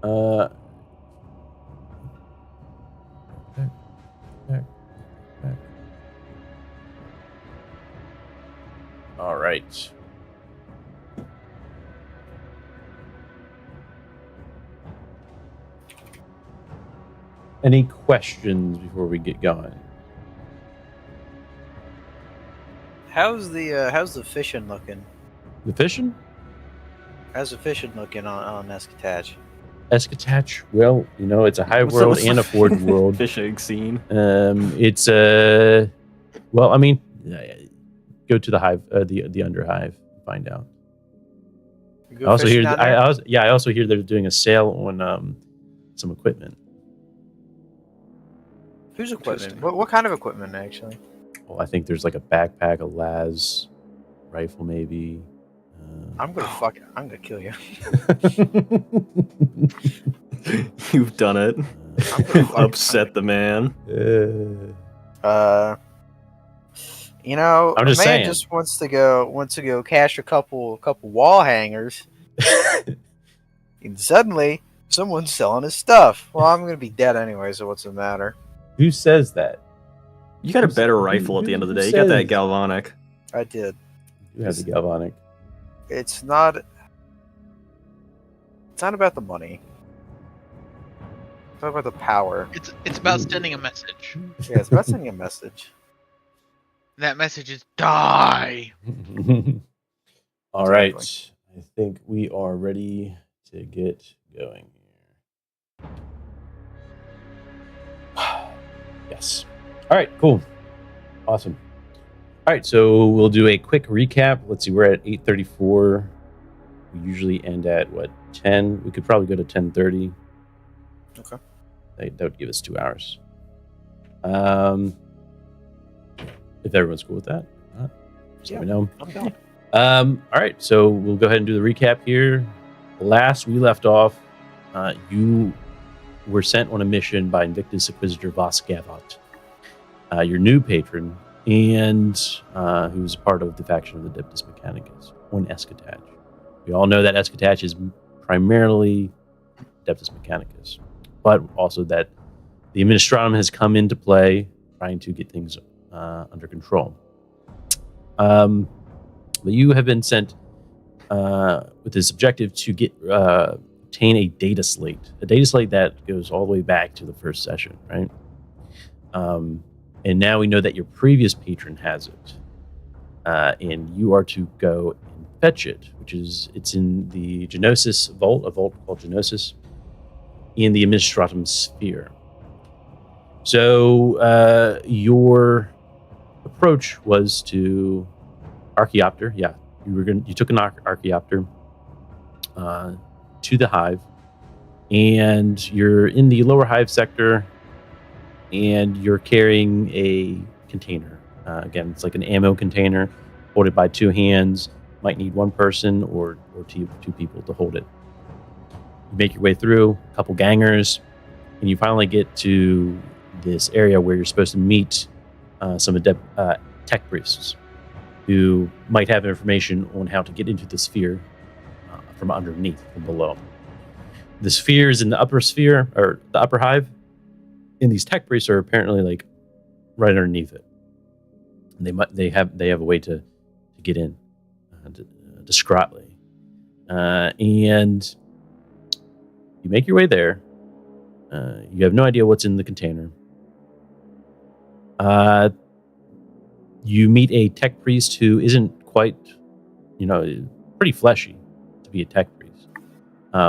Back. All right. Any questions before we get going? How's the fishing looking? The fishing? How's the fishing looking on Escatach? Escatach, well, you know, it's a high What's world the and a forge world. fishing scene? It's well, I mean, go to the hive, the underhive, and find out. I also hear, I also hear they're doing a sale on some equipment. Whose equipment? What kind of equipment, actually? Well, I think there's like a backpack, a las rifle, maybe. I'm gonna kill you. You've done it. You've upset the man. You know, I'm just a man saying. just wants to go cash a couple wall hangers, and suddenly someone's selling his stuff. Well, I'm gonna be dead anyway, so what's the matter? Who says that? You got a better rifle at the end of the day. You got that galvanic. I did. You have the galvanic. It's not about the money. It's not about the power. It's about sending a message. Yeah, it's about sending a message. That message is die. All right. I think we are ready to get going here. Yes. All right, cool. Awesome. All right, so we'll do a quick recap. Let's see, we're at 8:34. We usually end at, 10? We could probably go to 10:30. Okay. That would give us 2 hours. If everyone's cool with that. So we know. I'm down. All right, so we'll go ahead and do the recap here. Last we left off, you were sent on a mission by Invictus Inquisitor Vas Gavot, your new patron, and who's part of the faction of the Adeptus Mechanicus on Escatach. We all know that Escatach is primarily Adeptus Mechanicus, but also that the Administratum has come into play, trying to get things under control. But you have been sent with this objective to get obtain a data slate that goes all the way back to the first session, right? And now we know that your previous patron has it, and you are to go and fetch it, it's in the Genosis vault, a vault called Genosis, in the Administratum sphere. So your approach was to Archaeopter. Yeah, you took an Archaeopter to the hive, and you're in the lower hive sector, and you're carrying a container. Again, it's like an ammo container, hold it by 2 hands. Might need 1 person or 2 people to hold it. You make your way through a couple gangers, and you finally get to this area where you're supposed to meet some tech priests who might have information on how to get into the sphere from underneath, from below. The sphere is in the upper sphere, or the upper hive, and these tech priests are apparently like right underneath it. And they have a way to get in discreetly, and you make your way there. You have no idea what's in the container. You meet a tech priest who isn't quite, pretty fleshy to be a tech priest,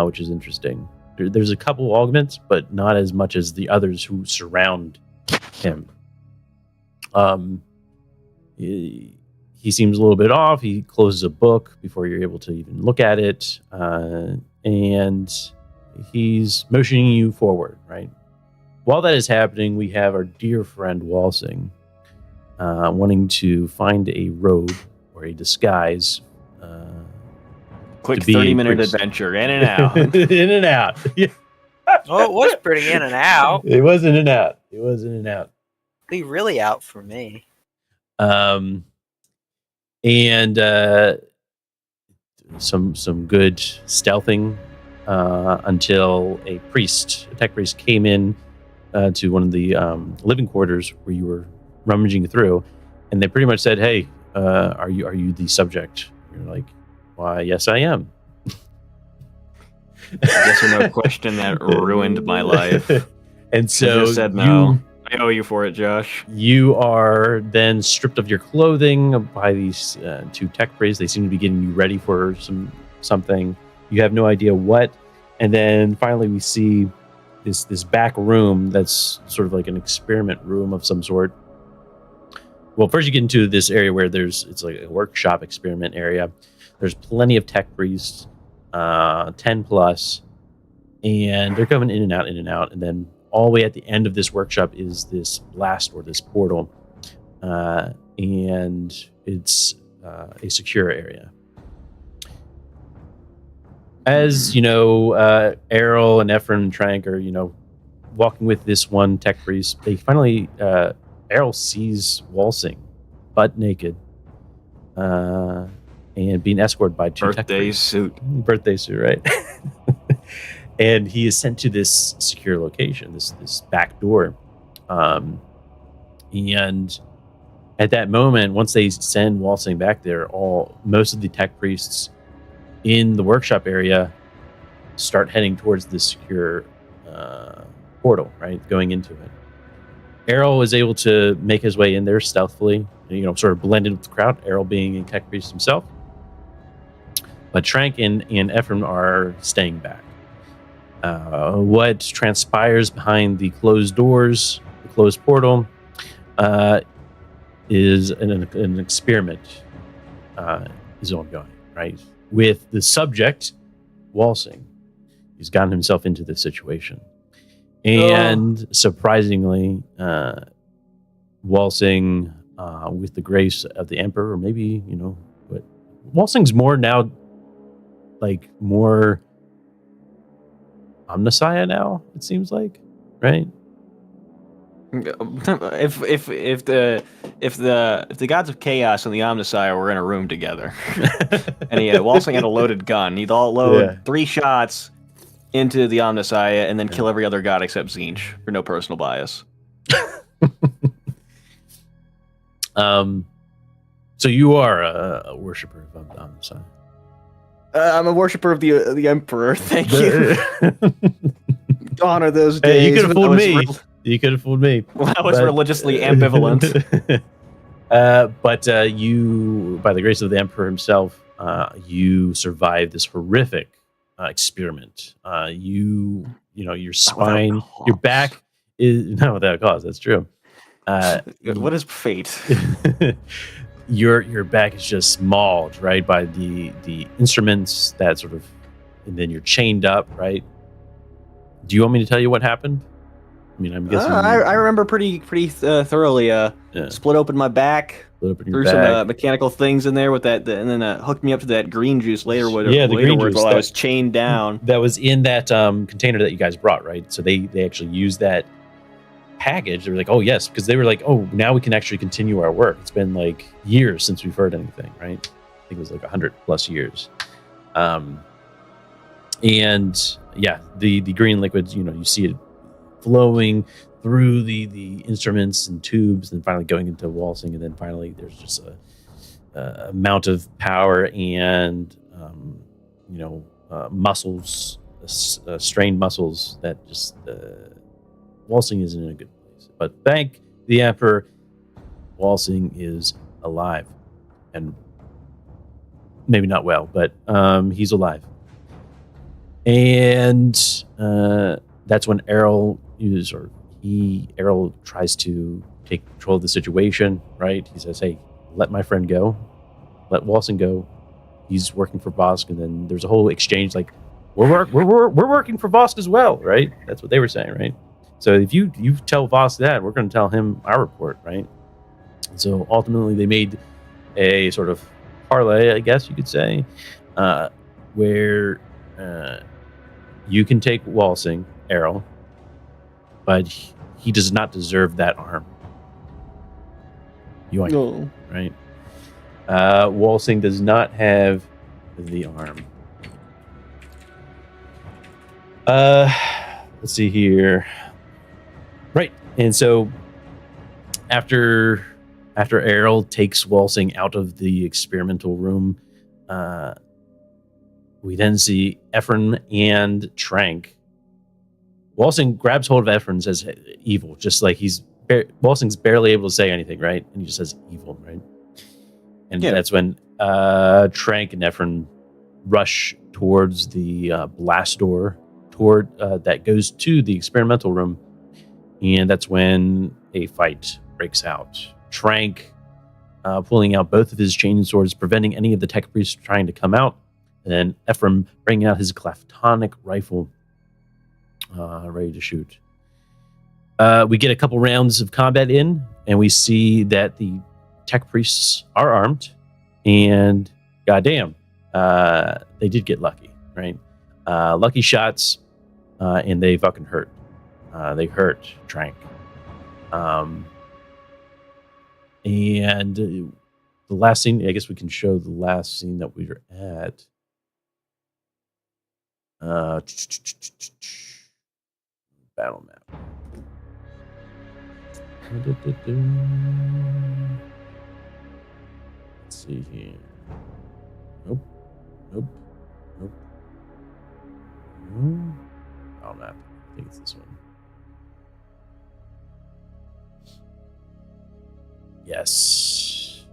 which is interesting. There's a couple augments, but not as much as the others who surround him. He seems a little bit off. He closes a book before you're able to even look at it, and he's motioning you forward, right? While that is happening, we have our dear friend Walsing wanting to find a robe or a disguise. Quick 30-minute adventure, in and out. In and out. Yeah. Well, it was pretty in and out. It was in and out. It was in and out. Be really out for me. And some good stealthing until a tech priest, came in to one of the living quarters where you were rummaging through, and they pretty much said, "Hey, are you the subject?" You're like, "Why, yes, I am." Yes or no question that ruined my life. And so I just said no. I owe you for it, Josh. You are then stripped of your clothing by these two tech priests. They seem to be getting you ready for something. You have no idea what. And then finally we see this back room that's sort of like an experiment room of some sort. Well, first you get into this area where it's like a workshop experiment area. There's plenty of tech priests, 10 plus, and they're coming in and out, and then all the way at the end of this workshop is this blast or this portal, and it's a secure area. As you know, Errol and Ephraim and Trank are, walking with this one tech priest. They finally, Errol sees Walsing, butt naked, and being escorted by two tech priests. Birthday suit, right? And he is sent to this secure location, this back door. And at that moment, once they send Walsing back there, most of the tech priests in the workshop area start heading towards the secure portal, right? Going into it. Errol is able to make his way in there stealthily, sort of blended with the crowd, Errol being a tech priest himself. But Trank and Ephraim are staying back. What transpires behind the closed doors, the closed portal, is an experiment is ongoing, right? With the subject, Walsing. He's gotten himself into this situation. And surprisingly, Walsing, with the grace of the Emperor, or maybe, but Walsing's more now, like, more Omnissiah now, it seems like, right? If the gods of chaos and the Omnissiah were in a room together, and Walsing had a loaded gun, he'd all load 3 shots into the Omnissiah and then kill every other god except Zinch for no personal bias. So you are a worshiper of the Omnissiah. I'm a worshiper of the Emperor. Thank you. Gone are those days. Hey, you could have fooled me. You could have fooled me. Well, I was religiously ambivalent. But you, by the grace of the Emperor himself, you survived this horrific experiment. Your spine, your back is not without cause. That's true. What is fate? Your back is just mauled, right, by the instruments that sort of, and then you're chained up, right? Do you want me to tell you what happened? I mean, I'm guessing. I remember pretty thoroughly. Split open my back. Threw some mechanical things in there with that, and then hooked me up to that green juice later. The green juice while I was chained down. That was in that container that you guys brought, right? So they actually used that package. They were like, oh yes, because they were like, oh, now we can actually continue our work. It's been like years since we've heard anything, right? I think it was like 100+ years. And yeah, the green liquid, you see it flowing through the instruments and tubes, and finally going into Walsing, and then finally there's just a amount of power and muscles, strained muscles that just Walsing isn't in a good place. But thank the Emperor, Walsing is alive, and maybe not well, but he's alive. And that's when Errol tries to take control of the situation, right? He says, hey, let my friend go. Let Walsing go. He's working for Vosk. And then there's a whole exchange like, we're working for Vosk as well, right? That's what they were saying, right? So if you tell Vosk that, we're going to tell him our report, right? And so ultimately they made a sort of parlay, I guess you could say, where you can take Walsing, Errol, but he does not deserve that arm. No. Right? Walsing does not have the arm. Let's see here. Right, and so after Errol takes Walsing out of the experimental room, we then see Ephraim and Trank. Walsing grabs hold of Ephraim and says evil, just like Walsing's barely able to say anything, right? And he just says evil, right? And that's when Trank and Ephraim rush towards the blast door that goes to the experimental room. And that's when a fight breaks out. Trank pulling out both of his chain swords, preventing any of the tech priests trying to come out. And then Ephraim bringing out his Claftonic rifle, ready to shoot. We get a couple rounds of combat in, and we see that the tech priests are armed. And goddamn, they did get lucky, right? Lucky shots, and they fucking hurt. They hurt Trank. And the last scene, I guess we can show the last scene that we were at. Battle map. Let's see here. Nope. Battle map. I think it's this one. Yes.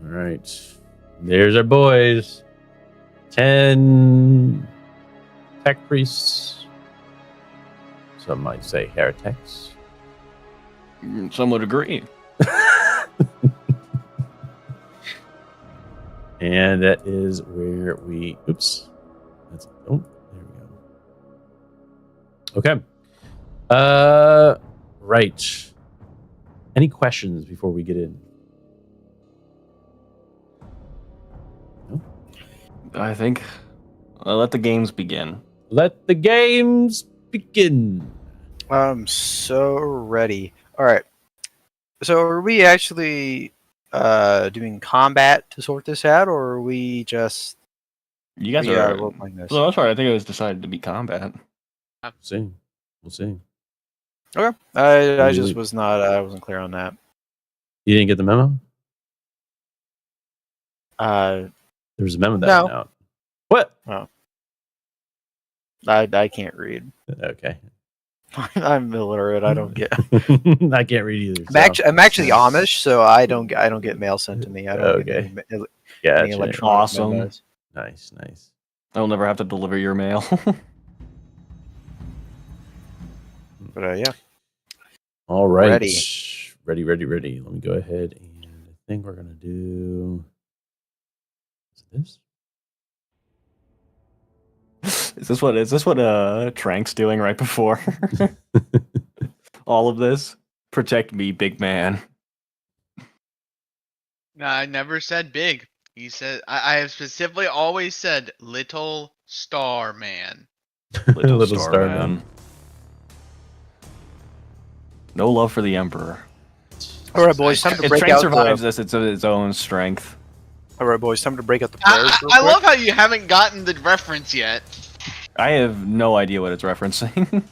All right. There's our boys. 10 tech priests. Some might say heretics. Some would agree. And that is where we... Oops. There we go. Okay. Right. Any questions before we get in? No? I think let the games begin. Let the games begin. I'm so ready. All right. So are we actually doing combat to sort this out, or are we just... You guys are like this? For the most part, I think it was decided to be combat. We'll see. Okay. I just was not... I wasn't clear on that. You didn't get the memo? There was a memo that went out. What? Oh. I can't read. Okay. I'm illiterate. I don't get... I can't read either. I'm actually Amish, so I don't get mail sent to me. I don't get any electronic Awesome. memos. Nice. I'll never have to deliver your mail. But yeah. All right. Ready. Let me go ahead and I think we're gonna do this. Is this what Trank's doing right before all of this? Protect me, big man. No, I never said big. He said I have specifically always said little star man. Little star man. No love for the Emperor. All right, boys, time to If break Trank out survives this, it's its own strength. All right, boys, time to break out the prayers. I love how you haven't gotten the reference yet. I have no idea what it's referencing.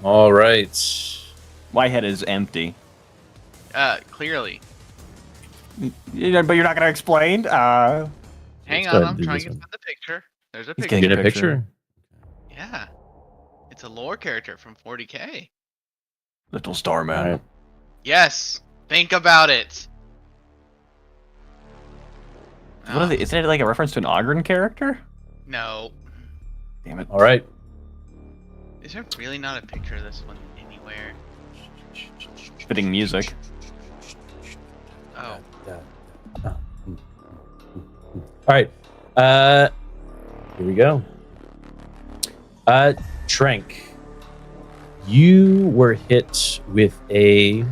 All right. My head is empty. Clearly. But you're not going to explain? Hang go on, ahead I'm and do trying this to one. find the picture. There's a He's picture. getting Get a picture? Yeah. It's a lore character from 40K. Little star man. All right. Yes. Think about it. What are they, isn't it like a reference to an Ogren character? No. Damn it. All right. Is there really not a picture of this one anywhere? Fitting music. Oh. All right. Here we go. Trank, you were hit with a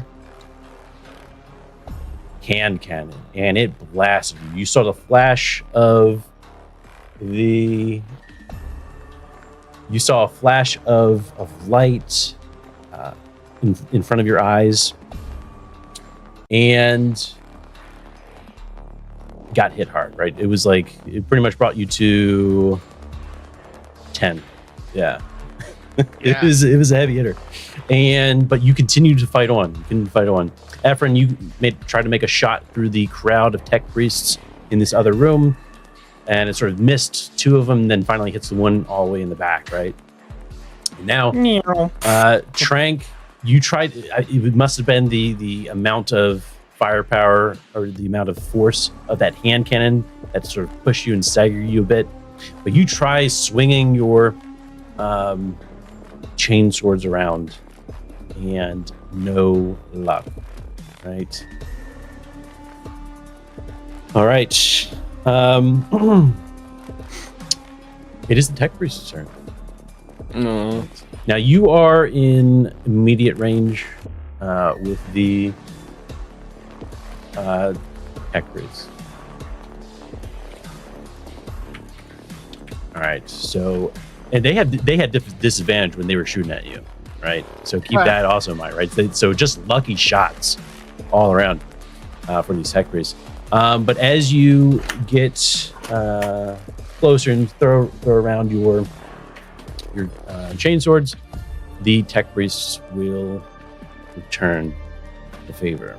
hand cannon, and it blasted you. You saw the flash of the... You saw a flash of light in front of your eyes, and got hit hard, right? It was like, it pretty much brought you to 10. Yeah. Yeah. It was a heavy hitter. But you continue to fight on. Ephron, you tried to make a shot through the crowd of tech priests in this other room, and it sort of missed two of them, then finally hits the one all the way in the back, right? And now, Trank, you tried. It must have been the amount of firepower or the amount of force of that hand cannon that sort of pushed you and staggered you a bit. But you try swinging your chain swords around, and no luck. Right. All right. It is the tech priest's turn. Now you are in immediate range with the tech priest. All right. So, and they had disadvantage when they were shooting at you, right? So keep that also in mind, right? So just lucky shots all around for these tech priests. But as you get closer and throw around your chain swords, the tech priests will return the favor.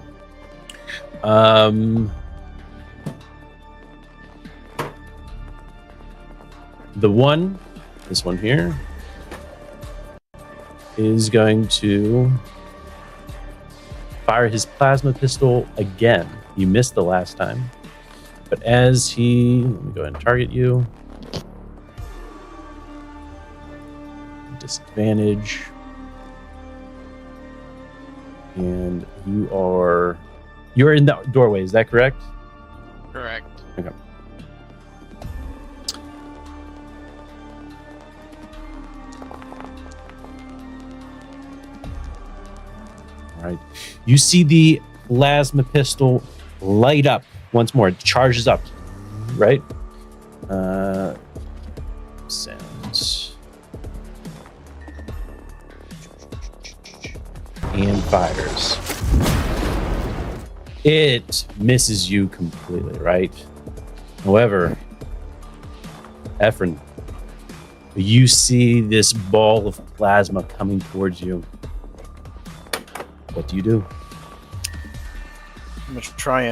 This one here, is going to fire his plasma pistol again. You missed the last time. But let me go ahead and target you. Disadvantage. And you're in the doorway, is that correct? Correct. Okay. All right. You see the plasma pistol light up once more. It charges up, right? Sounds. And fires. It misses you completely, right? However, Ephron, you see this ball of plasma coming towards you. What do you do? I'm gonna try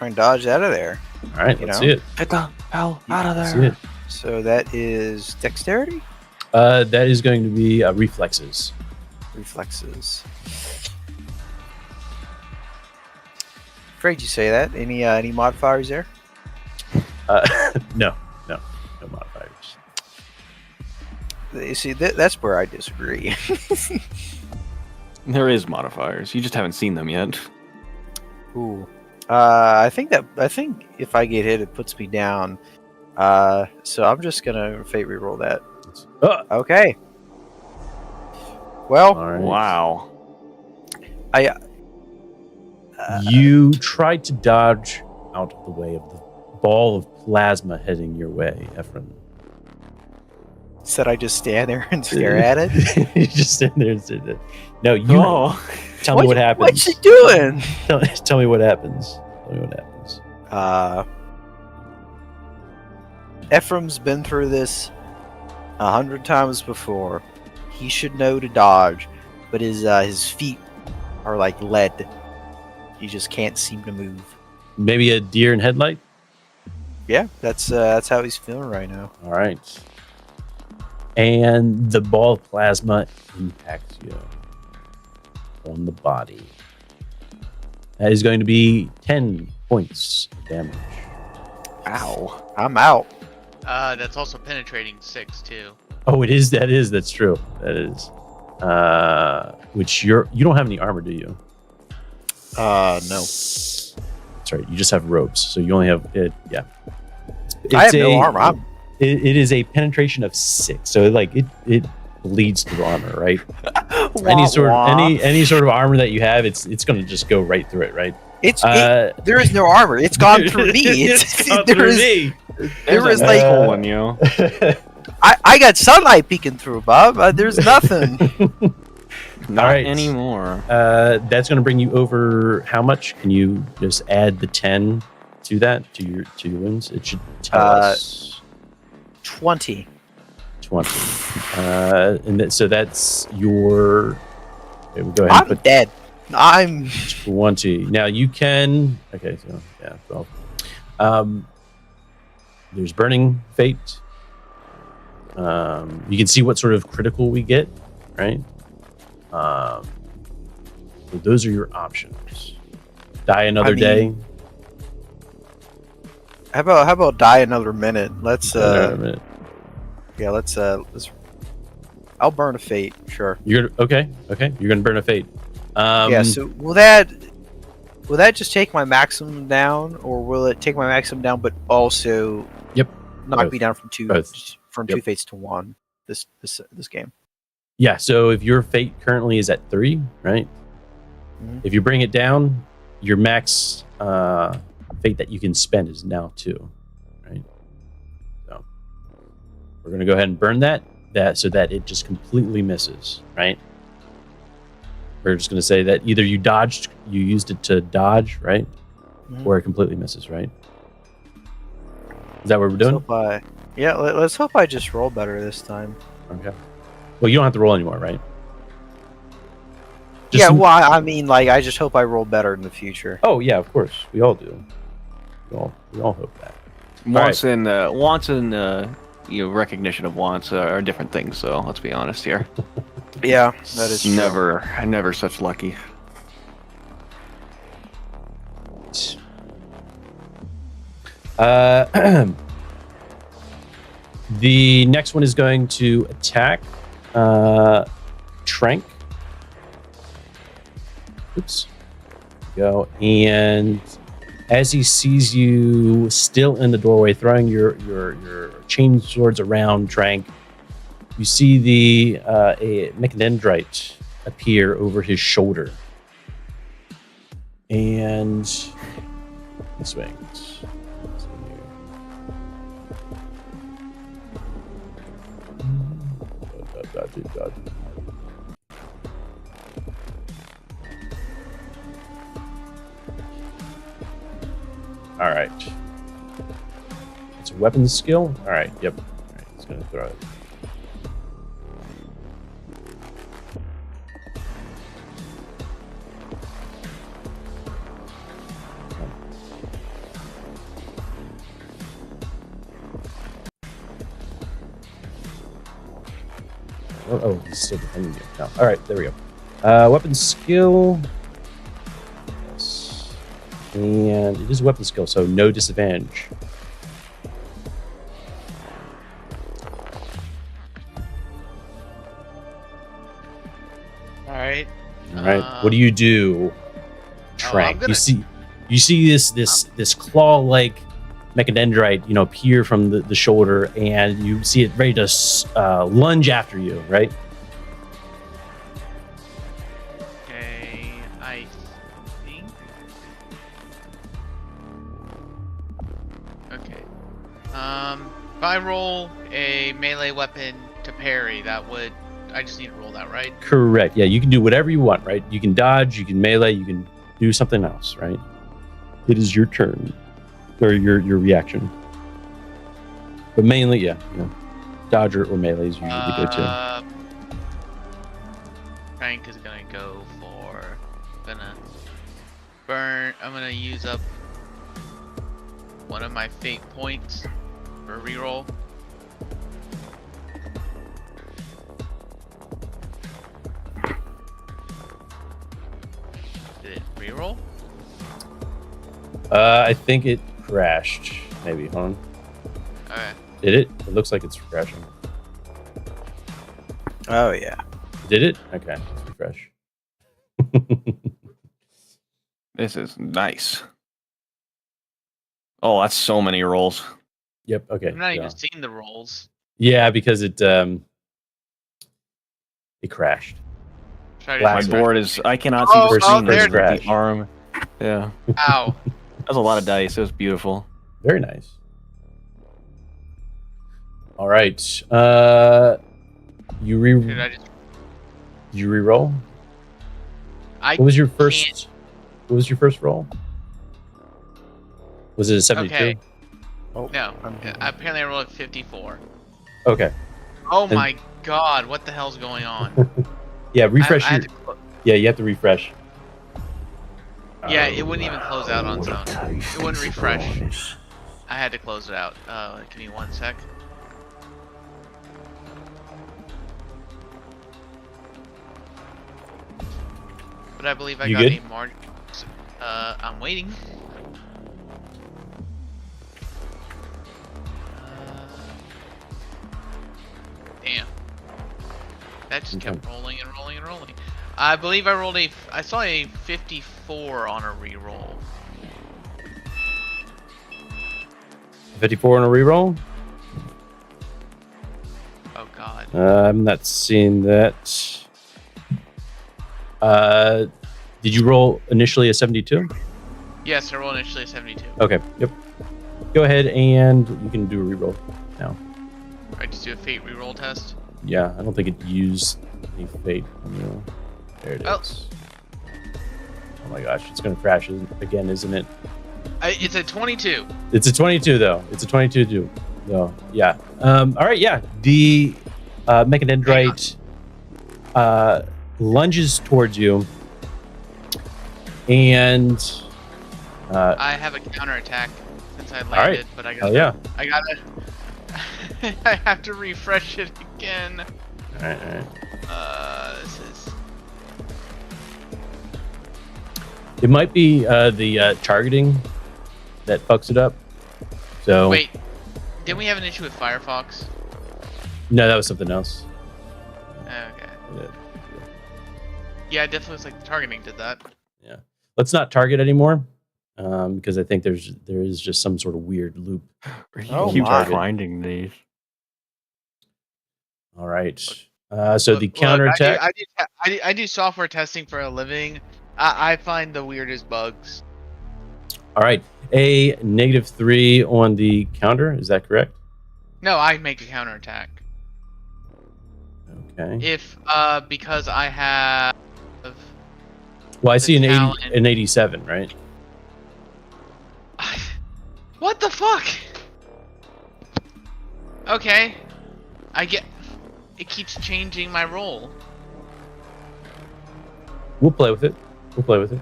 and dodge out of there. All right, let's see it. Get the hell out of Let's there. see it. So that is dexterity? That is going to be reflexes. Reflexes. Afraid you say that. Any modifiers there? No modifiers. You see, that's where I disagree. There is modifiers. You just haven't seen them yet. Ooh. I think if I get hit, it puts me down. So I'm just gonna fate reroll that. Okay. Well, All right. Wow. You tried to dodge out of the way of the ball of plasma heading your way, Ephron. Said I just stand there and stare at it. You just stand there and sit there. No, you tell me what happens. What's she doing? Tell me what happens. Tell me what happens. Ephraim's been through this 100 times before. He should know to dodge, but his feet are like lead. He just can't seem to move. Maybe a deer in headlight? Yeah, that's how he's feeling right now. All right. And the ball of plasma impacts you on the body. That is going to be 10 points of damage. Ow. I'm out. That's also penetrating 6 too. Oh, it is. That's true. That is. Which you don't have any armor, do you? No. Sorry, you just have robes, so you only have it. Yeah. I have no armor. It is a penetration of 6, so it bleeds through armor, right? Any sort of armor that you have, it's going to just go right through it, right? There is no armor. It's gone through me. It's gone through me. There is like hole in you. I got sunlight peeking through, Bob. There's nothing. Not right. anymore. That's going to bring you over how much? Can you just add the 10 to that to your wounds? It should tell us 20. 20. So that's your. Okay, we'll go ahead and I'm put dead. I'm 20. Now you can. Okay, so yeah, 12. There's Burning Fate. You can see what sort of critical we get, right? So those are your options. Die another day. How about die another minute? Let's Another minute. yeah, let's I'll burn a fate, sure. You're okay. You're gonna burn a fate. Yeah, so will that just take my maximum down, or will it take my maximum down but also knock Both. me down from two Yep. fates to one this game? Yeah. So if your fate currently is at 3, right? Mhm. If you bring it down, your max fate that you can spend is now 2, right? So we're gonna go ahead and burn that so that it just completely misses, right? We're just gonna say that either you used it to dodge, right? Mhm. Or it completely misses, right? Is that what we're doing? Let's hope I just roll better this time. Okay. Well, you don't have to roll anymore, right? I mean, like, I just hope I roll better in the future. Oh yeah, of course. We all do. We all hope that. Wants and recognition of wants are different things. So let's be honest here. Yeah, that is true. Never such lucky. The next one is going to attack Trank. Oops. Go. And as he sees you still in the doorway, throwing your chain swords around Trank, you see a mechadendrite appear over his shoulder. And he swings. All right. It's a weapon skill. All right. Yep. All right. It's gonna throw it. Oh, he's still defending you. No. All right. There we go. Weapon skill. Yes. And it is a weapon skill, so no disadvantage. All right. All right. What do you do, Trank? You see this claw-like mechadendrite, appear from the shoulder, and you see it ready to lunge after you. Right. Okay. I think. Okay. If I roll a melee weapon to parry, I just need to roll that, right? Correct. Yeah, you can do whatever you want. Right. You can dodge. You can melee. You can do something else. Right. It is your turn. Or your reaction. But mainly, dodger or melee is usually the go-to. Frank is gonna go I'm gonna use up one of my fate points for a reroll. Did it reroll? I think it crashed. Maybe, hold on. Alright. Did it? It looks like it's crashing. Oh yeah. Did it? Okay, let's refresh. This is nice. Oh, that's so many rolls. Yep. Okay. I'm not even seeing the rolls. Yeah, because it crashed. My board is. I cannot see the screen. The arm. Yeah. Ow. That was a lot of dice. It was beautiful. Very nice. All right. You re-roll? What was your first? What was your first roll? Was it a 72? Okay. No. Apparently I rolled a 54. Okay. Oh my god, what the hell's going on? Yeah, refresh I your. had to Yeah, you have to refresh. Yeah, it wouldn't even close out on its own. It wouldn't refresh. I had to close it out. Give me 1 sec. But I believe I You got good? a margin. I'm waiting. Damn. That just kept rolling and rolling and rolling. I believe I rolled I saw a 54 on a reroll. 54 on a reroll. Oh god. I'm not seeing that. Did you roll initially a 72? Yes, I rolled initially a 72. Okay. Yep. Go ahead and you can do a reroll now. I just do a fate reroll test. Yeah, I don't think it used any fate. There it is. Oh my gosh, it's gonna crash again, isn't it? It's a 22. It's a 22 though. It's a 22 too. So yeah. All right. Yeah. The mechadendrite lunges towards you, and I have a counterattack since I landed, right. but I oh got yeah. I gotta I have to refresh it again. All right. All right. This is It might be the targeting that fucks it up. So wait. Didn't we have an issue with Firefox? no, that was something else. Okay. Yeah, it definitely looks like the targeting did that. Yeah. Let's not target anymore, because I think there is just some sort of weird loop. Oh Keep my. finding these. All right. So the Look, counterattack. I do software testing for a living. I find the weirdest bugs. All right. A -3 on the counter. Is that correct? No, I make a counterattack. Okay. If because I have Well, I the see an talent. 87, right? What the fuck? Okay. It keeps changing my roll. We'll play with it. We'll play with it.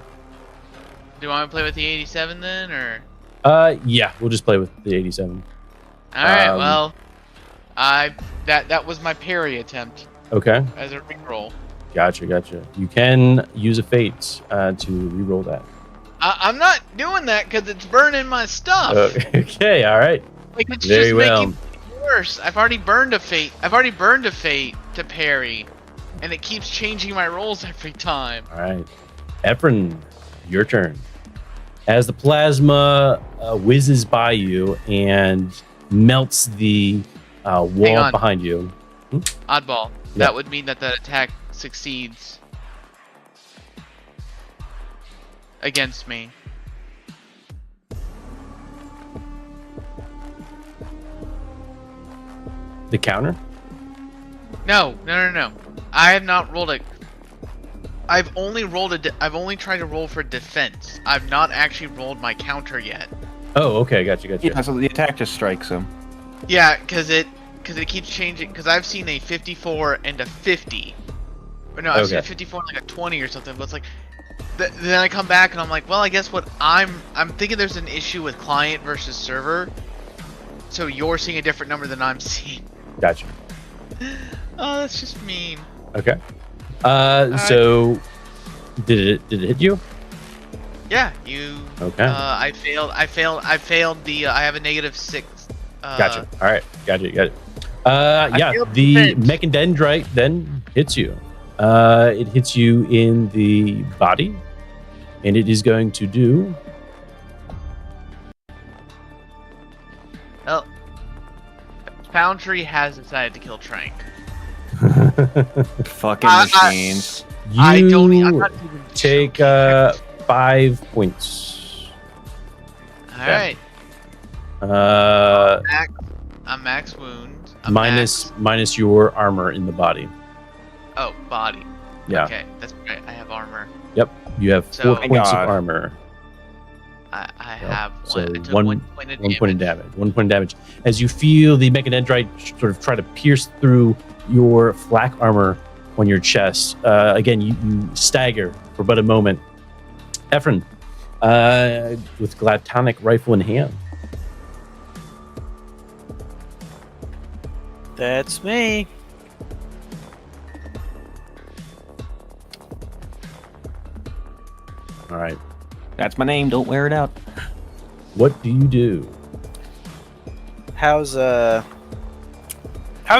Do you want to play with the 87 then, or? Yeah, we'll just play with the 87. All right. Well, that was my parry attempt Okay. as a reroll. Gotcha. You can use a fate to reroll that. I'm not doing that because it's burning my stuff. Okay. All right. Like it's Very just well. making it worse. I've already burned a fate. To parry, and it keeps changing my rolls every time. All right. Efren, your turn. As the plasma whizzes by you and melts the wall on. behind you. Oddball. That would mean that the attack succeeds against me. The counter? No. I have not rolled a. I've only tried to roll for defense. I've not actually rolled my counter yet. Oh, okay. Gotcha. Yeah, so the attack just strikes him. Yeah, because it keeps changing. Because I've seen a 54 and a 50. Or no, I've seen a 54 and like a 20 or something. But it's like, then I come back and I'm like, well, I guess what I'm thinking there's an issue with client versus server. So you're seeing a different number than I'm seeing. Gotcha. Oh, that's just mean. Okay. So did it hit you? Yeah, you. Okay. I failed the. I have a -6. Gotcha. All right. Got it. Yeah. failed The defense. mechadendrite then hits you. It hits you in the body, and it is going to do. Well, Foundry has decided to kill Trank. Fucking machines. You I'm not even take joking. 5 points. All right. I'm max wound. Minus your armor in the body. Oh, body. Yeah. Okay, that's right. I have armor. Yep. You have 4 So- points of God. armor. I Yep. have So one. I took one 1 point of 1 point of damage. damage. 1 point of damage. As you feel the mechadendrite sort of try to pierce through your flak armor on your chest. Again, you stagger for but a moment. Ephron, with Glatonic rifle in hand. That's me. All right. That's my name. Don't wear it out. What do you do? How's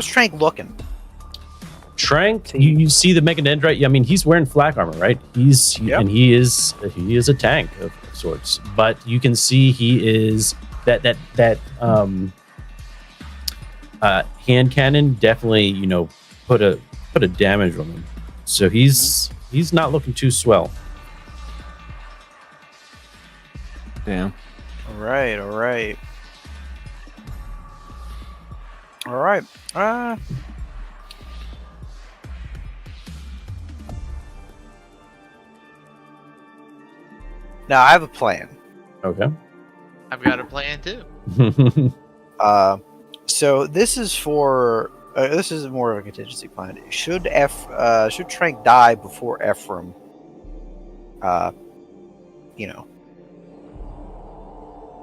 Trank looking? Trank, you see the mechadendrite. I mean, he's wearing flak armor, right? Yep. And he is a tank of sorts. But you can see he is that hand cannon definitely put a damage on him. So he's not looking too swell. Damn. All right. Now I have a plan. Okay. I've got a plan too. So this is for this is more of a contingency plan. Should Trank die before Ephraim,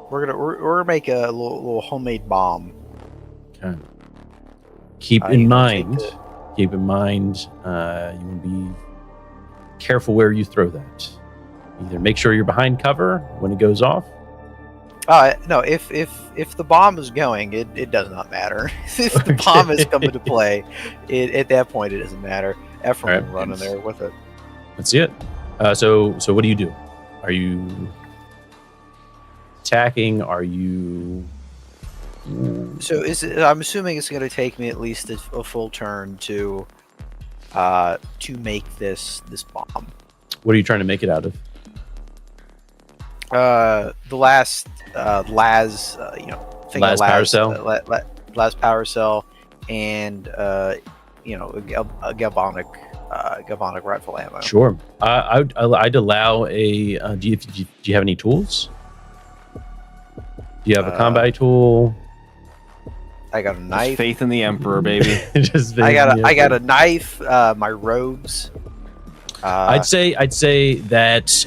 we're gonna make a little homemade bomb. Okay. Keep in mind, you want to be careful where you throw that. Either make sure you're behind cover when it goes off. No, if the bomb is going, it does not matter. If the bomb is coming to play, at that point it doesn't matter. Ephraim will run in there with it. Let's see it. So what do you do? Are you attacking? Are you? So I'm assuming it's going to take me at least a full turn to make this bomb. What are you trying to make it out of? The last las Las power cell. Las power cell, and a galvanic rifle ammo. Sure. I'd allow a. Do you have any tools? Do you have a combat tool? I got a knife. Just faith in the Emperor, baby. I got a knife. My robes. I'd say that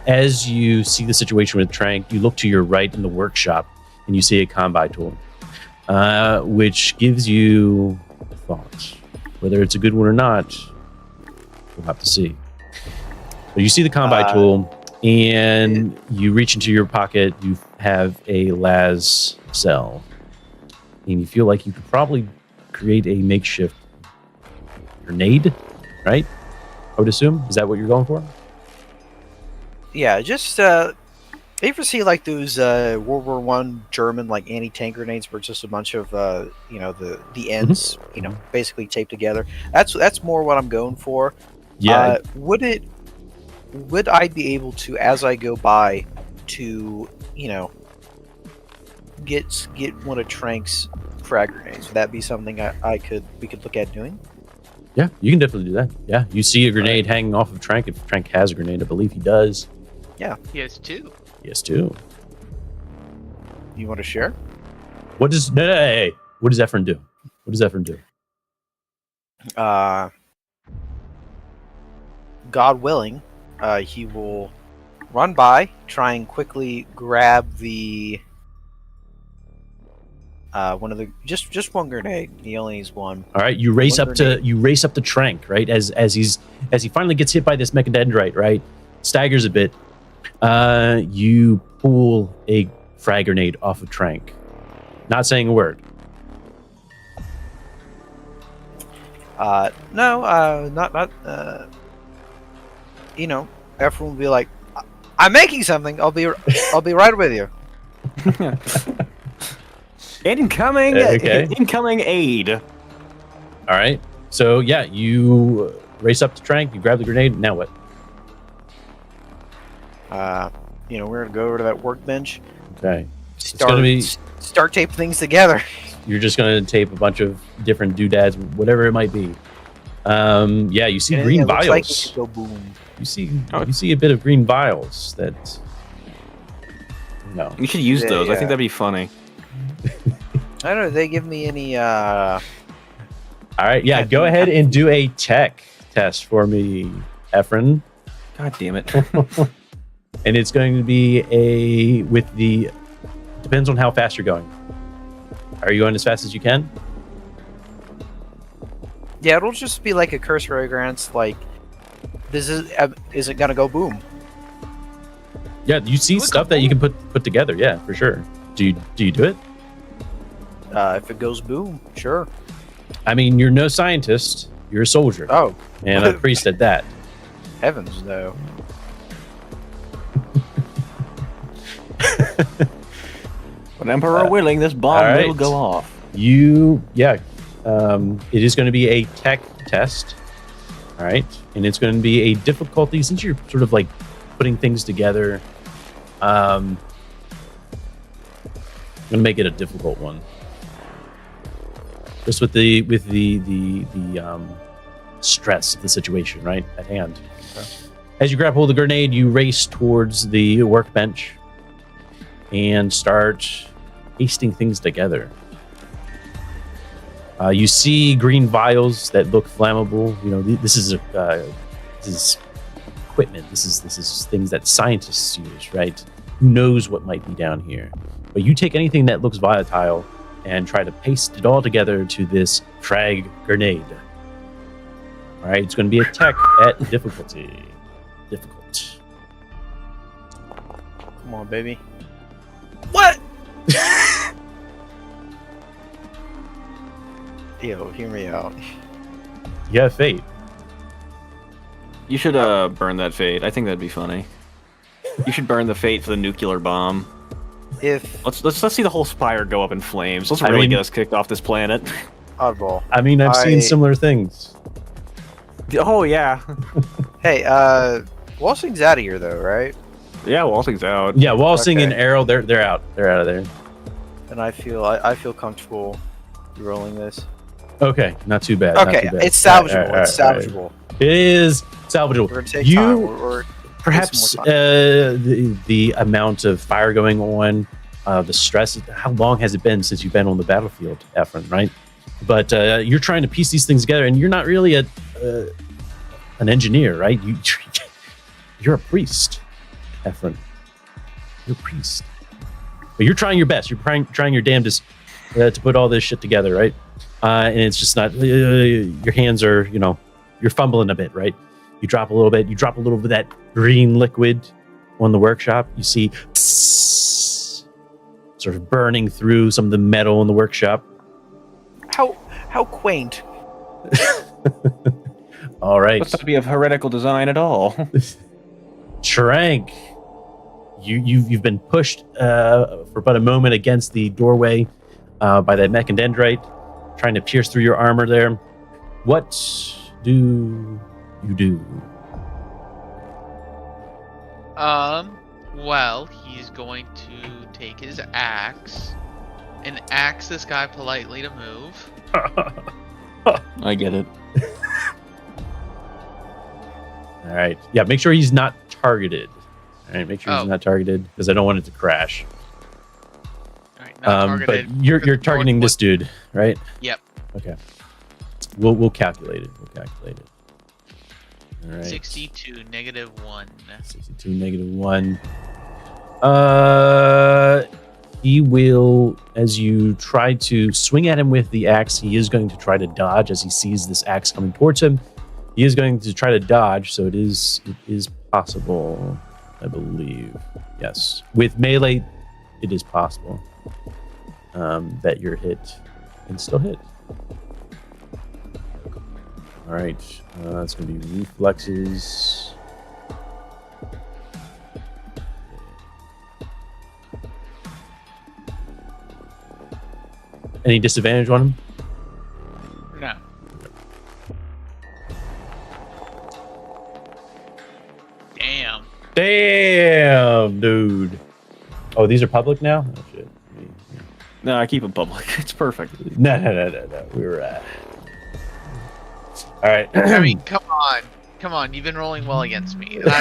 as you see the situation with Trank, you look to your right in the workshop and you see a combat tool, which gives you a thought. Whether it's a good one or not, we'll have to see. But you see the combat tool, and you reach into your pocket. You have a las cell, and you feel like you could probably create a makeshift grenade, right? I would assume. Is that what you're going for? Yeah, just you ever see like those World War I German like anti-tank grenades where it's just a bunch of the ends basically taped together? That's more what I'm going for. Yeah. Would I be able to, as I go by, to get one of Trank's frag grenades? Would that be something we could look at doing? Yeah, you can definitely do that. Yeah, you see a grenade hanging off of Trank. If Trank has a grenade, I believe he does. Yeah. He has two. Yes, too. You want to share? What does Ephron do? What does Ephron do? God willing, he will run by, try and quickly grab the one of the just one grenade. He only needs one. All right, you race up to Trank, right? As he finally gets hit by this mechadendrite, right? Staggers a bit. You pull a frag grenade off of Trank, not saying a word. No, not. Everyone will be like, "I'm making something. I'll be right with you." Incoming aid. All right. So yeah, you race up to Trank. You grab the grenade. Now what? We're gonna go over to that workbench. Okay. Start taping things together. You're just gonna tape a bunch of different doodads, whatever it might be. Yeah, you see green vials. Like it could go boom. You see a bit of green vials that No. You should use those. I Yeah. think that'd be funny. I don't know. They give me any. All right, yeah, go ahead and do a tech test for me, Efren. God damn it. And it's going to be depends on how fast you're going. Are you going as fast as you can? Yeah, it'll just be like a cursory glance. Like, this is it gonna go boom? Yeah, you see stuff that you can put together. Yeah, for sure. Do you do it? If it goes boom, sure. I mean, you're no scientist. You're a soldier. Oh, And a priest at that. heavens no. When Emperor willing, this bomb all right. will go off. It is going to be a tech test. All right. And it's going to be a difficulty, since you're sort of like putting things together. I'm going to make it a difficult one. Just with the stress of the situation, right, at hand. Okay. As you grab hold of the grenade, you race towards the workbench and start pasting things together. You see green vials that look flammable. You know, this is equipment. This is things that scientists use, right? Who knows what might be down here? But you take anything that looks volatile and try to paste it all together to this frag grenade. All right, it's going to be a tech at difficulty. Difficult. Come on, baby. What? Yo, hear me out. You have fate. You should burn that fate. I think that'd be funny. You should burn the fate for the nuclear bomb. If Let's see the whole spire go up in flames. Let's really get us kicked off this planet. oddball. I mean, I've seen similar things. Oh yeah. Hey, Walsing's out of here though, right? Yeah, Walsing's out. Yeah, Walsing Okay. and Arrow, they're out. They're out of there. And I feel comfortable rolling this. Okay, not too bad. not Okay, too bad. it's salvageable. All right, It's all right. salvageable. It is salvageable. We're gonna take You- time. We're Perhaps some more the amount of fire going on, the stress. How long has it been since you've been on the battlefield, Efren? Right, but you're trying to piece these things together, and you're not really an engineer, right? You're a priest, Efren. You're a priest, but you're trying your best. You're trying your damnedest to put all this shit together, right? And it's just not. Your hands are, you're fumbling a bit, right? You drop a little bit. You drop a little bit of that green liquid on the workshop. You see psss, sort of burning through some of the metal in the workshop. how quaint. All right. Must not be of heretical design at all. Trank, you've been pushed for about a moment against the doorway by that mechandendrite, trying to pierce through your armor there. What do you do? Well, he's going to take his axe and axe this guy politely to move. I get it. All right. Yeah, make sure he's not targeted. All right, make sure he's not targeted, because I don't want it to crash. All right, not targeted. But you're targeting this dude, right? Yep. Okay. We'll calculate it. All right. 62 -1. 62 -1. He will, as you try to swing at him with the axe, he is going to try to dodge as he sees this axe coming towards him. He is going to try to dodge, so it is possible, I believe. Yes. With melee, it is possible that you're hit and still hit. All right. That's going to be reflexes. Any disadvantage on him? No. Damn, dude. Oh, these are public now? Oh, shit. No, I keep it public. It's perfect. No. We were all right. I mean, come on. You've been rolling well against me. And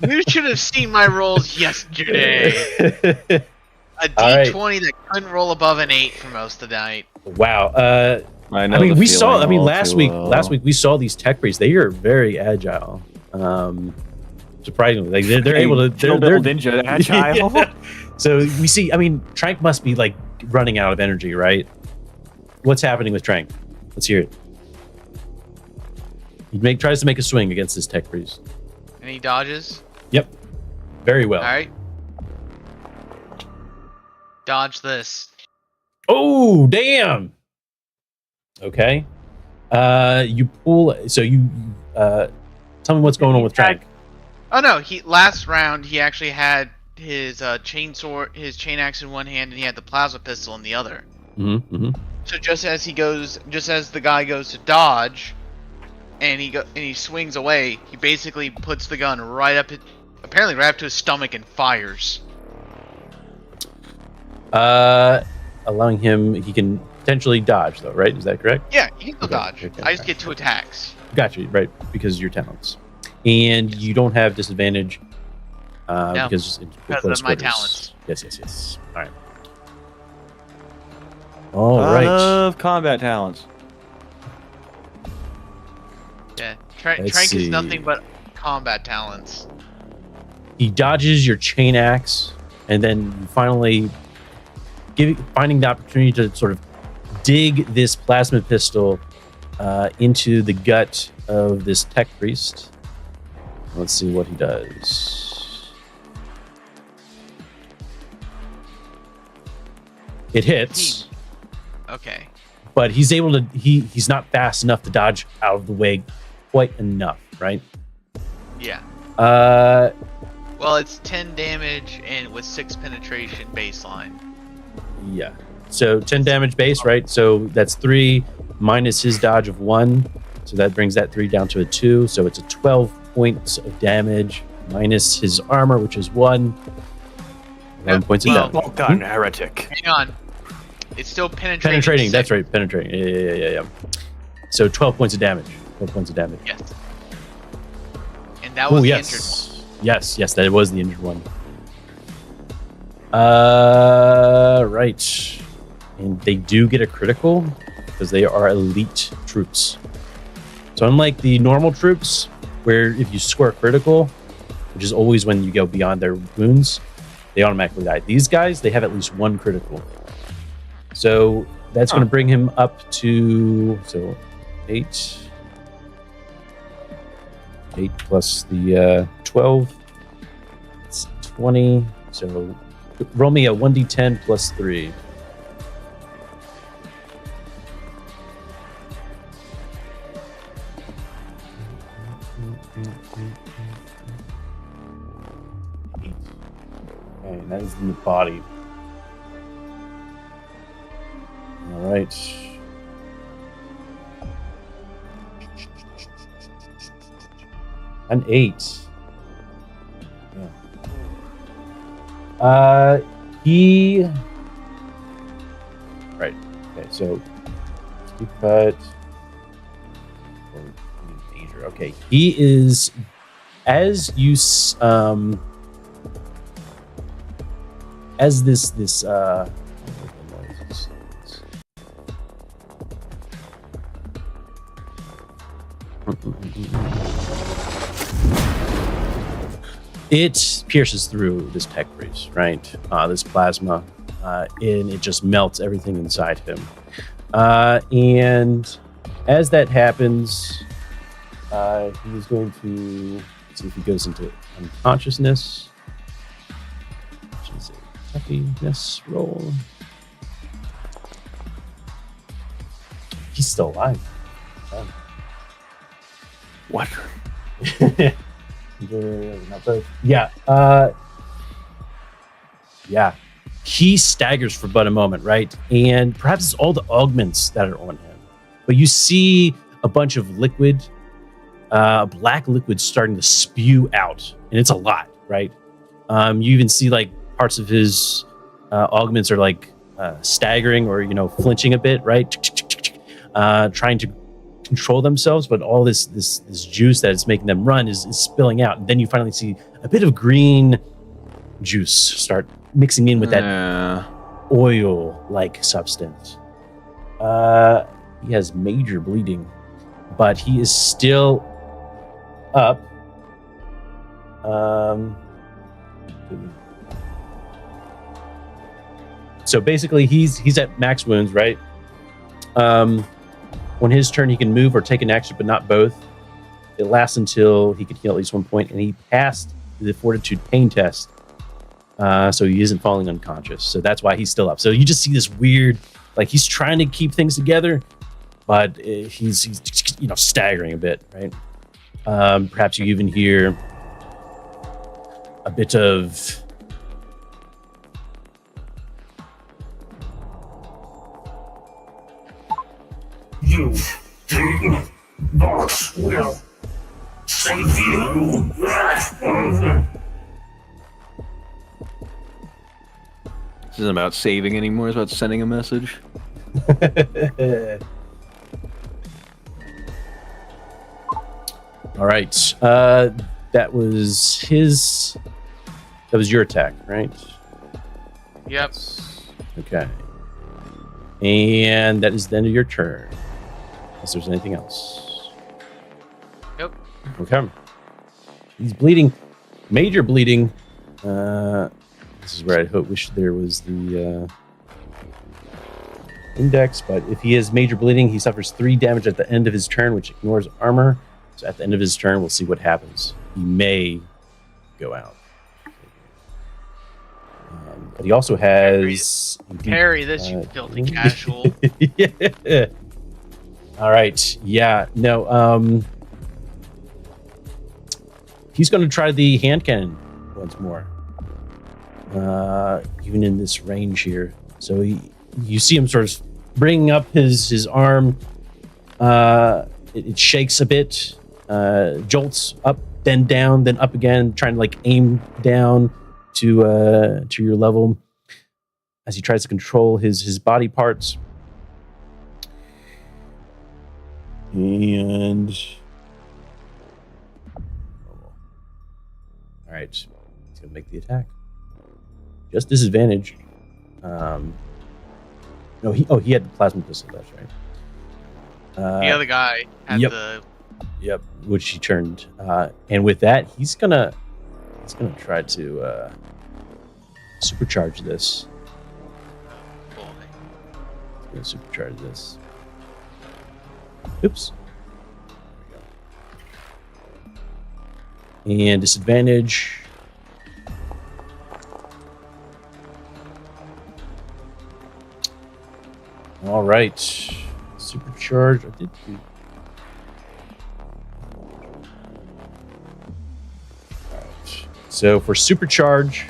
You should have seen my rolls yesterday. A D20 that couldn't roll above an 8 for most of the night. Wow. I mean, we saw. I mean, last week we saw these tech priests. They are very agile. Surprisingly, like they're able to. They're ninja agile. Yeah. So we see. I mean, Trank must be like running out of energy, right? What's happening with Trank? Let's hear it. He tries to make a swing against this tech priest. And he dodges. Yep. Very well. All right. Dodge this. Oh, damn. Okay. You pull. So you tell me what's going on with Trank. Oh no! Last round he actually had his chain sword, his chain axe in one hand, and he had the plasma pistol in the other. Mm-hmm. So just as the guy goes to dodge, and he swings away, he basically puts the gun apparently right up to his stomach and fires. Allowing him, he can potentially dodge though, right? Is that correct? Yeah, he can still dodge. Okay, I just get 2 attacks. Gotcha, right? Because of your talents, and you don't have disadvantage No, because of my talents. Yes. All right. Love combat talents. Yeah, Trank is nothing but combat talents. He dodges your chain axe, and then finally finding the opportunity to sort of dig this plasma pistol into the gut of this tech priest. Let's see what he does. It hits. Okay. But he's able to. He's not fast enough to dodge out of the way quite enough, right? Yeah. Well, it's 10 damage and with 6 penetration baseline. Yeah. So 10 damage base, right? So that's 3 minus his dodge of 1. So that brings that 3 down to a 2. So it's a 12 points of damage minus his armor, which is 1. 11 points of damage. Well done, heretic. Hang on. It's still penetrating. Penetrating, that's right. Penetrating. Yeah. So 12 points of damage. 12 points of damage. Yes. And that was the injured one. Yes, that was the injured one. Right. And they do get a critical because they are elite troops. So unlike the normal troops, where if you score critical, which is always when you go beyond their wounds, they automatically die. These guys, they have at least 1 critical. So that's going to bring him up to 8. 8 plus the 12. It's 20. So roll me a 1d10 plus 3. Okay, that is in the body. All right. An 8. Yeah. He. Right. Okay. So, speed cut. Danger. Okay. He is, as you as this it pierces through this tech priest, right? This plasma, and it just melts everything inside him. And as that happens, he's going to see if he goes into unconsciousness. Which is a toughness roll. He's still alive. What? Yeah. Yeah. He staggers for but a moment, right? And perhaps it's all the augments that are on him. But you see a bunch of liquid, black liquid starting to spew out. And it's a lot, right? You even see like parts of his augments are like staggering or, flinching a bit, right? Trying to control themselves, but all this juice that is making them run is spilling out. And then you finally see a bit of green juice start mixing in with that oil-like substance. He has major bleeding, but he is still up. So basically, he's at max wounds, right? On his turn, he can move or take an action, but not both. It lasts until he can heal at least 1 point, and he passed the Fortitude pain test, so he isn't falling unconscious. So that's why he's still up. So you just see this weird, like he's trying to keep things together, but he's staggering a bit, right? Perhaps you even hear a bit of you think box will save you. This isn't about saving anymore, it's about sending a message. All right. That was your attack, right? Yep. Okay. And that is the end of your turn. Unless there's anything else. Nope. Okay. He's bleeding. Major bleeding. This is where I wish there was the index, but if he has major bleeding, he suffers 3 damage at the end of his turn, which ignores armor. So at the end of his turn, we'll see what happens. He may go out. But he also has... Parry this, you filthy casual. Yeah. All right. Yeah. No. He's going to try the hand cannon once more. Even in this range here. So you see him sort of bringing up his arm. It shakes a bit. Jolts up, then down, then up again, trying to like aim down to your level as he tries to control his body parts. And all right, he's gonna make the attack. Just disadvantage. No, he had the plasma pistol. That's right. The other guy had the. Yep, which he turned, and with that, he's gonna try to supercharge this. Boy. He's gonna supercharge this. Oops. There we go. And disadvantage. All right, supercharge. I did do. So for supercharge,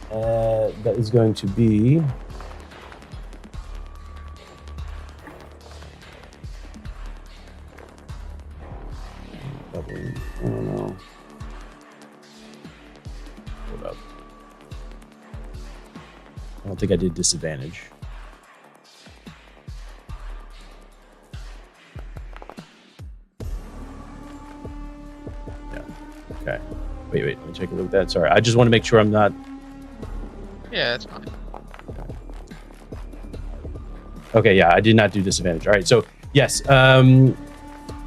that is going to be doubling. I don't know. Hold up. I don't think I did disadvantage. Yeah. Okay. Wait, let me take a look at that. Sorry, I just want to make sure I'm not... Yeah, that's fine. Okay, yeah, I did not do disadvantage. All right, so, yes,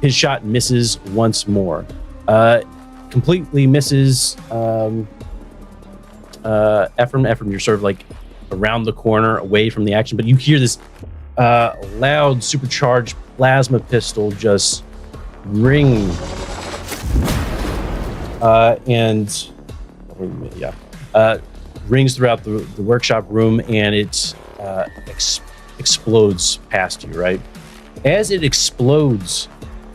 his shot misses once more. Completely misses Ephraim. Ephraim, you're sort of like around the corner, away from the action, but you hear this loud, supercharged plasma pistol just ring. And rings throughout the workshop room, and it explodes past you, right? As it explodes,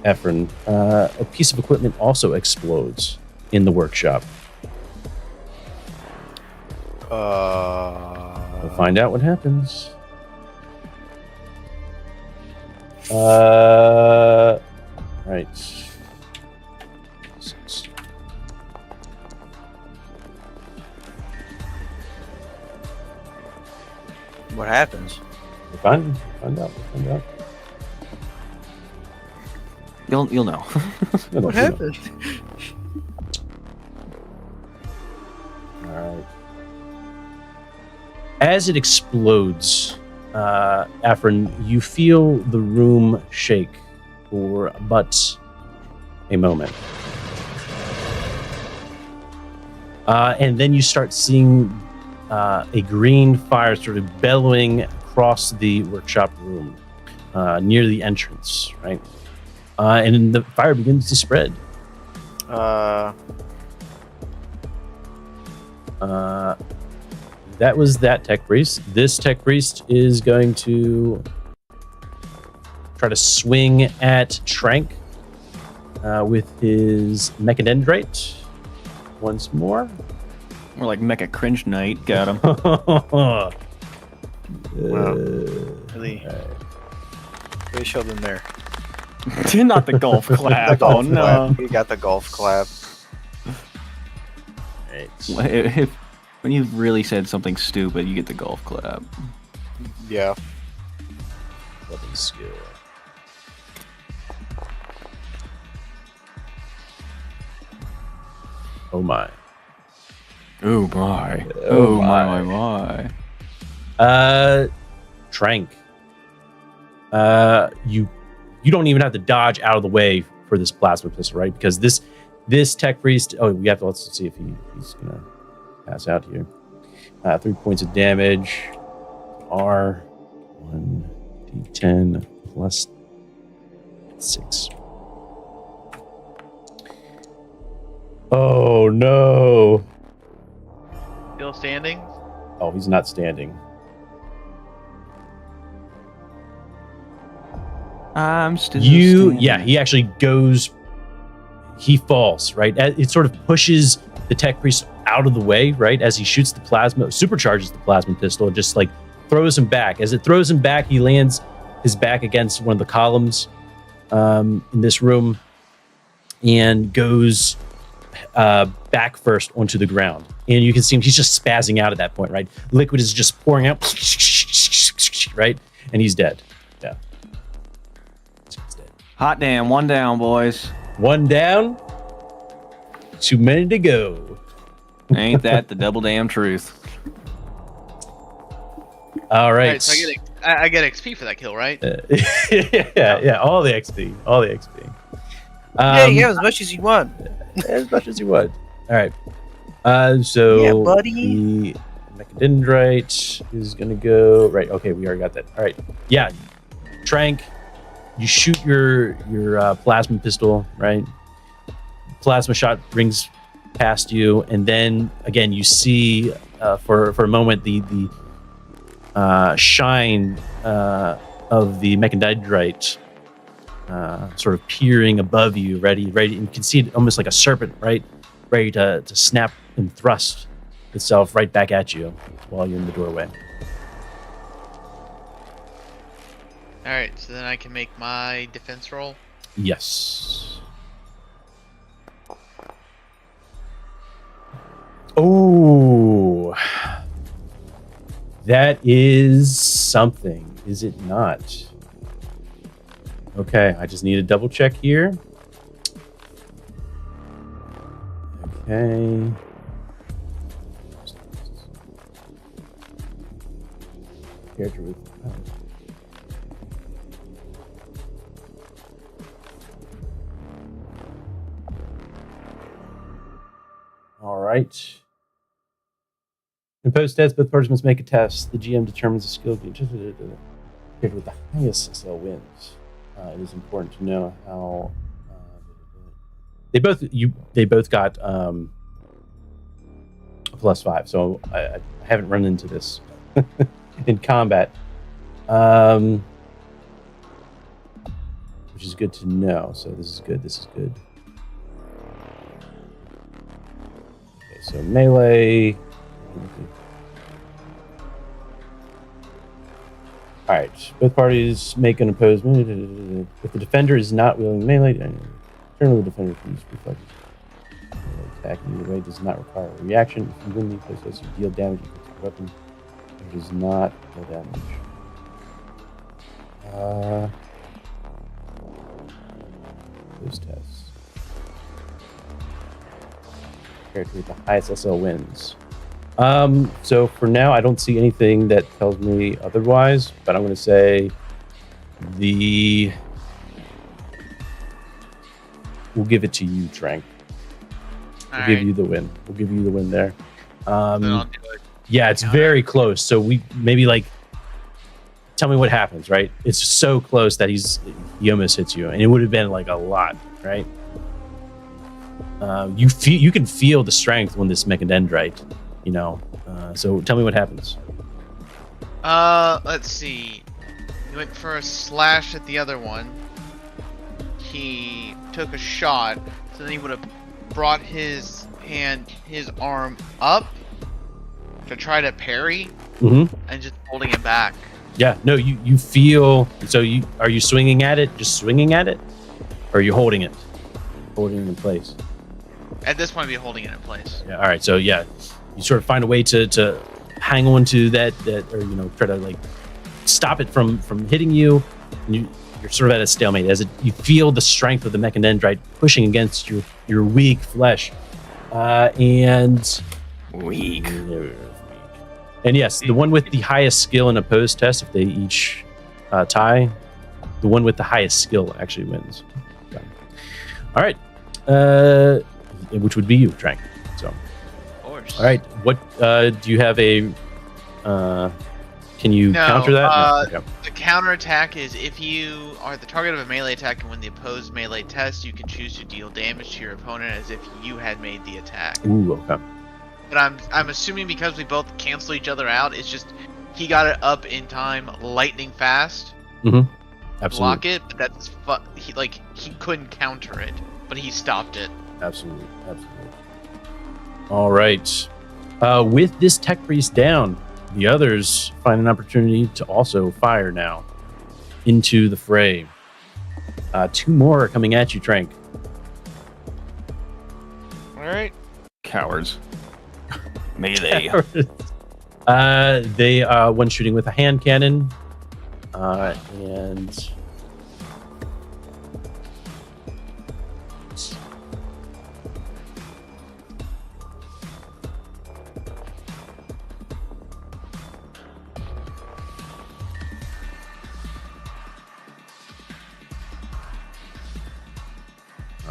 Ephraim, a piece of equipment also explodes in the workshop. We'll find out what happens. Right. What happens? We'll find out. You'll know. What happened? All right. As it explodes, Afrin, you feel the room shake for but a moment. And then you start seeing a green fire sort of bellowing across the workshop room near the entrance, right? And then the fire begins to spread. That was that tech priest. This tech priest is going to try to swing at Trank with his mechadendrite once more. More like Mecha Cringe Knight. Got him. Wow. Really? Really showed them there. Not the golf clap. The golf Oh no. clap. You got the golf clap. Right. When you've really said something stupid, you get the golf clap. Yeah. Weapon skill. Oh my. Oh my. Oh Oh my. Trank. You don't even have to dodge out of the way for this plasma pistol, right? Because this tech priest. Oh, we have to let's see if he's gonna pass out here. 3 points of damage. R 1d10 plus 6. Oh no. Still standing? Oh, he's not standing. I'm still standing. Yeah, he actually goes. He falls, right? It sort of pushes the tech priest out of the way, right? As he shoots the plasma, supercharges the plasma pistol, and just like throws him back. As it throws him back, he lands his back against one of the columns in this room and goes back first onto the ground. And you can see him, he's just spazzing out at that point, right? Liquid is just pouring out, right? And he's dead. Yeah. He's dead. Hot damn, one down, boys. One down, too many to go. Ain't that the double damn truth? All right. Alright, so I get XP for that kill, right? Yeah, all the XP. Yeah, you have as much as you want. As much as you want. All right. So Yeah, buddy. the mechadendrite is gonna go right. Okay, we already got that. All right. Yeah, Trank, you shoot your plasma pistol, right? Plasma shot rings past you, and then again you see for a moment the shine of the mechadendrite sort of peering above you, ready. And you can see it almost like a serpent, right? Ready to snap and thrust itself right back at you while you're in the doorway. Alright, so then I can make my defense roll. Yes. Oh, that is something, is it not? Okay, I just need to double check here. Okay. Character with. Oh. All right. In post stats, both parties must make a test. The GM determines the skill. Character with the highest SL wins. It is important to know how they both got a +5. So I haven't run into this in combat, which is good to know. So this is good. Okay, so melee. All right, both parties make an opposed move. If the defender is not wielding melee, turn the defender can use reflexes. Attack in either way does not require a reaction. If you win the process, you deal damage equal to the weapon. It does not deal damage. Those tests. Character with the highest SL wins. So for now, I don't see anything that tells me otherwise, but I'm going to say we'll give it to you, Trank. We'll give you the win. We'll give you the win there. Then I'll do it. Yeah, it's very close. So we maybe like tell me what happens, right? It's so close that he almost hits you, and it would have been like a lot, right? You can feel the strength when this mechadendrite, you know. So tell me what happens. Let's see. He went for a slash at the other one. He took a shot, so then he would have brought his arm up to try to parry, and just holding it back. Yeah, no, you feel. So are you swinging at it? Just swinging at it, or are you holding it in place? At this point, I'd be holding it in place. Yeah. All right. So yeah, you sort of find a way to hang on to that, or try to like stop it from hitting you. And you're sort of at a stalemate as you feel the strength of the mechadendrite pushing against your weak flesh, and Weak. And yes, the one with the highest skill in a pose test, if they each tie, the one with the highest skill actually wins. Okay. All right, which would be you, Trank. So, Of course. all right, what do you have a? Can you counter that? No? Okay. The counterattack is if you are the target of a melee attack and win the opposed melee test, you can choose to deal damage to your opponent as if you had made the attack. Ooh, okay. But I'm assuming because we both cancel each other out, it's just he got it up in time, lightning fast. Absolutely. Block it, but that's he couldn't counter it, but he stopped it. Absolutely. All right. With this tech priest down, the others find an opportunity to also fire now into the fray. Two more are coming at you, Trank. All right. Cowards. Melee. They one shooting with a hand cannon, and all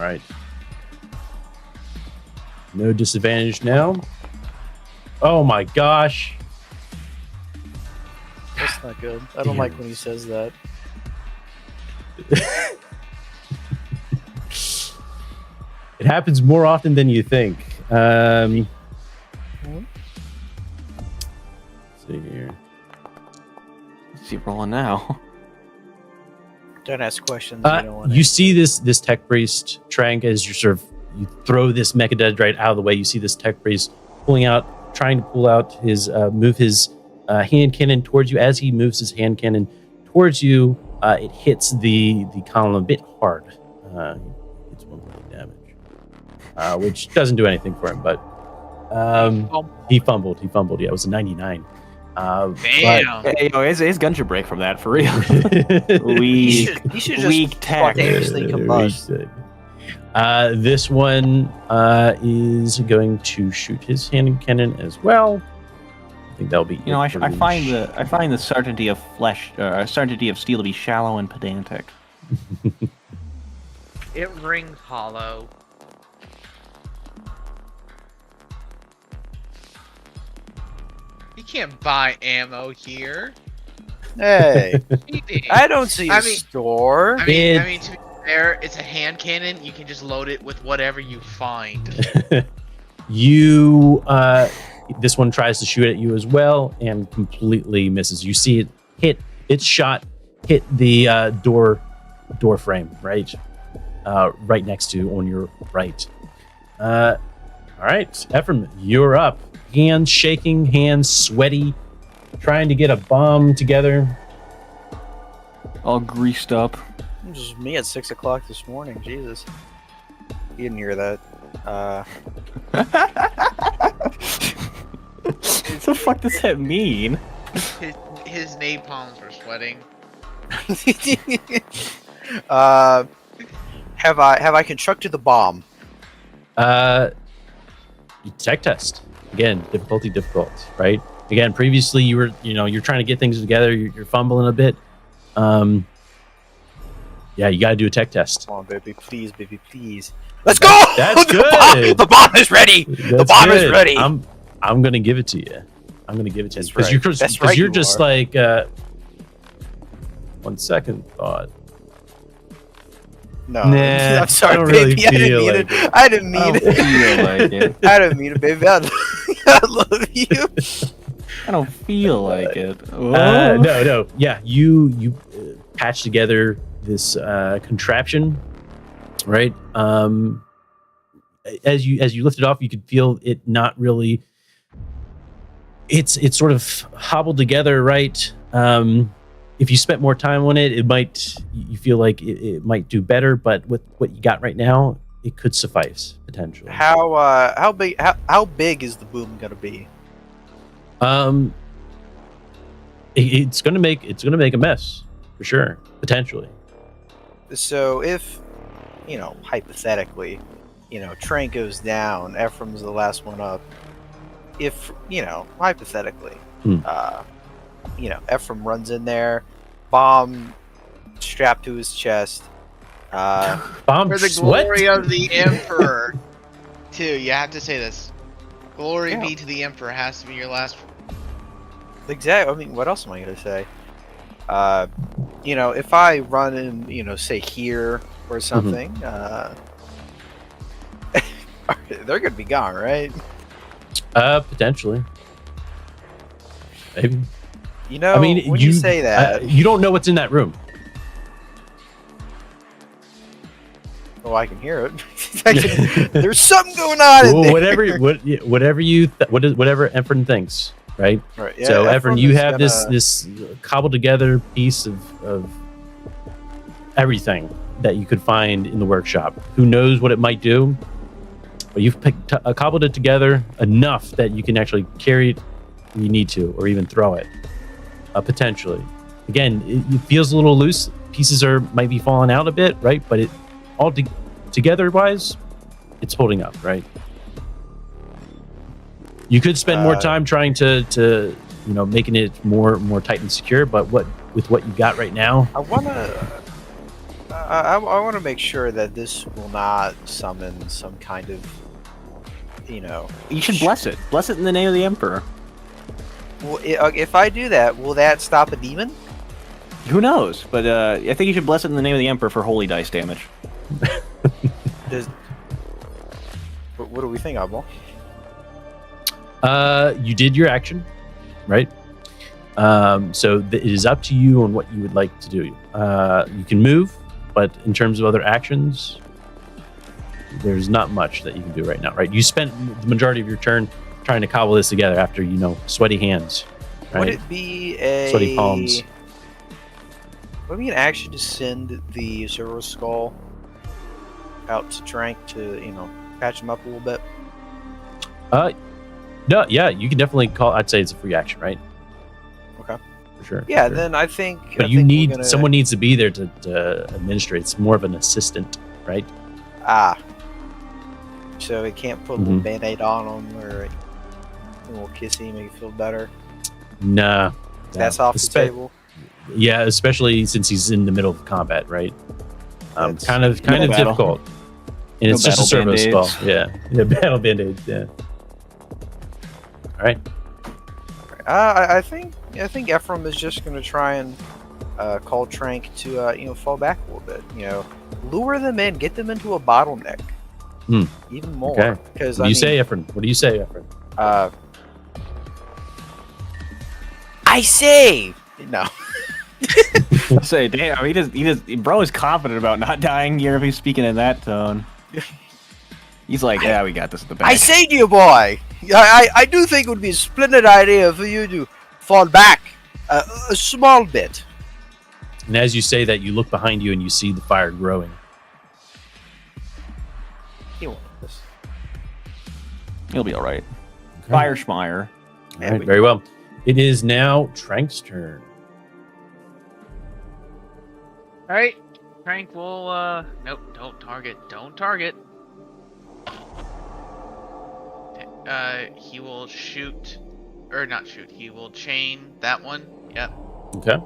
right. No disadvantage now. Oh my gosh. That's not good. I don't like when he says that. It happens more often than you think. Let's see here. What's he rolling now? Don't ask questions. You see this tech priest, Trank, as you throw this mechadendrite out of the way. You see this tech priest trying to pull out move his hand cannon towards you. As he moves his hand cannon towards you, it hits the column a bit hard. It's 1 point of damage, which doesn't do anything for him. But he fumbled. Yeah, it was a 99. Damn. Hey, his gun should break from that for real. Weak tech. Spontaneously combust. This one is going to shoot his hand cannon as well. I think that'll be. I find the certainty of certainty of steel to be shallow and pedantic. It rings hollow. You can't buy ammo here. Hey, Cheating. I don't see a store. I mean, to be fair, it's a hand cannon. You can just load it with whatever you find. This one tries to shoot at you as well and completely misses. You see it hit the door frame, right next to on your right. All right, Ephraim, you're up. Hands shaking, hands sweaty, trying to get a bomb together. All greased up. It was me at 6 o'clock this morning. Jesus, you didn't hear that. What the fuck does that mean? His napalms were sweating. Have I constructed the bomb? Tech test again. Difficulty difficult, right? Again, previously you're trying to get things together. You're fumbling a bit. Yeah, you got to do a tech test. Come on, baby, please, baby, please. Let's go! That's the good. The bomb is ready. The bomb is ready. I'm gonna give it to you. I'm gonna give it to you because right. you're just like 1 second thought. No, Nah, I'm sorry, I don't baby. really I didn't mean it. Feel like it. I didn't mean it, baby. I love you. I don't feel like it. No. Yeah, you patch together this contraption, right? As you lift it off, you could feel it not really. It's sort of hobbled together, right? If you spent more time on it, you feel like it might do better. But with what you got right now, it could suffice potentially. How big is the boom gonna be? It's gonna make a mess for sure, potentially. So if, hypothetically, Train goes down, Ephraim's the last one up. If, hypothetically, Ephraim runs in there, bomb strapped to his chest. Bomb For the glory of the Emperor. Too, you have to say this. Glory be to the Emperor has to be your last. Exactly. I mean, what else am I gonna say? If I run in, say here or something, they're gonna be gone, right? Potentially. Maybe. I mean, when you say that, you don't know what's in that room. Oh, I can hear it. There's something going on in there. Whatever Ephraim thinks, right? Right. Yeah, so Ephraim, you have gonna... this cobbled together piece of everything that you could find in the workshop. Who knows what it might do? But you've cobbled it together enough that you can actually carry it when you need to, or even throw it. Potentially. Again, it feels a little loose. Pieces might be falling out a bit, right? But it all together wise, it's holding up, right? You could spend more time trying to making it more tight and secure, but with what you got right now, I want to make sure that this will not summon some kind of, You should bless it. Bless it in the name of the Emperor. Well, if I do that, will that stop a demon? Who knows? But I think you should bless it in the name of the Emperor for holy dice damage. What do we think, Eyeball? You did your action, right? So it is up to you on what you would like to do. You can move, but in terms of other actions, there's not much that you can do right now, right? You spent the majority of your turn trying to cobble this together after, sweaty hands. Right? Would it be sweaty palms? Would it be an action to send the Zero Skull out to Trank to, patch him up a little bit? No, yeah, you can definitely call. I'd say it's a free action, right? Okay. For sure. Yeah, for sure. then I think. But someone needs to be there to administrate. It's more of an assistant, right? So it can't put a little Band-Aid on him or a little kissy, make it feel better? Nah. That's off the table? Yeah, especially since he's in the middle of combat, right? Kind of difficult. And it's just a servo spell. Yeah, battle band-aids, yeah. All right. I think Ephraim is just going to try and call Trank to fall back a little bit. Lure them in, get them into a bottleneck. Even more. Okay. Because What do you say, Ephraim? I say no. Say, damn, bro is confident about not dying here if he's speaking in that tone. He's like, yeah, we got this at the back. I say to you, boy, I do think it would be a splendid idea for you to fall back a small bit. And as you say that, you look behind you and you see the fire growing. You want this? He'll be all right. Okay. Fire Schmeier. All right, very well. It is now Trank's turn. Alright, Crank will, nope, don't target. He will shoot, or not shoot, he will chain that one. Yep. Okay.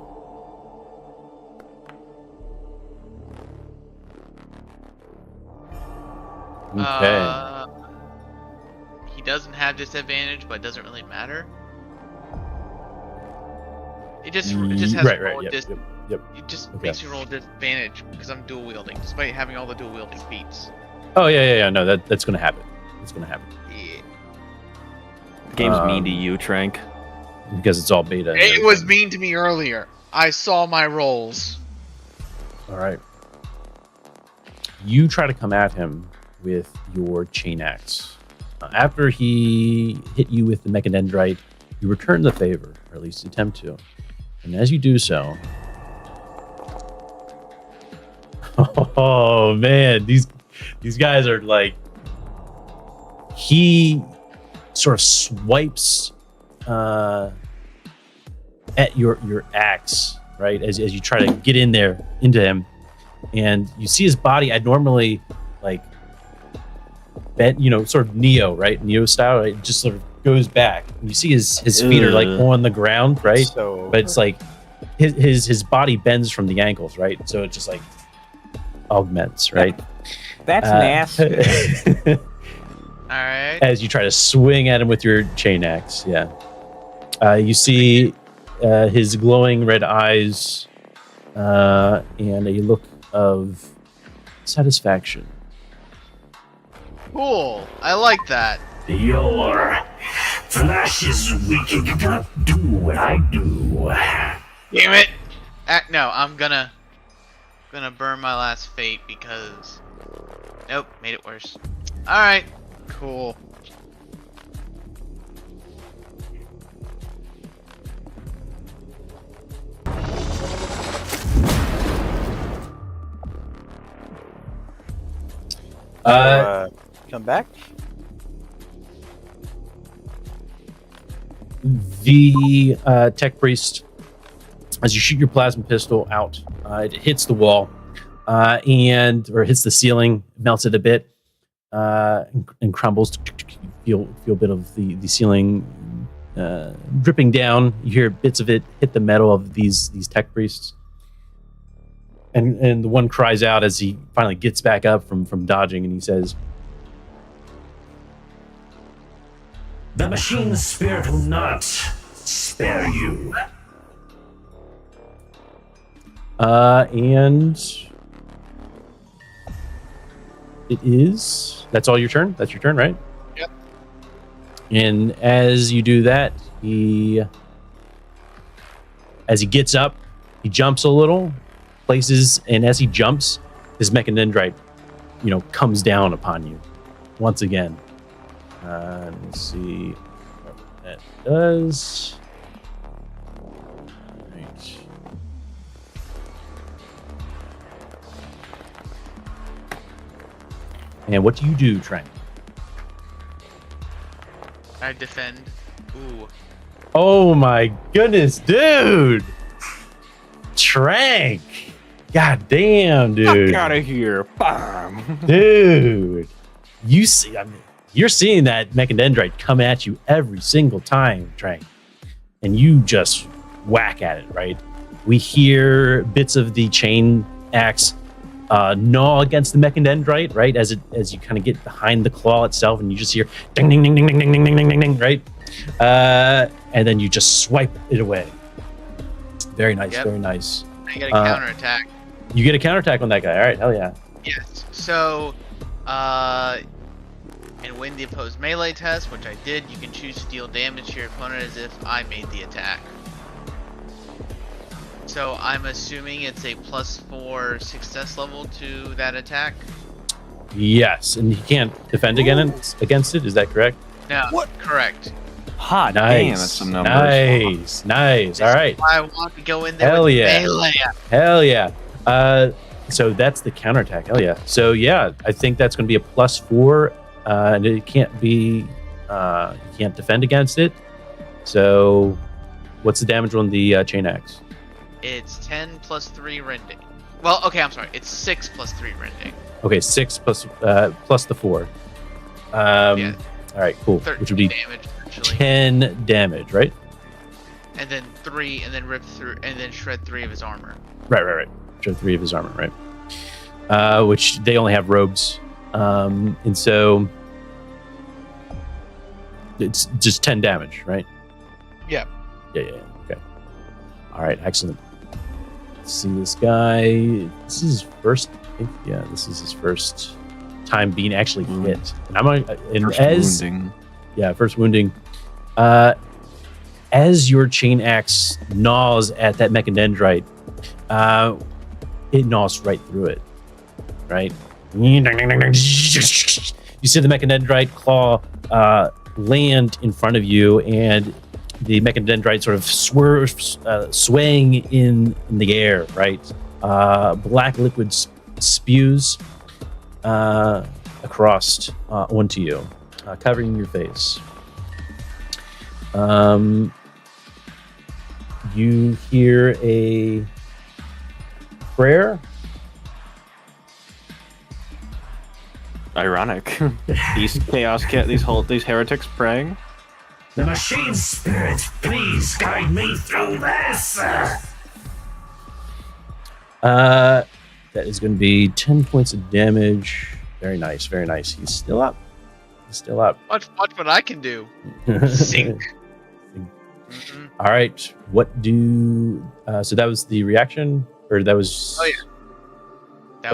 Okay. He doesn't have disadvantage, but it doesn't really matter. It just has right. roll Yep. It just makes you roll disadvantage because I'm dual wielding, despite having all the dual wielding feats. Oh yeah. No, that's gonna happen. It's gonna happen. Yeah. The game's mean to you, Trank. Because it's all beta. It was mean to me earlier. I saw my rolls. All right. You try to come at him with your chain axe. After he hit you with the mechadendrite, you return the favor, or at least attempt to. And as you do so, oh man, these guys are like, he sort of swipes at your axe, right? As you try to get into him, and you see his body. I'd normally like bent, sort of Neo, right? Neo style, right? It just sort of goes back. And you see his feet are like on the ground, right? But it's like his body bends from the ankles, right? So it just like augments, right? That's nasty. All right. As you try to swing at him with your chain axe, yeah. You see his glowing red eyes and a look of satisfaction. Cool. I like that. Your flesh is weak and cannot do what I do. Damn it! No, I'm gonna burn my last fate because nope, made it worse. All right, cool. Come back. The tech priest, as you shoot your plasma pistol out, it hits the wall or hits the ceiling, melts it a bit, and crumbles. You feel a bit of the ceiling dripping down. You hear bits of it hit the metal of these tech priests. And the one cries out as he finally gets back up from dodging, and he says, The machine spirit will not spare you. And that's all your turn? That's your turn, right? Yep. And as you do that, as he gets up, he jumps a little, and as he jumps, his mechadendrite, comes down upon you once again. Let's see what that does. Right. And what do you do, Trank? I defend. Ooh. Oh my goodness, dude! Trank! God damn, dude! Fuck out of here! Bam! Dude, you're seeing that mechadendrite come at you every single time, Trank, and you just whack at it, right? We hear bits of the chain axe gnaw against the mechadendrite, right? As you kind of get behind the claw itself, and you just hear ding ding ding ding ding ding ding ding ding ding, right? And then you just swipe it away. Very nice, Yep. Very nice. I get a counterattack. You get a counterattack on that guy. All right, hell yeah. Yes. So, and win the opposed melee test, which I did. You can choose to deal damage to your opponent as if I made the attack. So I'm assuming it's a +4 success level to that attack. Yes, and he can't defend against it. Is that correct? No. What? Correct. Hot Nice. damn, that's some numbers. Nice. All right. I want to go in there Hell with yeah. melee. Hell yeah. So that's the counterattack. Hell yeah. So yeah, I think that's going to be a +4, and it can't be. You can't defend against it. So, what's the damage on the chain axe? It's 10 + 3 rending. Well, okay, I'm sorry. It's 6 plus 3 rending. Okay, 6 plus the 4. Yeah. All right, cool. 13 Which would be damage, essentially. 10 damage, right? And then 3, and then rip through, and then shred 3 of his armor. Right. Shred 3 of his armor, right? Which they only have robes, and so it's just 10 damage, right? Yeah. Yeah. Okay. All right, excellent. Let's see this guy. This is his first. I think, yeah, this is his first time being actually hit. And I'm gonna Wounding. First wounding. As your chain axe gnaws at that mechadendrite, it gnaws right through it. Right. You see the mechadendrite claw land in front of you, and the mechadendrite sort of swerves, swaying in the air. Right. Black liquid spews across onto you, covering your face. You hear a prayer. Ironic. These these heretics praying. The machine spirit, please guide me through this. That is going to be 10 points of damage. Very nice. He's still up. Watch what I can do. Sink. Mm-hmm. All right. What do? So that was the reaction, or that was? Oh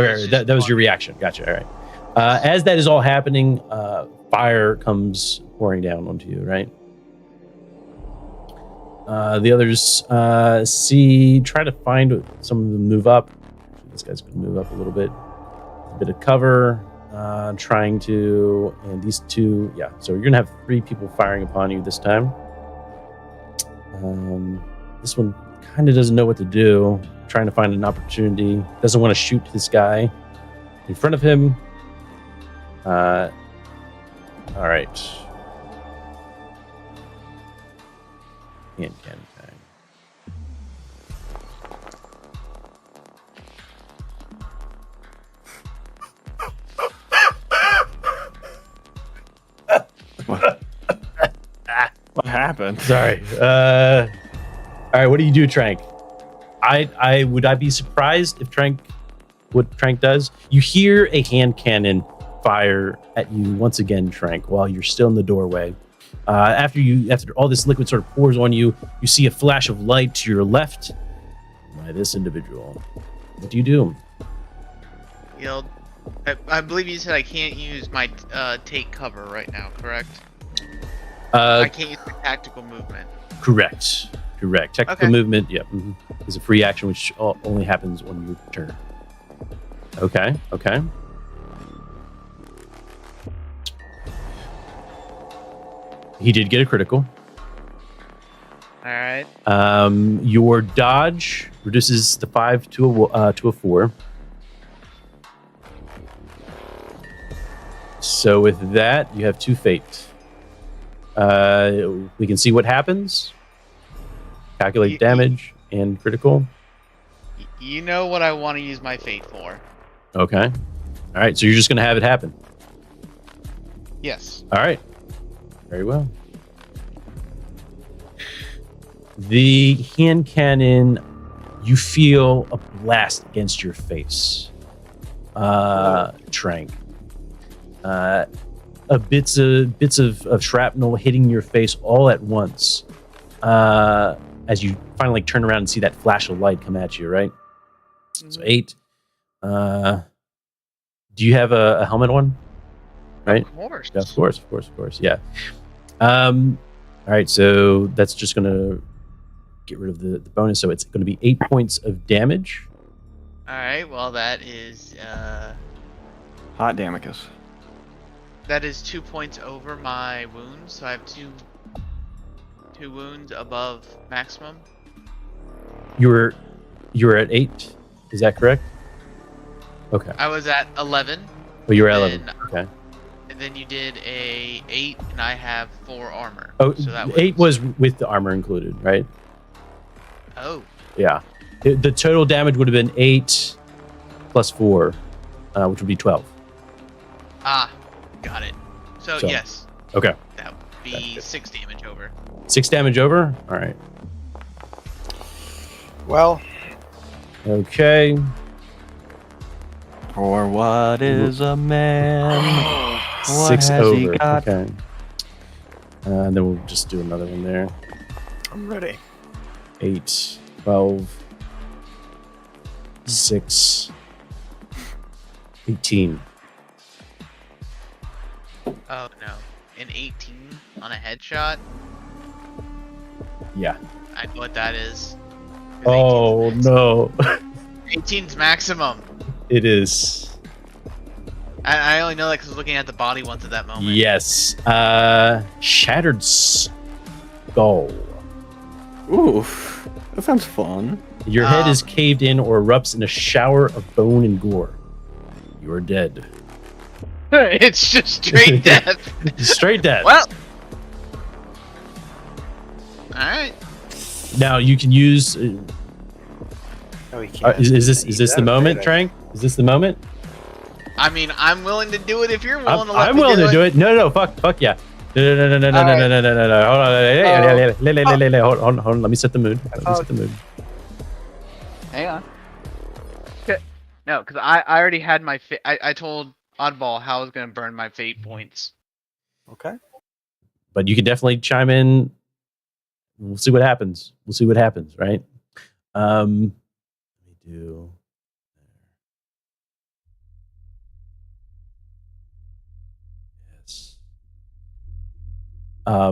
yeah. That was your reaction. Gotcha. All right. As that is all happening, fire comes pouring down onto you. Right. The others try to find some of them move up. This guy's going to move up a little bit. A bit of cover. Trying to, and these two, yeah. So you're going to have 3 people firing upon you this time. This one kind of doesn't know what to do. Trying to find an opportunity. Doesn't want to shoot this guy in front of him. All right. Can. What happened? Sorry. All right. What do you do, Trank? Would I be surprised if what Trank does? You hear a hand cannon fire at you once again, Trank, while you're still in the doorway. After all this liquid sort of pours on you, you see a flash of light to your left by this individual. What do you do? I believe you said I can't use my take cover right now, correct? I can't use my tactical movement. Correct. Tactical movement, yeah, is a free action which only happens on your turn. Okay. He did get a critical. All right. Your dodge reduces the 5 to a 4. So with that, you have 2 fate. We can see what happens. Calculate damage and critical. You know what I want to use my fate for. Okay. All right. So you're just going to have it happen. Yes. All right. Very well. The hand cannon, you feel a blast against your face. Trank. Bits of shrapnel hitting your face all at once. As you finally turn around and see that flash of light come at you, right? So 8. Do you have a helmet on? Right? Of course. Yeah, of course. Yeah. All right, so that's just going to get rid of the bonus. So it's going to be 8 points of damage. All right, well, that is... Hot Damicus. That is 2 points over my wounds, so I have two wounds above maximum. You're at 8, is that correct? Okay. I was at 11. Oh, you were at 11. Okay. And then you did a 8, and I have 4 armor. Oh, so that 8 was with the armor included, right? Oh. Yeah. The total damage would have been 8 plus 4, which would be 12. Ah, got it. So yes, Okay. that would be 6 damage over. 6 damage over? All right. Well, Okay. For what is a man? What 6 has over. he got? Okay. And then we'll just do another one there. I'm ready. 8, 12, 6, 18. Oh no, an 18 on a headshot. Yeah. I know what that is. 'Cause Oh 18's no. 18's maximum. It is. I only know that because I was looking at the body once at that moment. Yes. Shattered skull. Oof. That sounds fun. Your head is caved in or erupts in a shower of bone and gore. You are dead. It's just straight death. Straight death. Well. Alright. Now you can use. No, he can't. Is this the moment, Trank? Is this the moment? I mean, I'm willing to do it if you're willing to let I'm me willing do to do it. No, fuck yeah. No. Hold on. Hold on. Let me set the mood. Hang on. No, because I already had my I told Oddball how I was going to burn my fate points. Okay. But you can definitely chime in. We'll see what happens. Right? Let me do. Yes. I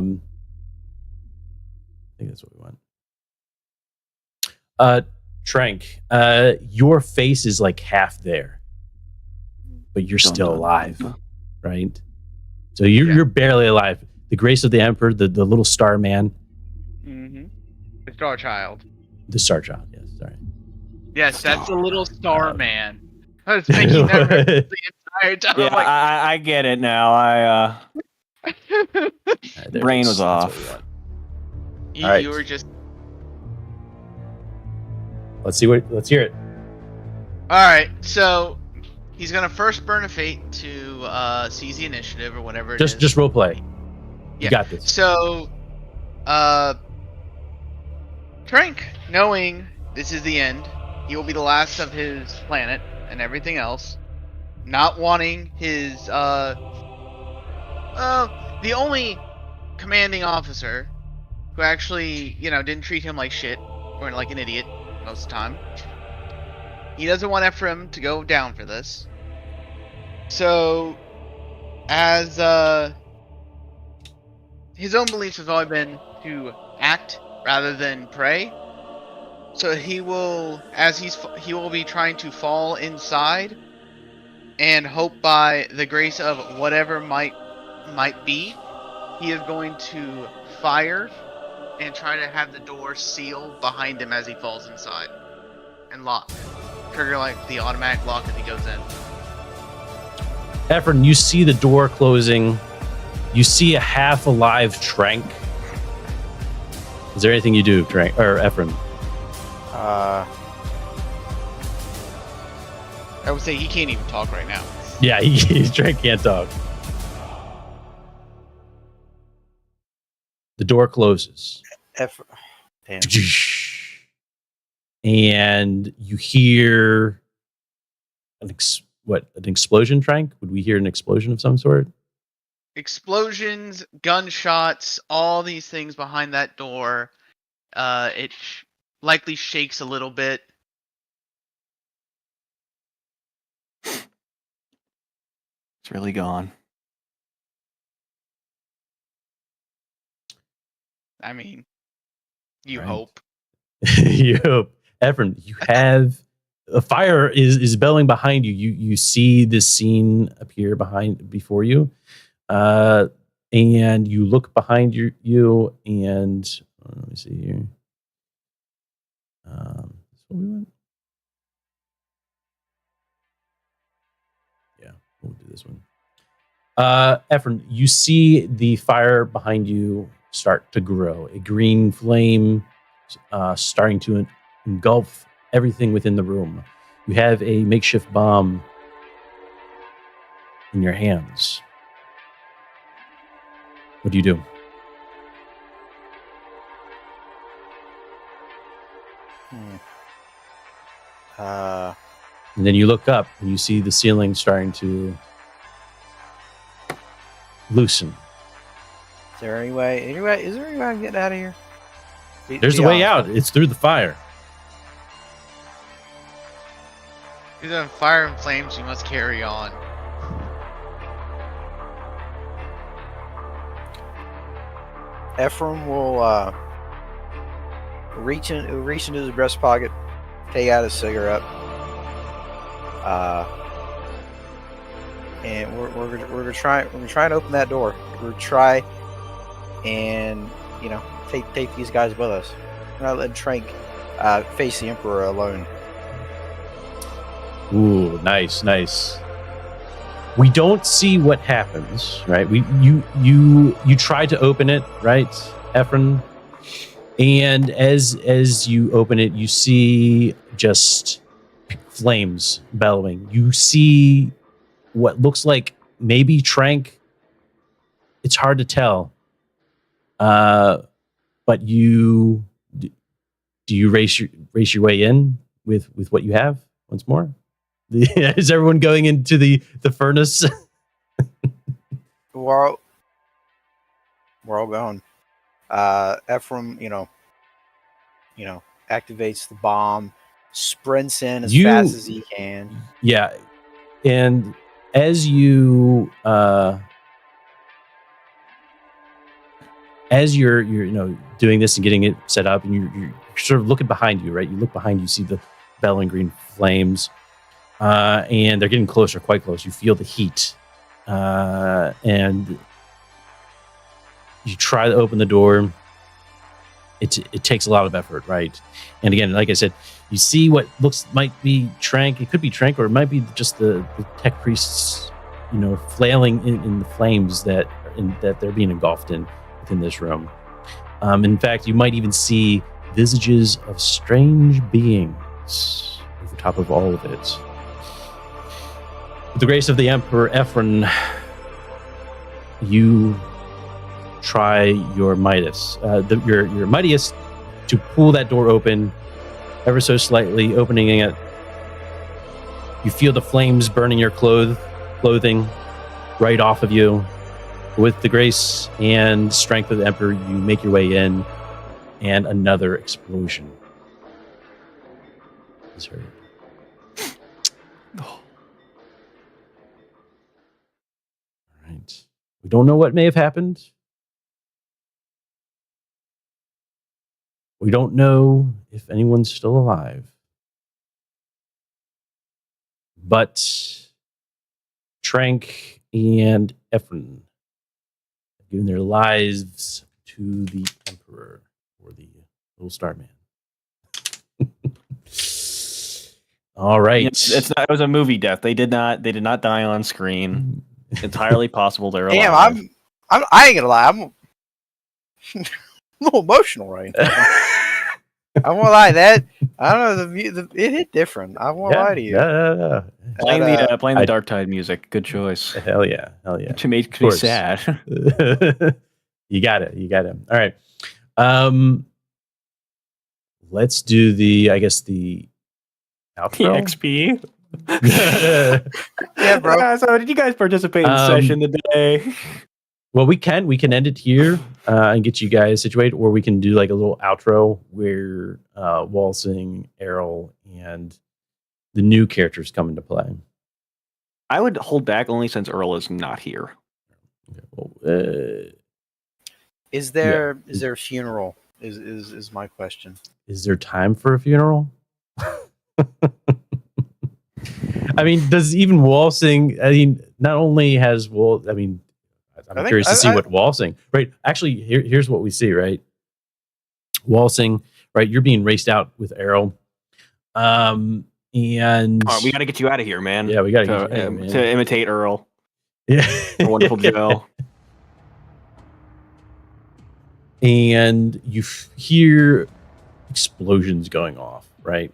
think that's what we want. Trank, your face is like half there, but you're still alive, right? So you're barely alive. The grace of the Emperor, the little star man. Mm-hmm. The Star Child. The Star Child, yes, sorry. Yes, that's the little Star Man. I was thinking that the entire time. Yeah, I'm like, I get it now. Brain was off. you were just. Let's hear it. Alright, so he's gonna first burn a fate to seize the initiative or whatever it is. Just role play. Yeah. You got this. So Trank, knowing this is the end, he will be the last of his planet and everything else. Not wanting his the only commanding officer who actually, didn't treat him like shit or like an idiot most of the time. He doesn't want Ephraim to go down for this. So, as his own beliefs have always been to act rather than pray. So he will, he will be trying to fall inside and hope by the grace of whatever might be, he is going to fire and try to have the door seal behind him as he falls inside and lock. Trigger like the automatic lock as he goes in. Ephraim, you see the door closing. You see a half alive Trank. Is there anything you do, Trank or Ephraim? Uh, I would say he can't even talk right now. Yeah, Trank can't talk. The door closes. Damn. And you hear an explosion, Trank? Would we hear an explosion of some sort? Explosions, gunshots, all these things behind that door. It likely shakes a little bit. It's really gone. I mean, you Right. hope. You hope. Ephraim, you have a fire is belling behind you. You see this scene appear before you. And you look behind you and let me see here. That's what we went. Yeah, we'll do this one. Ephraim, you see the fire behind you start to grow. A green flame starting to engulf everything within the room. You have a makeshift bomb in your hands. What do you do? And then you look up and you see the ceiling starting to loosen. Is there any way? Is there any way I'm getting out of here? There's a way out. It's through the fire. If you're on fire and flames, you must carry on. Ephraim will reach into his breast pocket, take out a cigarette, and we're gonna try and open that door. We're gonna try and take these guys with us. We're not letting Trank face the Emperor alone. Ooh, nice. We don't see what happens, right? You try to open it, right, Ephraim? And as you open it, you see just flames bellowing. You see what looks like maybe Trank. It's hard to tell. But do you race your way in with what you have once more? Is everyone going into the furnace? We're all going. Ephraim, activates the bomb, sprints in as fast as he can. Yeah, and as you're doing this and getting it set up, and you're sort of looking behind you, right? You look behind you, see the bellowing green flames. And they're getting closer, quite close. You feel the heat. And you try to open the door. It takes a lot of effort, right? And again, like I said, you see what might be Trank. It could be Trank, or it might be just the tech priests, flailing in the flames that they're being engulfed within this room. In fact, you might even see visages of strange beings over top of all of it. With the grace of the Emperor Ephraim, you try your mightiest, your mightiest to pull that door open, ever so slightly, opening it. You feel the flames burning your clothing right off of you. With the grace and strength of the Emperor, you make your way in, and another explosion is heard. Right. We don't know what may have happened. We don't know if anyone's still alive. But Trank and Ephraim have given their lives to the Emperor, or the little star man. All right. It was a movie death. They did not die on screen. Entirely possible they're alive. Damn, I ain't gonna lie, I'm a little emotional right now. I won't lie, that I don't know, it hit different. I won't lie to you. Yeah. Playing the Dark Tide music, good choice. Hell yeah. It makes me sad. You got it. All right. Let's do the outro. XP. Yeah, bro. So did you guys participate in the session today? Well, we can end it here and get you guys situated, or we can do like a little outro where Walsing, Errol, and the new characters come into play. I would hold back only since Earl is not here. Okay, well, is there a funeral? Is my question. Is there time for a funeral? I mean, does even Walsing? I mean, not only has I'm curious to see what Walsing. Right, actually, here's what we see. Right, Walsing. Right, you're being raced out with Errol. And we got to get you out of here, man. Yeah, we got to to imitate Earl. Yeah, a wonderful Joe. And you hear explosions going off, right?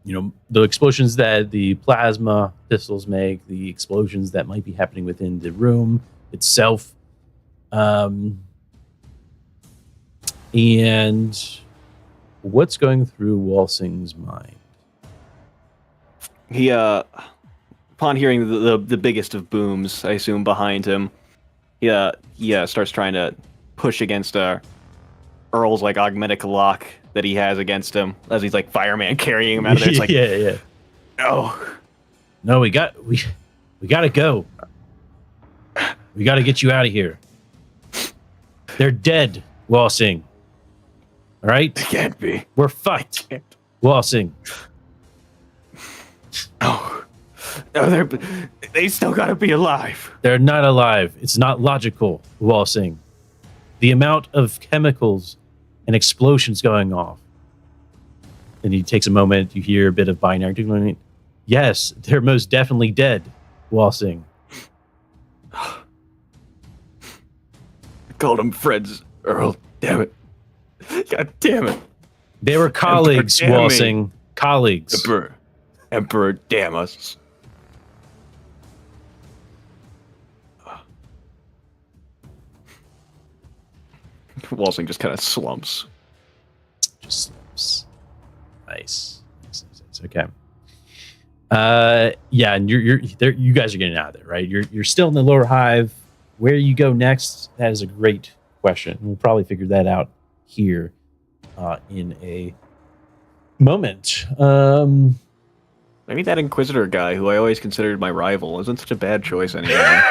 the explosions that the plasma pistols make, the explosions that might be happening within the room itself. And what's going through Walsing's mind? He, upon hearing the biggest of booms, I assume, behind him, he starts trying to push against Earl's like augmetic lock that he has against him as he's like fireman carrying him out of there. It's like, yeah. No, we gotta go. We gotta get you out of here. They're dead, Walsing. All right? They can't be. We're fucked, Walsing. No, they still gotta be alive. They're not alive. It's not logical, Walsing. The amount of chemicals and explosions going off. And he takes a moment. You hear a bit of binary. Yes, they're most definitely dead, Walsing. I called him friends, Earl. Damn it. God damn it. They were colleagues, Walsing. Colleagues. Emperor, damn us. Walsing just kind of slumps. Just slumps. Nice. Okay. Yeah, and you're there. You guys are getting out of there, right? You're still in the lower hive. Where you go next? That is a great question. We'll probably figure that out here in a moment. Maybe that Inquisitor guy, who I always considered my rival, isn't such a bad choice anymore.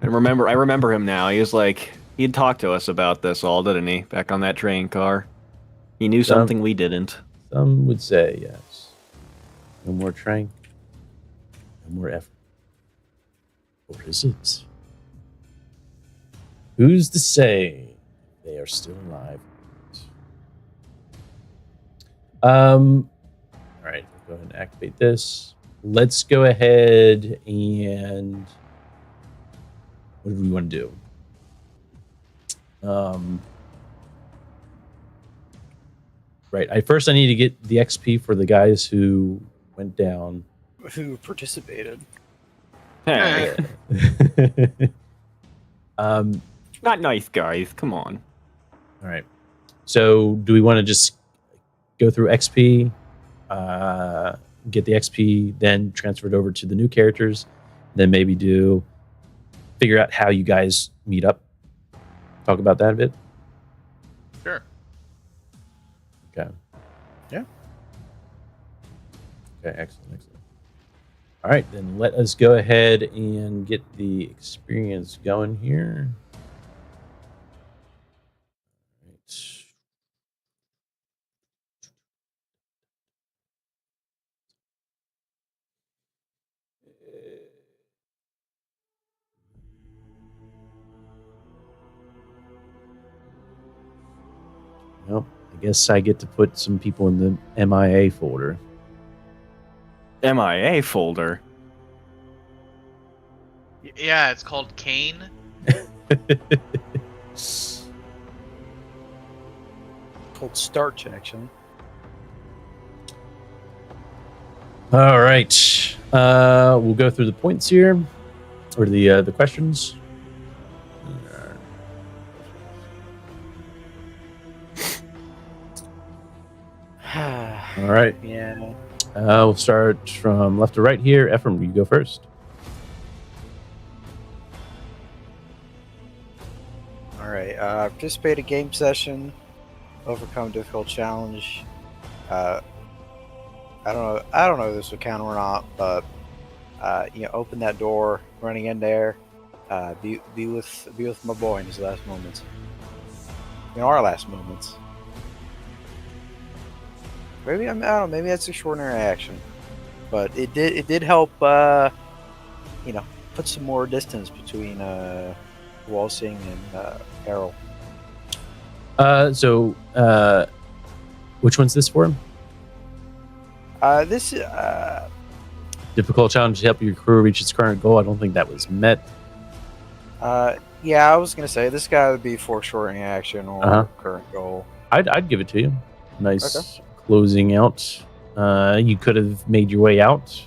I remember him now. He was like, he'd talked to us about this all, didn't he? Back on that train car. He knew something we didn't. Some would say yes. No more train. No more effort. Or is it? Who's to say they are still alive? All right, go ahead and activate this. Let's go ahead and what do we want to do? Right. I need to get the XP for the guys who went down. Who participated? Hey. Not nice guys. Come on. All right. So do we want to just go through XP, get the XP, then transfer it over to the new characters, then maybe figure out how you guys meet up? Talk about that a bit? Sure. Okay. Yeah. Okay, excellent. All right, then let us go ahead and get the experience going here. All right. Well, I guess I get to put some people in the MIA folder. MIA folder? Yeah, it's called Kane. Called Starch, actually. All right. We'll go through the points here, or the questions. All right. Yeah. We'll start from left to right here. Ephraim, you go first. All right. Participate in game session. Overcome difficult challenge. I don't know if this would count or not, but open that door, running in there. Be with my boy in his last moments. Our last moments. Maybe I don't know. Maybe that's extraordinary action, but it did help. Put some more distance between Walsing and Errol. So which one's this for him? This Difficult challenge to help your crew reach its current goal. I don't think that was met. Yeah, I was gonna say this guy would be for shortening action or current goal. I'd give it to you. Nice closing out You could have made your way out.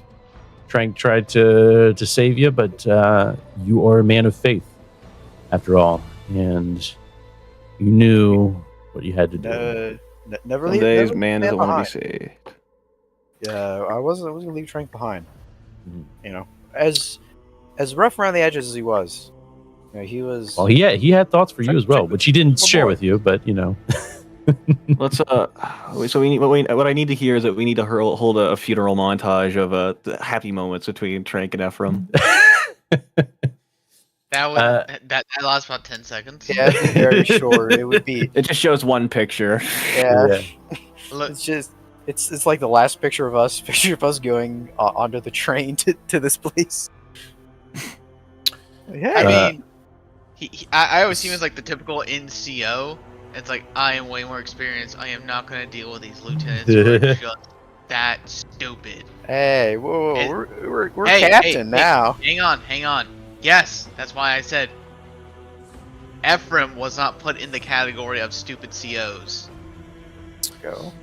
Trank tried to save you, but you are a man of faith, after all, and you knew what you had to do. Never Some leave. days Never man leave doesn't want behind. to be saved. Yeah, I wasn't gonna leave Trank behind. Mhm. You know, as rough around the edges as he was, he was. Well, he had thoughts for you as well, Trank- which he didn't Oh, share boy. with you, but Let's so we need what I need to hear is that we need to hold a funeral montage of the happy moments between Trank and Ephraim. That would that lasts about 10 seconds. Yeah, it'd be very short. It would be. It just shows one picture. Yeah. Look, It's just. It's like the last picture of us going onto the train to this place. Yeah. I mean, I always see him as like the typical NCO. It's like, I am way more experienced. I am not going to deal with these lieutenants who are just that stupid. Hey, whoa, Hey, we're hey, captain hey, now. Hang on. Yes, that's why I said Ephraim was not put in the category of stupid COs. Let's go.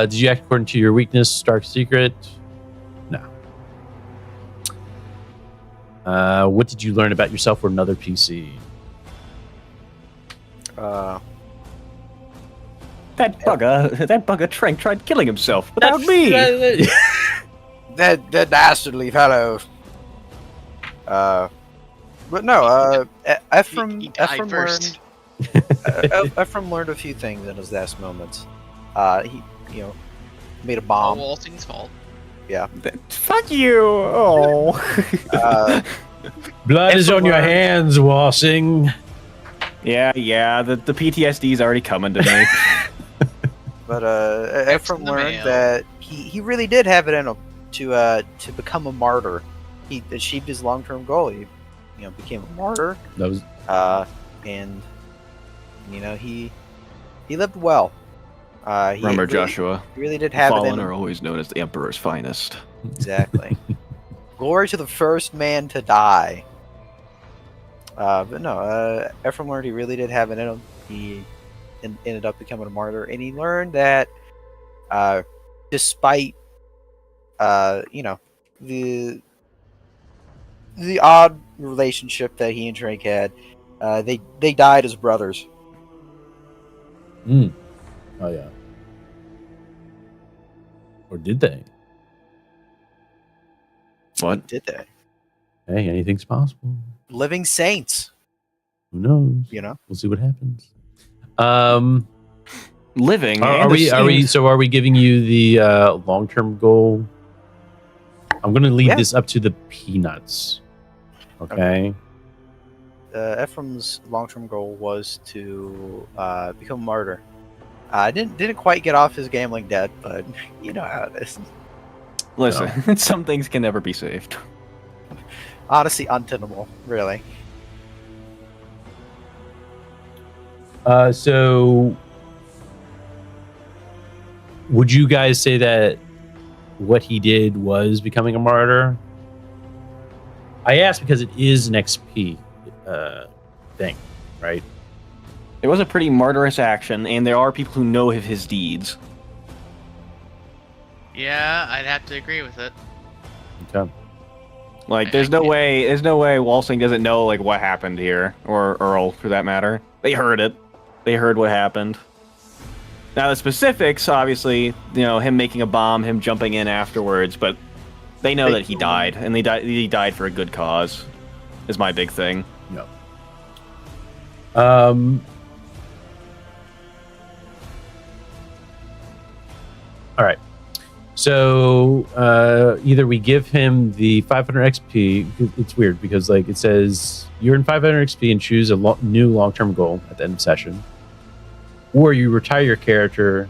did you act according to your weakness, dark secret? No. What did you learn about yourself or another PC? That bugger Trank tried killing himself without me. That dastardly fellow. But no, Ephraim. He died Ephraim first. learned. Ephraim learned a few things in his last moments. He, made a All bomb. Walsing's fault. Fuck you! Oh. Blood is Ephraim on your learned- hands, Walsing. Yeah. The PTSD's already coming to me. But Ephraim the learned mail. that he really did have it in him to become a martyr. He achieved his long-term goal. He became a martyr. That was And he lived well. He Remember, really, Joshua, he really did have it in fallen him. are always known as the Emperor's finest. Exactly. Glory to the first man to die. But no, Ephraim learned he really did have it in him. He ended up becoming a martyr, and he learned that despite the odd relationship that he and Drake had, they died as brothers. Oh yeah. Or did they? What? Did they? Hey, anything's possible. Living saints. Who knows? We'll see what happens. Living. Are we giving you the long-term goal? I'm going to leave this up to the peanuts. Okay. Ephraim's long-term goal was to become a martyr. Didn't quite get off his gambling debt, but you know how it is. Listen, some things can never be saved. Honestly, untenable, really. So would you guys say that what he did was becoming a martyr? I ask because it is an XP thing, right? It was a pretty martyrous action, and there are people who know of his deeds. Yeah, I'd have to agree with it. Okay. Like, there's no way Walsing doesn't know like what happened here, or Earl for that matter. They heard it. They heard what happened. Now the specifics, obviously, him making a bomb, him jumping in afterwards, but they know that he died, and he died for a good cause. Is my big thing. No. All right. So either we give him the 500 XP. It's weird because like it says you earn 500 XP and choose a new long-term goal at the end of session, or you retire your character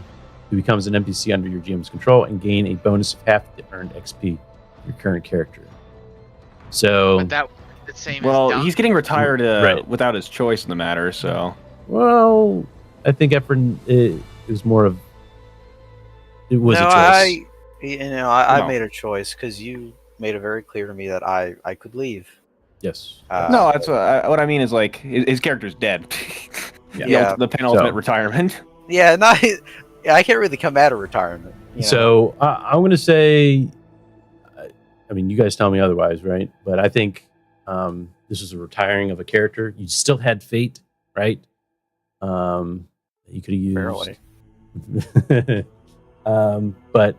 who becomes an NPC under your GM's control and gain a bonus of half the earned XP of your current character. So, But that's the same. Well, as he's getting retired Right. without his choice in the matter. So, well, I think Ephraim it was more of it was no, a choice. I No. made a choice because you made it very clear to me that I could leave. Yes. no, that's what I mean is like his character's dead. Yeah. The penultimate So- retirement. Yeah, not Yeah, I can't really come out of retirement. You know? So I'm going to say, I mean, you guys tell me otherwise, right? But I think this was a retiring of a character. You still had fate, right? You could have used. Barely. But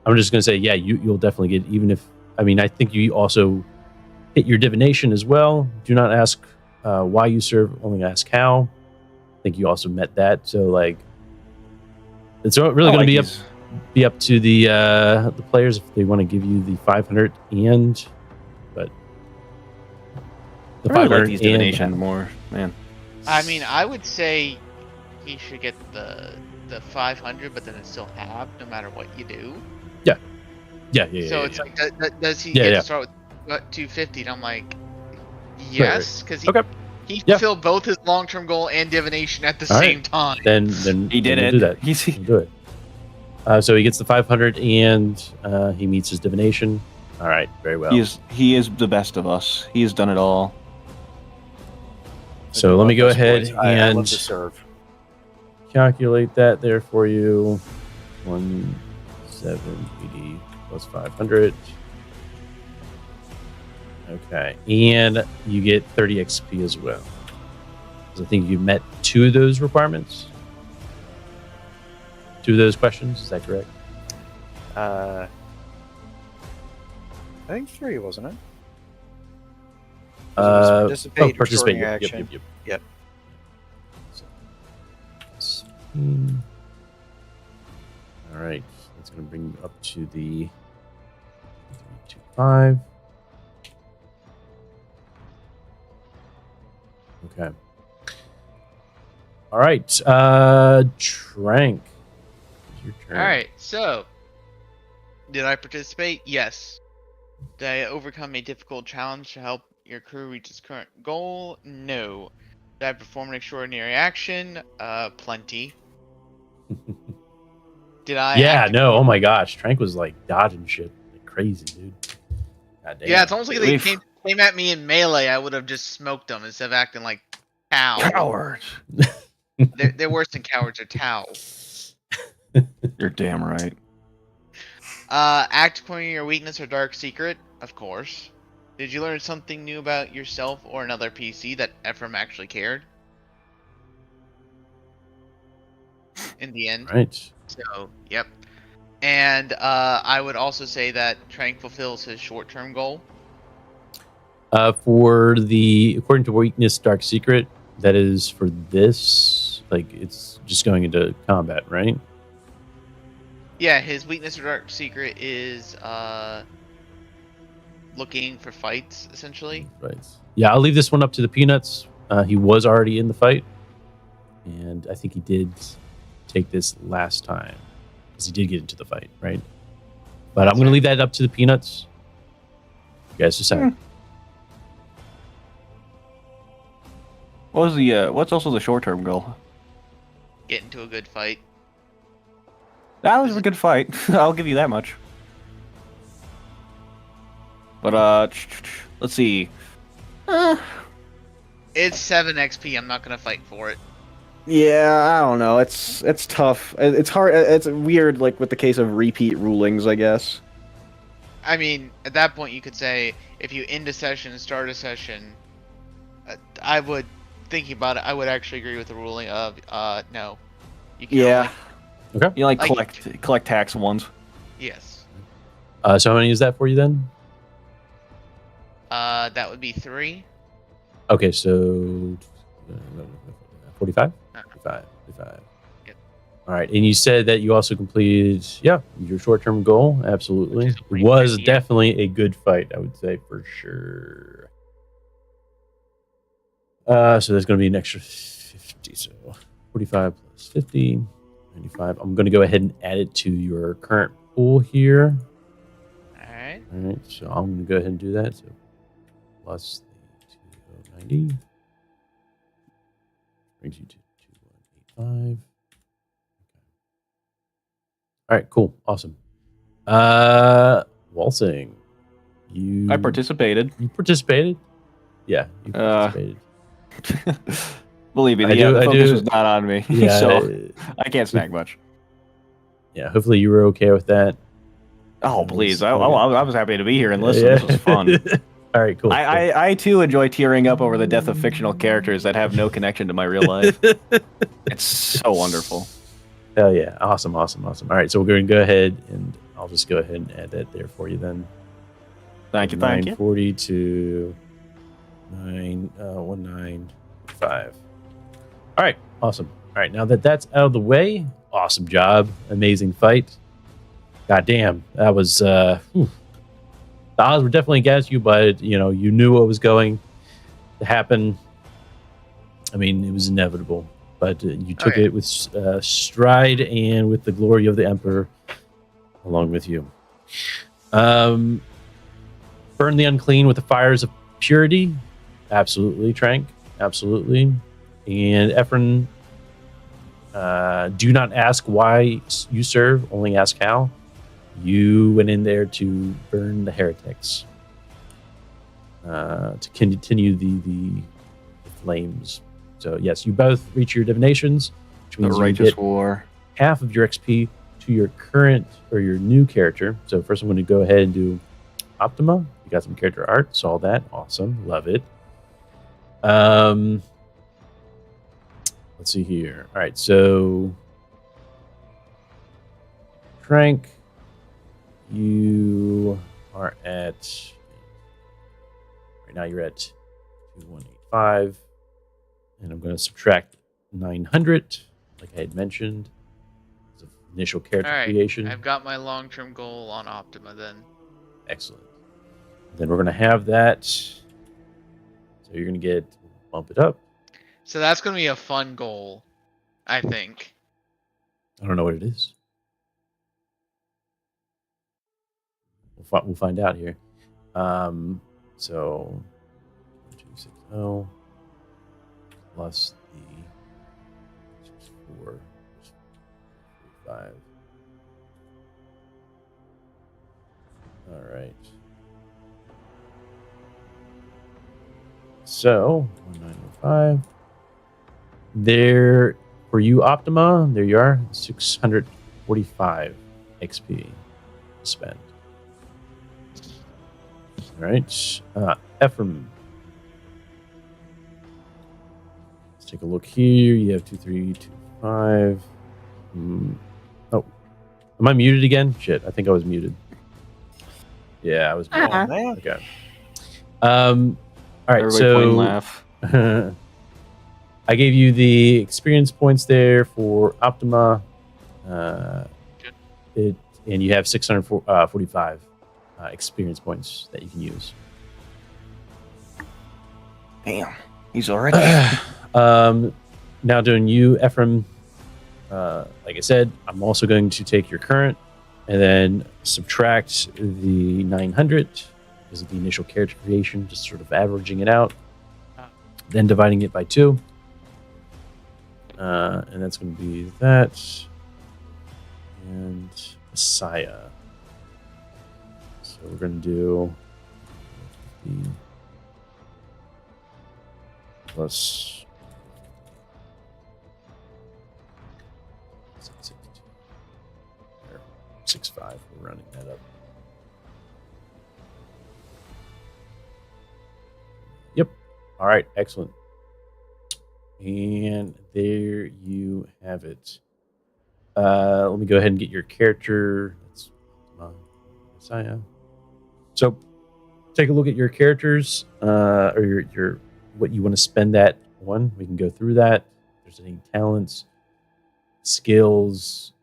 I'm just going to say, yeah, you'll definitely get, even if, I mean, I think you also hit your divination as well. Do not ask why you serve, only ask how. I think you also met that. So, like, it's really going to be up to the players if they want to give you the 500 but the 500 like these divination more, man. I mean, I would say he should get the 500, but then it's still half no matter what you do. Yeah. So it's like, does he get to start with 250? And I'm like, yes, because he fulfilled both his long-term goal and divination at the same time. Then he did it. Do that. He'll do it. So he gets the 500 and he meets his divination. All right, very well. He is the best of us. He has done it all. So let me go ahead I love and to serve. calculate that there for you. 1780 plus 500. Okay, and you get 30 XP as well. I think you met 2 of those requirements. 2 of those questions, is that correct? I think 3, wasn't it? Participate. Participate. Action. Yep. All right, that's going to bring you up to the 325. Okay. All right, Trank. It's your turn. All right, so did I participate? Yes. Did I overcome a difficult challenge to help your crew reach its current goal? No. Did I perform an extraordinary action? Plenty. Did I? Yeah, no. Oh my gosh, Trank was like dodging shit like crazy, dude. God damn. Yeah, it's almost like they came at me in melee. I would have just smoked them instead of acting like cows. Cowards. They're worse than cowards or towels. You're damn right. Act according to your weakness or dark secret, of course. Did you learn something new about yourself or another PC that Ephraim actually cared? In the end. Right. So, yep. And I would also say that Trank fulfills his short-term goal. According to weakness, dark secret, that is for this, like it's just going into combat, right? Yeah, his weakness or dark secret is looking for fights, essentially. Right. Yeah, I'll leave this one up to the Peanuts. He was already in the fight, and I think he did take this last time because he did get into the fight, right? But I'm going to leave that up to the Peanuts. You guys decide. What was what's also the short-term goal? Get into a good fight. That was a good fight. I'll give you that much. But let's see. It's 7 XP. I'm not gonna fight for it. Yeah, I don't know. It's tough. It's hard. It's weird, like with the case of repeat rulings, I guess. I mean, at that point, you could say if you end a session and start a session, I would, thinking about it, I would actually agree with the ruling of no. You can Yeah. Okay. You like collect tax ones. Yes. So how many is that for you then? That would be 3. Okay, so 45? 45. Yep. All right, and you said that you also completed, your short-term goal. Absolutely, it pretty was crazy, definitely a good fight. I would say for sure. So there's going to be an extra 50. So 45 plus 50, 95. I'm going to go ahead and add it to your current pool here. All right. All right, so I'm going to go ahead and do that. So plus the 2090 brings you to 2185. All right, cool, awesome. Waltzing, I participated. You participated? Yeah, you participated. Believe me, I the focus do. was not on me, Yeah, so I can't snack much. yeah. Hopefully you were okay with that. Oh, That please. was- I okay. was happy to be here and listen. Yeah. This was fun. All right, cool. I too enjoy tearing up over the death of fictional characters that have no connection to my real life. It's so wonderful. Hell yeah. Awesome. All right, so we're going to go ahead and I'll just go ahead and add that there for you then. Thank you. 940 to 195. All right, awesome. All right, now that that's out of the way, awesome job. Amazing fight. God damn, that was the odds were definitely against you, but you knew what was going to happen. I mean, it was inevitable, but you took it with stride and with the glory of the Emperor along with you. Burn the unclean with the fires of purity. Absolutely, Trank. Absolutely. And Ephron, do not ask why you serve, only ask how. You went in there to burn the heretics, to continue the flames. So yes, you both reach your divinations, which means The you Righteous get War. half of your XP to your current or your new character. So first I'm going to go ahead and do Optima. You got some character art, saw that. Awesome, love it. Let's see here. All right, so Trank, you are at right now. You're at 2185, and I'm going to subtract 900, like I had mentioned, as of initial character creation. I've got my long-term goal on Optima then. Excellent. Then we're going to have that. So you're going to bump it up. So that's going to be a fun goal, I think. I don't know what it is. We'll find out here. So 260 plus the 64 5. All right. So 1905. There for you, Optima. There you are. 645 XP to spend. All right. Ephraim. Let's take a look here. You have 2325. Oh, am I muted again? Shit, I think I was muted. Yeah, I was muted. Oh, man. Okay. All right. Everybody So point and laugh. I gave you the experience points there for Optima. And you have 645 experience points that you can use. Damn, he's already. Now doing you, Ephraim. Like I said, I'm also going to take your current and then subtract the 900 because of the initial character creation, just sort of averaging it out, then dividing it by 2. And that's going to be that. And Messiah. So we're going to do the plus 6.5. We're running that up. Yep. All right. Excellent. And there you have it. Let me go ahead and get your character. That's Messiah. So take a look at your characters, or your what you want to spend that on. We can go through that. If there's any talents, skills,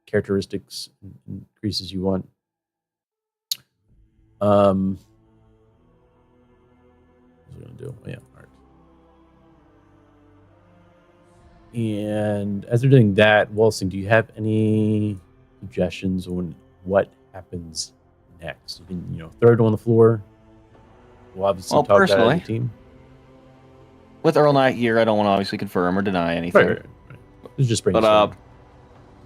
characteristics increases you want. What was I going to do? Oh, yeah, art. And as they're doing that, Walsing, do you have any suggestions on what happens next? You can, throw it on the floor. We'll obviously talk about it as a team. With Earl Knight here, I don't want to obviously confirm or deny anything. Right. It's just but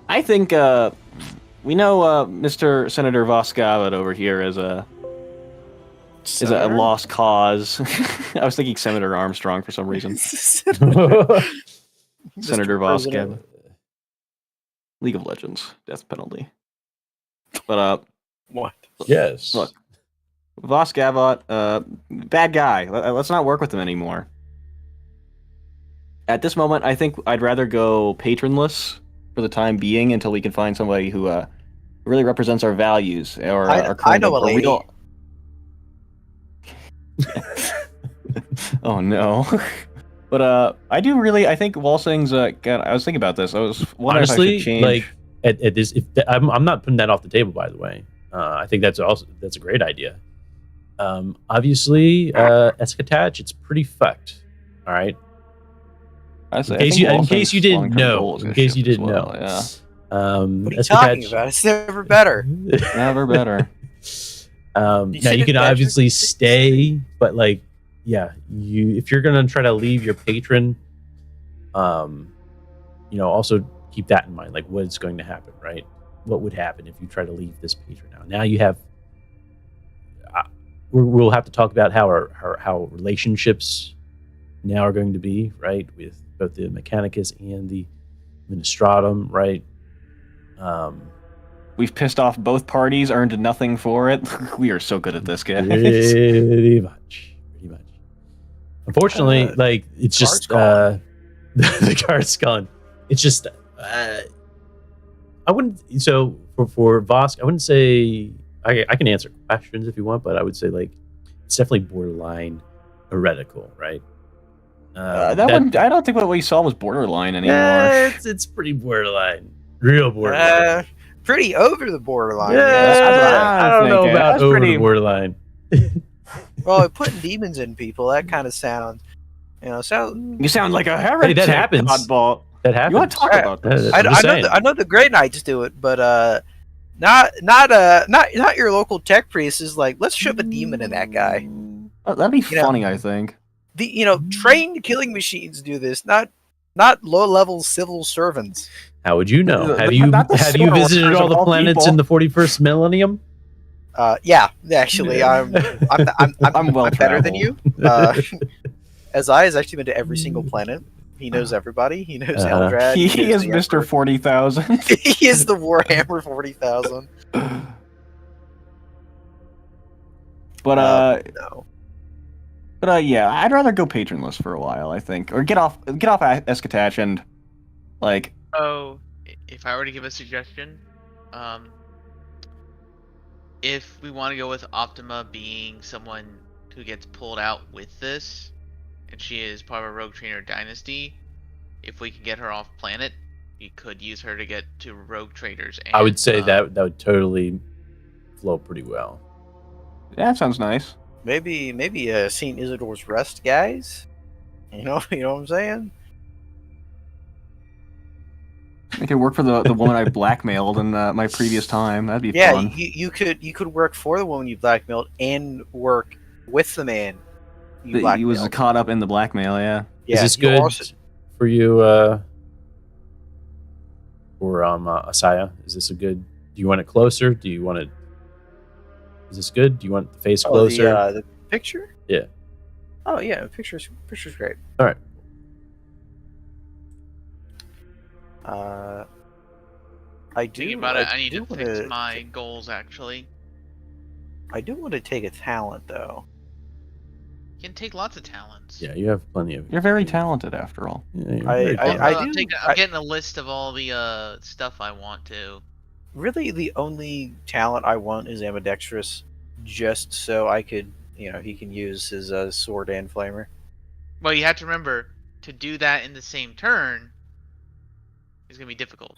I think we know Mr. Senator Voscavit over here is Is a lost cause. I was thinking Senator Armstrong for some reason. Senator Voskov. League of Legends, death penalty. But What? Yes. Look, Voskavot, bad guy. Let's not work with him anymore. At this moment, I think I'd rather go patronless for the time being until we can find somebody who really represents our values or our I know a lady. Oh no. But I think Walsing's God, I was thinking about this. I was wondering honestly, if I should change. like at this, I'm not putting that off the table. By the way, I think that's a great idea. Obviously, Escatach, it's pretty fucked. All right. In case you didn't know. Yeah. What are you talking about? It's never better. Never better. Now you can obviously stay, but like, yeah, if you're gonna try to leave your patron, also keep that in mind. Like, what's going to happen, right? What would happen if you try to leave this patron now? Now you have. We'll have to talk about how relationships now are going to be, right, with both the Mechanicus and the Ministratum, right? We've pissed off both parties, earned nothing for it. We are so good at this, guys. Pretty much. Unfortunately, like, it's just the card's gone. It's just I wouldn't. So for Vosk, I wouldn't say I can answer questions if you want, but I would say like it's definitely borderline heretical, right? I don't think what we saw was borderline anymore. It's pretty borderline, real borderline. Pretty over the borderline. Yeah, I don't know about over the borderline. Well, putting demons in people, that kind of sounds, You sound like a heretic. Hey, that happens. Oddball. That happens. You want to talk about this? I know the Grey Knights do it, but not your local tech priest is like, let's shove a demon in that guy. That'd be funny, I think. Trained killing machines do this, not low-level civil servants. How would you know? Have you visited all the planets in the 41st millennium? Yeah, actually, I'm better than you. Azai has actually been to every single planet. He knows everybody. He knows Eldrad. He is Mr. 40,000. He is the Warhammer 40,000. But no. But yeah, I'd rather go patronless for a while, I think, or get off Escatach and like. Oh, if I were to give a suggestion, if we want to go with Optima being someone who gets pulled out with this, and she is part of a Rogue Trainer dynasty, if we can get her off planet, we could use her to get to Rogue Traders. And, I would say that would totally flow pretty well. Yeah, that sounds nice. Maybe St. Isidore's Rest, guys. You know what I'm saying? I could work for the woman I blackmailed in my previous time. That'd be fun. Yeah, you could work for the woman you blackmailed and work with the man you blackmailed. He was caught up in the blackmail, yeah. Is this good for you, or Asaya? Is this a good... Do you want it closer? Do you want it... Is this good? Do you want the face closer? The picture? Yeah. Oh, yeah, picture's great. All right. I do. Thinking about it, I need to fix my goals, actually. I do want to take a talent, though. You can take lots of talents. Yeah, you have plenty of... You're very talented, after all. Yeah, I'm getting a list of all the stuff I want to. Really, the only talent I want is ambidextrous, just so I could, he can use his sword and flamer. Well, you have to remember, to do that in the same turn is going to be difficult.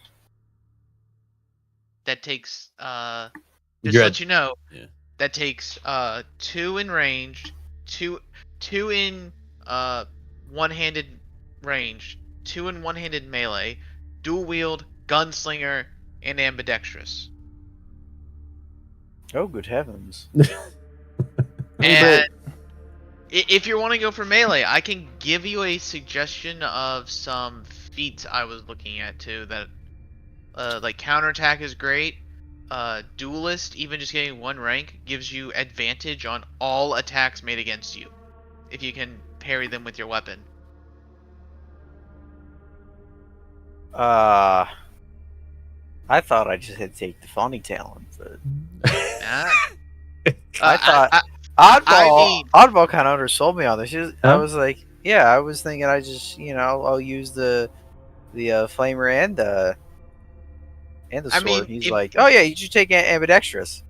That takes, just to let you know, that takes 2 in ranged, 2 in one-handed range, 2 in one-handed melee, dual wield, gunslinger, and ambidextrous. Oh, good heavens. And if you want to go for melee, I can give you a suggestion of some feats I was looking at too. That like counterattack is great. duelist, even just getting 1 rank, gives you advantage on all attacks made against you, if you can parry them with your weapon. I thought I just had to take the funny talent, but I thought Oddball kind of undersold me on this. I was like, yeah, I was thinking I just, I'll use the flamer and the sword. mean, He's like, oh yeah, you should take ambidextrous.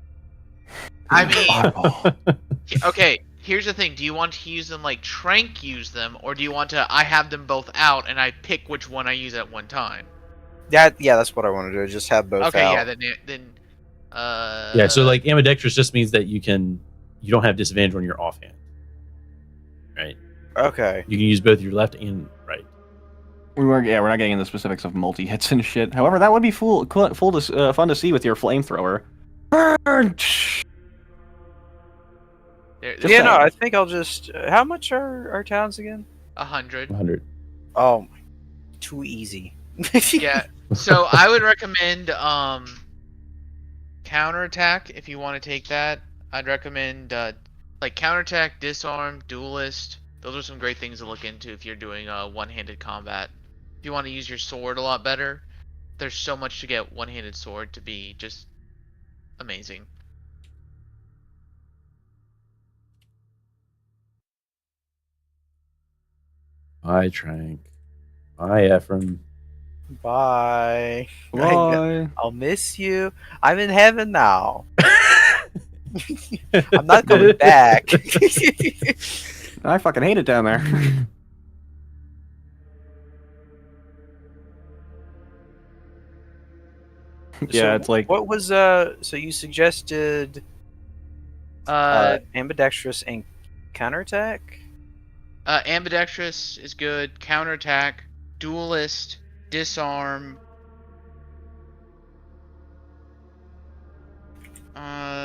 I mean, okay. Here's the thing: do you want to use them like Trank use them, or do you want to? I have them both out, and I pick which one I use at one time. Yeah, that's what I want to do. Just have both. Okay, out. yeah, then. Yeah, so like ambidextrous just means that you don't have disadvantage on your offhand, right? Okay. You can use both your left and right. We're not getting into the specifics of multi hits and shit. However, that would be fun to see with your flamethrower. Burn! Yeah, no, I think I'll just. How much are our towns again? 100. 100. Oh, too easy. Yeah. So I would recommend counterattack if you want to take that. I'd recommend like counterattack, disarm, duelist. Those are some great things to look into if you're doing one-handed combat. If you want to use your sword a lot better, there's so much to get one-handed sword to be just amazing. Bye, Trank. Bye, Ephraim. Bye. Bye. I'll miss you. I'm in heaven now. I'm not coming back. I fucking hate it down there. Yeah, it's like... What was, so you suggested ambidextrous and counterattack? Ambidextrous is good. Counterattack, duelist, disarm.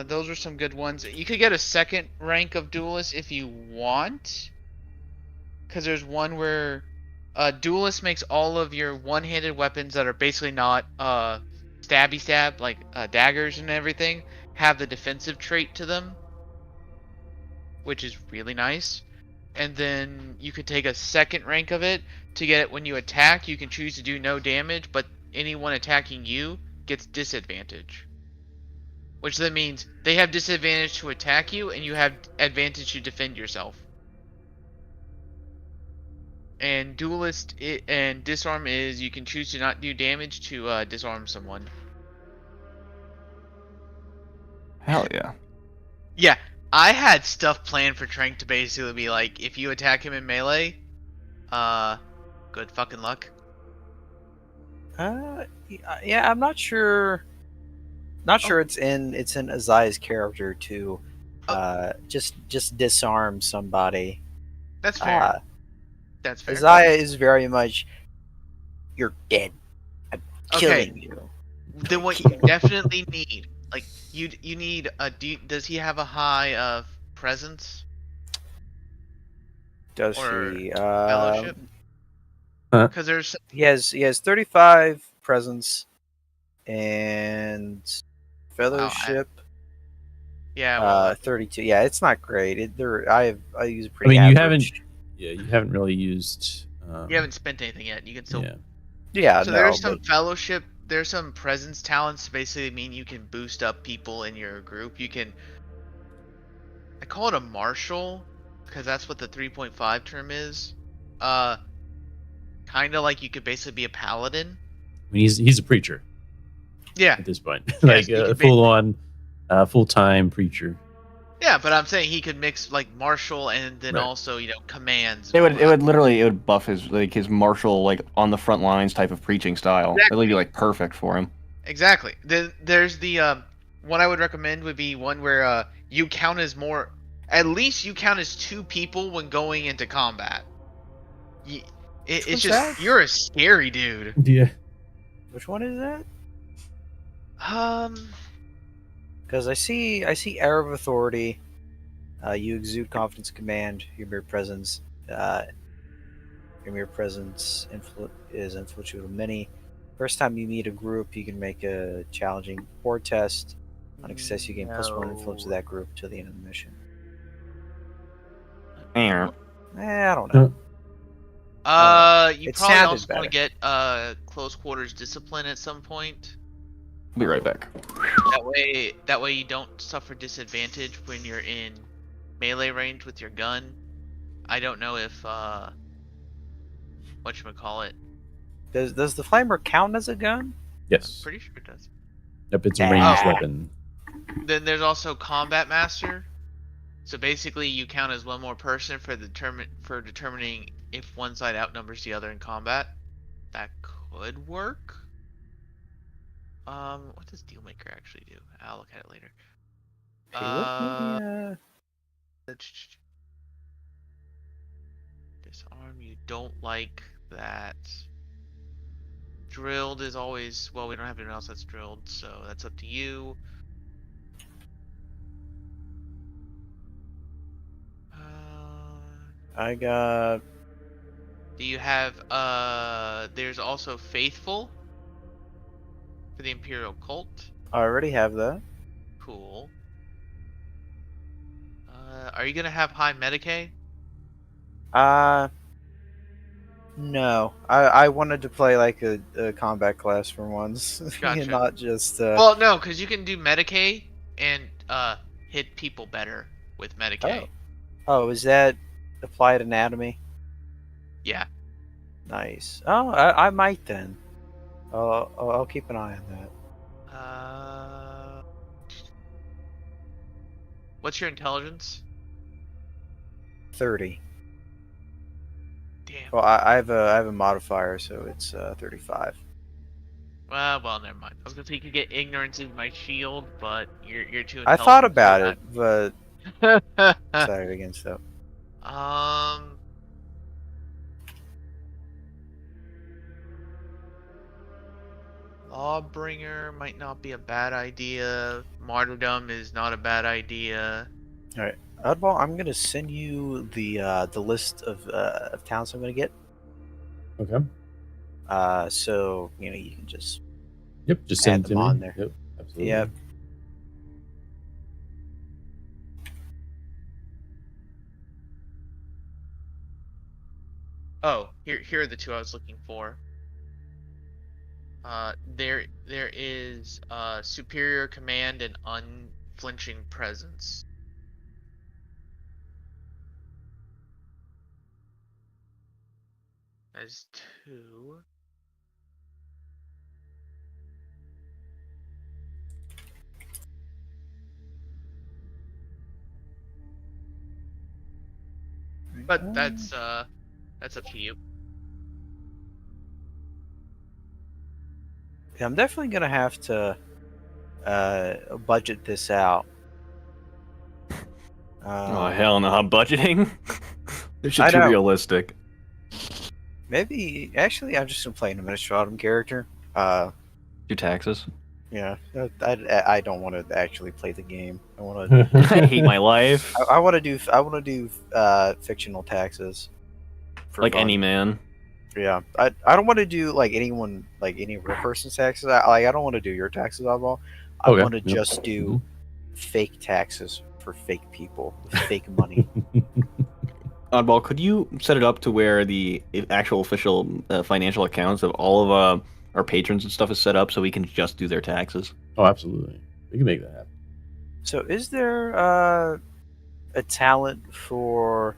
Those are some good ones. You could get a second rank of duelist if you want, because there's one where duelist makes all of your one-handed weapons that are basically not stabby stab, like daggers and everything, have the defensive trait to them, which is really nice. And then you could take a second rank of it to get it when you attack. You can choose to do no damage, but anyone attacking you gets disadvantage. Which then means they have disadvantage to attack you, and you have advantage to defend yourself. And duelist and disarm is you can choose to not do damage to disarm someone. Hell yeah. Yeah, I had stuff planned for Trank to basically be like, if you attack him in melee, good fucking luck. Yeah, I'm not sure. Not sure it's in Isaiah's character to just disarm somebody. That's fair. That's fair. Isaiah is very much, you're dead. I'm killing you. Then what you definitely need, like you need a. Does he have a high presence? Does or he? Fellowship? Because there's he has 35 presence and fellowship. Yeah, 32. Yeah, it's not great. I use a pretty. I mean, average. you haven't really used. You haven't spent anything yet. You can still. Yeah. So there's some fellowship. There's some presence talents to basically mean you can boost up people in your group. You can. I call it a marshal because that's what the 3.5 term is. Kind of like you could basically be a paladin. I mean, he's a preacher. Yeah. At this point, like a full-on, full-time preacher. Yeah, but I'm saying he could mix like martial and then also commands. It would buff his martial like on the front lines type of preaching style. Exactly. It would be like perfect for him. Exactly. There's the one I would recommend would be one where you count as more. At least you count as 2 people when going into combat. It's just you're a scary dude. Yeah. Which one is that? Um. Because I see air of authority. You exude confidence, command. Your mere presence. Your mere presence is influential to many. First time you meet a group, you can make a challenging board test. On success, you gain +1 influence of that group till the end of the mission. Eh. I don't know. You It probably sounded also want to better. get close quarters discipline at some point. I'll be right back. That way you don't suffer disadvantage when you're in melee range with your gun. I don't know if whatchamacallit. Does the flamer count as a gun? Yes. Pretty sure it does. Yep, it's a ranged Ah. weapon. Then there's also Combat Master. So basically, you count as one more person for determining if one side outnumbers the other in combat. That could work. What does Dealmaker actually do? I'll look at it later. Okay, Disarm. You don't like that. Drilled is always well. We don't have anyone else that's drilled, so that's up to you. I got. Do you have there's also Faithful for the Imperial Cult. I already have that. Cool. Are you gonna have high Medicaid? No. I wanted to play like a combat class for once, Gotcha. and not just. Well, no, because you can do Medicaid and hit people better with Medicaid. Oh, is that applied anatomy? Yeah. Nice. Oh, I might then. I'll keep an eye on that. What's your intelligence? 30. Damn. Well, I have a modifier, so it's 35. Well, never mind. I was gonna say you could get ignorance in my shield, but you're too. I thought intelligent about it, for but that. decided against that. Lawbringer might not be a bad idea. Martyrdom is not a bad idea. All right, Oddball, I'm gonna send you the list of towns I'm gonna get. Okay. So you can just Yep, just add send it to them me. on there. Yep, absolutely. Yep. Oh, here are the two I was looking for. There is superior command and unflinching presence. There's two. But that's up to you. Yeah, I'm definitely gonna have to budget this out. Oh hell no! Budgeting. This shit's I too know. realistic. Maybe actually, I'm just gonna play an administratum character. Do taxes. Yeah, I don't want to actually play the game. I want to. I hate my life. I want to do fictional taxes. For Like fun. any man. Yeah, I don't want to do like anyone, like any real person's taxes. I don't want to do your taxes, Oddball. I Okay, want to yep. just do fake taxes for fake people with fake money. Oddball, could you set it up to where the actual official financial accounts of all of our patrons and stuff is set up so we can just do their taxes? Oh, absolutely. We can make that happen. So, is there a talent for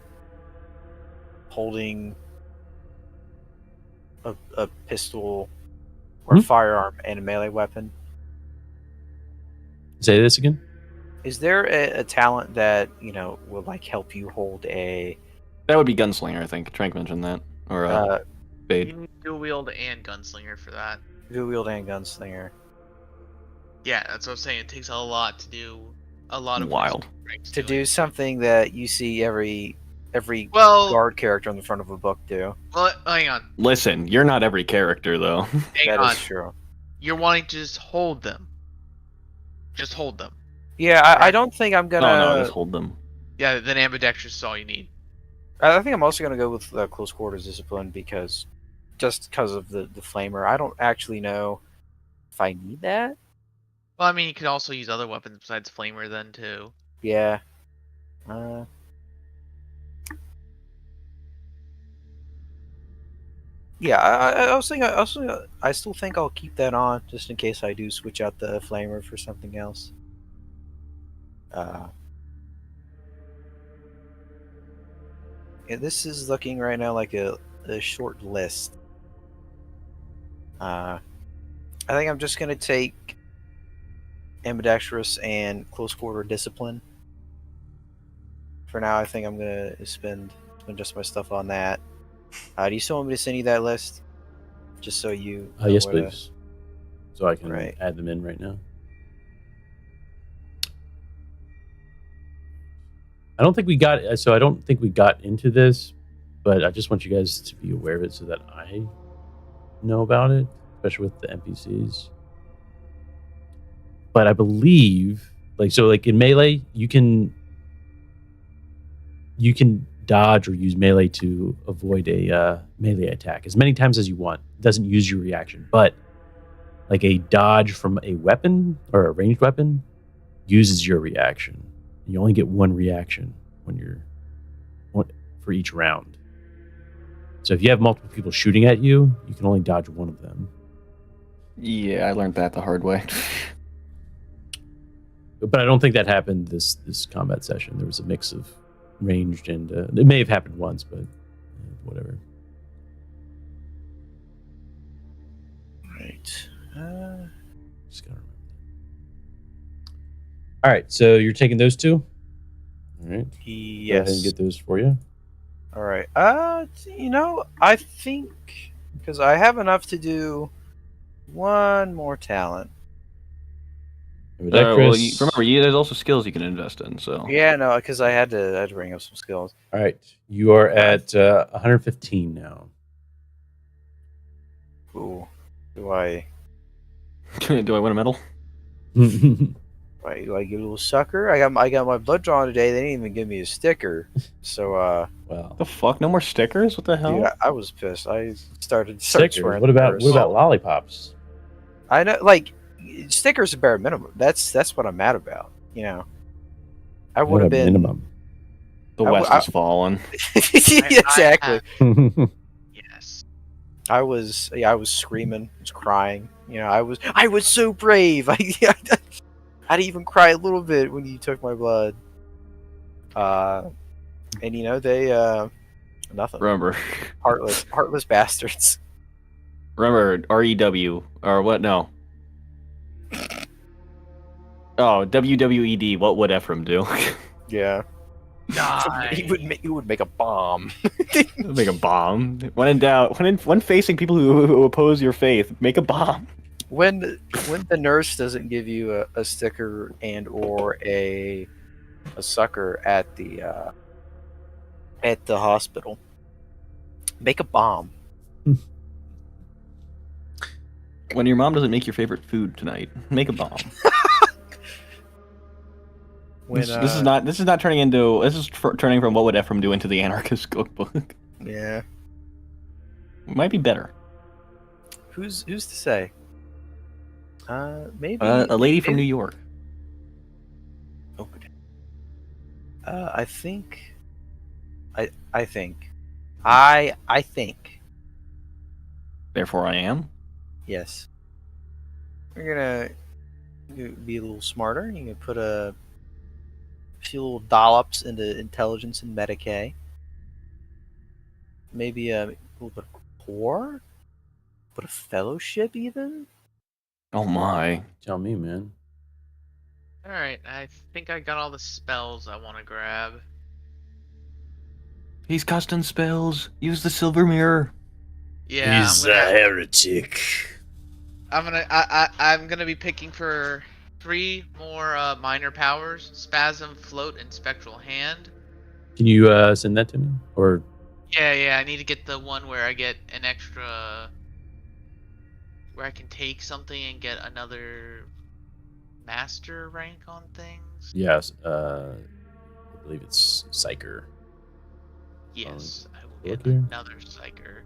holding a pistol or firearm and a melee weapon? Say this again? Is there a talent that will like help you hold a? That would be Gunslinger, I think. Trank mentioned that. Or Fade. You need dual wield and gunslinger for that. Dual wield and gunslinger. Yeah, that's what I'm saying. It takes a lot to do a lot of Wild. To do something that you see every Well, guard character on the front of a book do. well, hang on. Listen, you're not every character, though. Hang That on. is true. You're wanting to just hold them. Just hold them. Yeah, I don't think I'm gonna. No, just hold them. Yeah, then ambidextrous is all you need. I think I'm also gonna go with close quarters discipline because just because of the flamer. I don't actually know if I need that. Well, I mean, you could also use other weapons besides flamer then too. Yeah. Yeah, I was thinking. I still think I'll keep that on just in case I do switch out the flamer for something else. Yeah, this is looking right now like a short list. I think I'm just gonna take ambidextrous and close quarter discipline. For now, I think I'm gonna spend just my stuff on that. Do you still want me to send you that list? Just so you know Yes, what please. So I can Right. add them in right now. I don't think we got into this, but I just want you guys to be aware of it so that I know about it, especially with the NPCs. But I believe, like in melee, you can dodge or use melee to avoid a melee attack as many times as you want. It doesn't use your reaction, but like a dodge from a weapon or a ranged weapon uses your reaction. You only get one reaction for each round. So if you have multiple people shooting at you, you can only dodge one of them. Yeah, I learned that the hard way. But I don't think that happened this combat session. There was a mix of ranged and it may have happened once, but whatever. Right. Just gotta remember that. All right, so you're taking those two. All right. Yes. Go ahead and get those for you. All right. I think because I have enough to do one more talent. Well, remember, there's also skills you can invest in. So Yeah, no, because I had to bring up some skills. All right, you are at 115 now. Ooh, do I do I win a medal? do I get a little sucker? I got my blood drawn today. They didn't even give me a sticker. So Well, the fuck? No more stickers? What the hell? dude, I was pissed. I started stickers. swearing. What about lollipops? I know, like stickers are bare minimum. That's what I'm mad about. You know, I would have been minimum. The West has fallen. Exactly. Yes. I was screaming, I was crying. You know, I was so brave. I'd even cry a little bit when you took my blood. And you know they nothing. Remember, heartless bastards. Remember REW or what? No. Oh, WWED. What would Ephraim do? Yeah. Die. He would make a bomb. Make a bomb. When in doubt, when facing people who oppose your faith, make a bomb. When the nurse doesn't give you a sticker and or a sucker at the hospital, make a bomb. When your mom doesn't make your favorite food tonight, make a bomb. This is not turning into. This is turning from what would Ephraim do into the anarchist cookbook. Yeah. It might be better. Who's to say? Maybe a lady from New York. Oh. I think. I think. Therefore, I am. Yes. We're gonna be a little smarter. You can put a few little dollops into intelligence and Medicaid. Maybe a little bit of core, but a fellowship even. Oh my! Tell me, man. All right, I think I got all the spells I want to grab. He's casting spells. Use the silver mirror. Yeah, he's a heretic. I'm gonna be picking for 3 more minor powers: Spasm, Float, and Spectral Hand. Can you send that to me? Or yeah, I need to get the one where I get an extra, where I can take something and get another master rank on things. Yes, I believe it's Psyker. Yes, I will get here. another Psyker.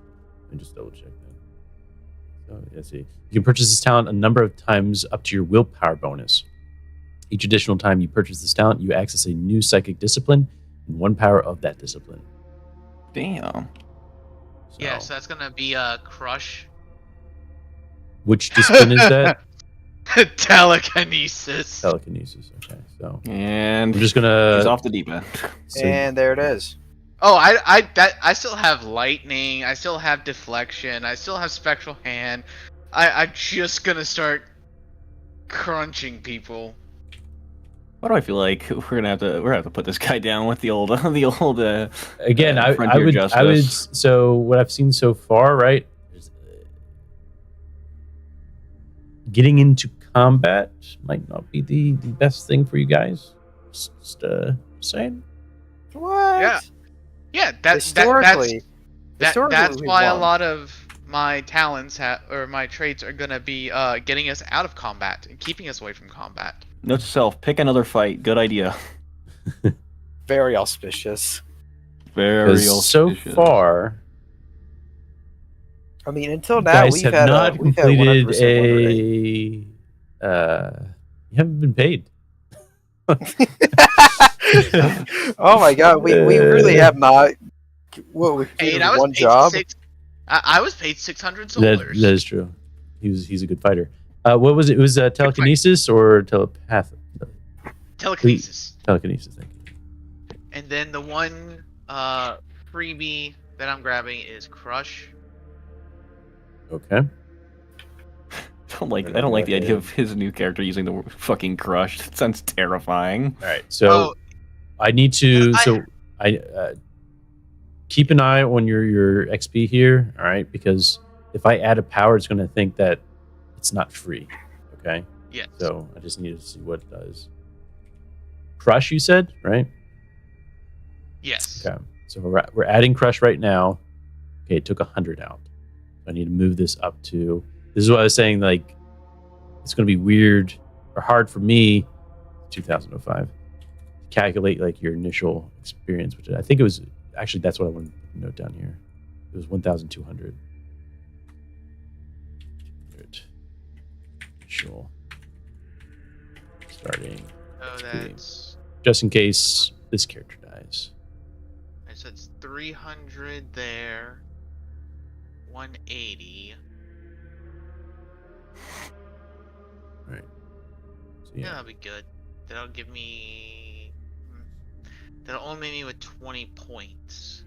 Let me just double check that. So let's see. You can purchase this talent a number of times up to your willpower bonus. Each additional time you purchase this talent, you access a new psychic discipline and 1 power of that discipline. Damn. So, Yeah, so that's gonna be crush. which discipline is that? Telekinesis. Telekinesis. Okay, so And I'm just he's gonna. off the deep end. So, And there it is. Oh, I still have lightning. I still have deflection. I still have spectral hand. I'm just gonna start crunching people. Why do I feel like we're gonna have to put this guy down with the old again, I frontier would. justice. So what I've seen so far, right? Is, getting into combat might not be the best thing for you guys. Just saying. What? Yeah. Yeah, that's Historically, that's we why a won. lot of my talents or my traits are gonna be getting us out of combat and keeping us away from combat. Note to self: pick another fight. Good idea. Very auspicious. Very Because so auspicious. far, I mean, until you now guys we've have had not we've had completed 100% win rate. you haven't been paid. Oh my god, we really have not. What we Hey, completed I was one paid job. I was paid 600 That solars. is true. He's a good fighter. What was it? It was telekinesis or telepathic? Telekinesis. Telekinesis. Thank you. And then the one freebie that I'm grabbing is crush. Okay. I don't like the idea of his new character using the fucking crush. It sounds terrifying. All right. So Oh, I need to. I- So I keep an eye on your XP here. All right, because if I add a power, it's going to think that it's not free. Okay. yes. So I just need to see what it does. Crush, you said, right? Yes. Okay. So we're adding crush right now. Okay, it took 100 out. I need to move this up to. This is what I was saying. Like, it's going to be weird or hard for me. 2005. Calculate like your initial experience, which I think it was actually that's what I wanted to note down here. It was 1,200. Initial. Starting. So that's Just in case this character dies. so it's 300 there. 180. Right. So Yeah, yeah. that'll be good. That'll give me. That'll only make me with 20 points.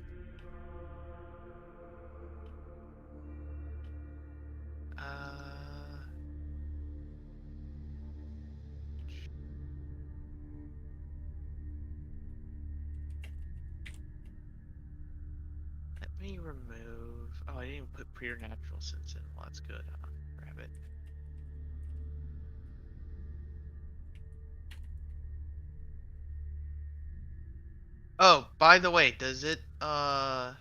Let me remove. Oh, I didn't even put preternatural sense in. Well, that's good. I'll grab it. Oh, by the way, does it Huh.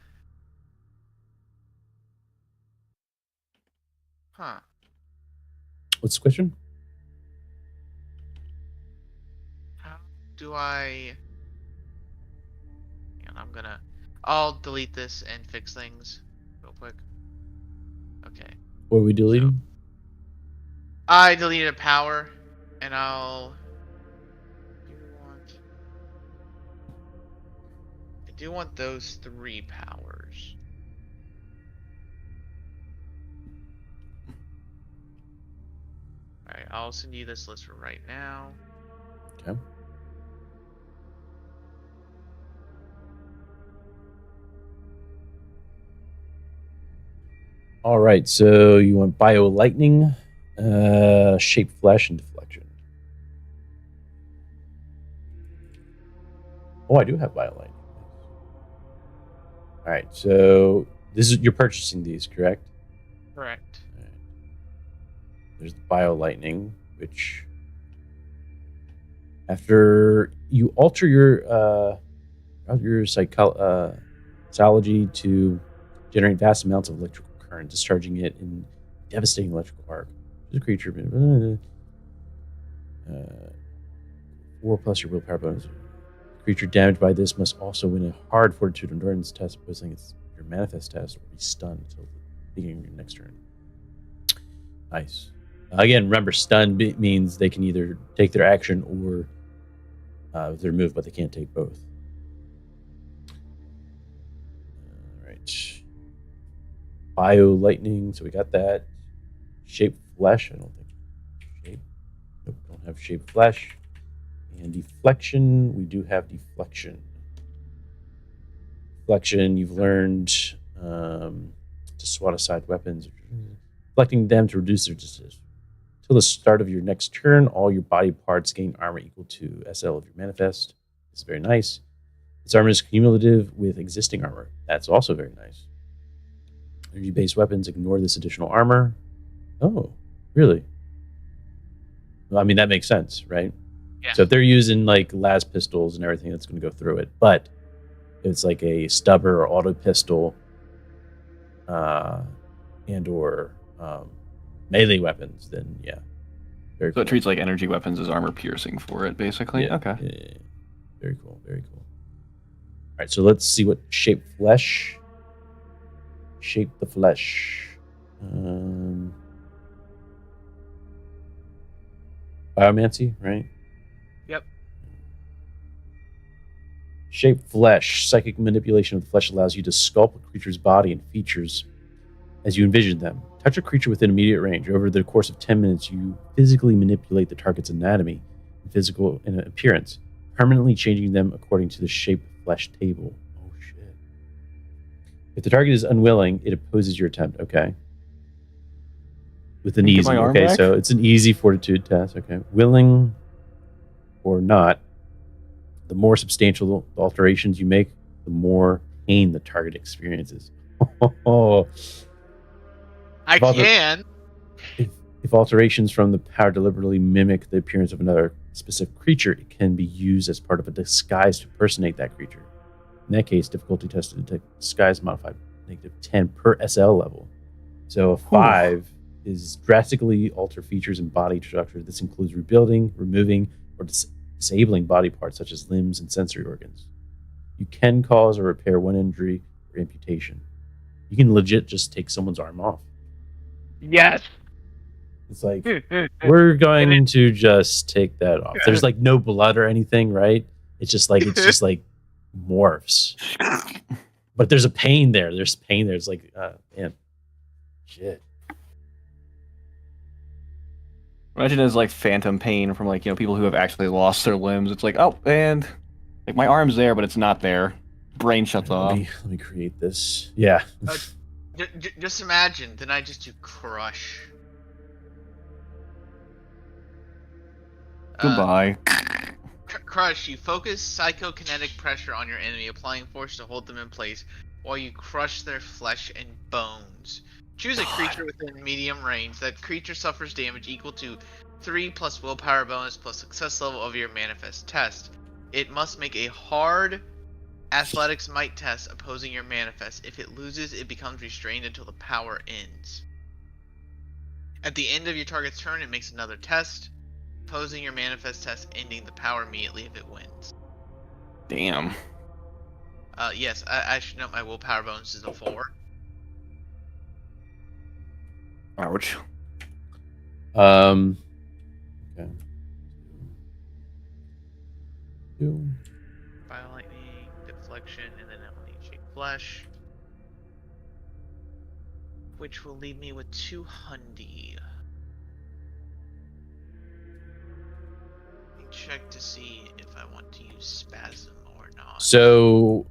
What's the question? How do I and I'll delete this and fix things real quick. Okay. What are we deleting? I deleted a power and I do want those 3 powers. Alright, I'll send you this list for right now. Okay. All right. So you want bio lightning, shape flash, and deflection. Oh, I do have bio lightning. All right. So you're purchasing these, correct? Correct. All right. There's the bio lightning, which after you alter your psychology to generate vast amounts of electrical current, discharging it in devastating electrical arc. The creature 4 plus your willpower bonus. Creature damaged by this must also win a hard fortitude endurance test, posing your manifest test, or be stunned until beginning of your next turn. Nice. Again, remember, stun means they can either take their action or their move, but they can't take both. All right. Bio lightning, so we got that. Shape flesh, I don't think. Shape. Nope, don't have shape flesh. And deflection, we do have deflection. Deflection, you've learned to swat aside weapons, deflecting them to reduce their distance. Till the start of your next turn, all your body parts gain armor equal to SL of your manifest. It's very nice. This armor is cumulative with existing armor. That's also very nice. Energy-based weapons ignore this additional armor. Oh, really? Well, I mean, that makes sense, right? Yeah. So if they're using like las pistols and everything, that's going to go through it. But if it's like a stubber or auto pistol, and or melee weapons, then yeah. Very So cool. it treats like energy weapons as armor piercing for it, basically. Yeah, Okay. yeah. Very cool. Very cool. All right, so let's see what shape flesh. Shape the flesh. Biomancy, right? Yep. Shape flesh. Psychic manipulation of the flesh allows you to sculpt a creature's body and features as you envision them. Touch a creature within immediate range. Over the course of 10 minutes, you physically manipulate the target's anatomy and physical appearance, permanently changing them according to the shape flesh table. Oh, shit. If the target is unwilling, it opposes your attempt. Okay. With an Can I get easy. my arm Okay, back? so it's an easy fortitude test. Okay. Willing or not, the more substantial the alterations you make, the more pain the target experiences. Oh. I can. If alterations from the power deliberately mimic the appearance of another specific creature, it can be used as part of a disguise to impersonate that creature. In that case, difficulty test to detect disguise modified -10 per SL level. So a 5 is drastically alter features and body structure. This includes rebuilding, removing, or disabling body parts such as limbs and sensory organs. You can cause or repair one injury or amputation. You can legit just take someone's arm off. Yes. It's like, we're going to just take that off. There's like no blood or anything, right? It's just like morphs. But there's a pain there. There's pain there. It's like, man, shit. Imagine it as like phantom pain from like, people who have actually lost their limbs. It's like, oh, and like my arm's there, but it's not there. Brain shuts off. Let me create this. Yeah. Just imagine, then I just do crush. Goodbye. Crush, you focus psychokinetic pressure on your enemy, applying force to hold them in place while you crush their flesh and bones. Choose a creature within medium range. That creature suffers damage equal to 3 plus willpower bonus plus success level of your manifest test. It must make a hard athletics might test opposing your manifest. If it loses, it becomes restrained until the power ends. At the end of your target's turn, it makes another test, opposing your manifest test, ending the power immediately if it wins. Damn. Yes, I should note my willpower bonus is a 4. Ouch. Okay. 2. Fire lightning, deflection, and then I will need shape flesh, which will leave me with 200. Let me check to see if I want to use spasm or not. So,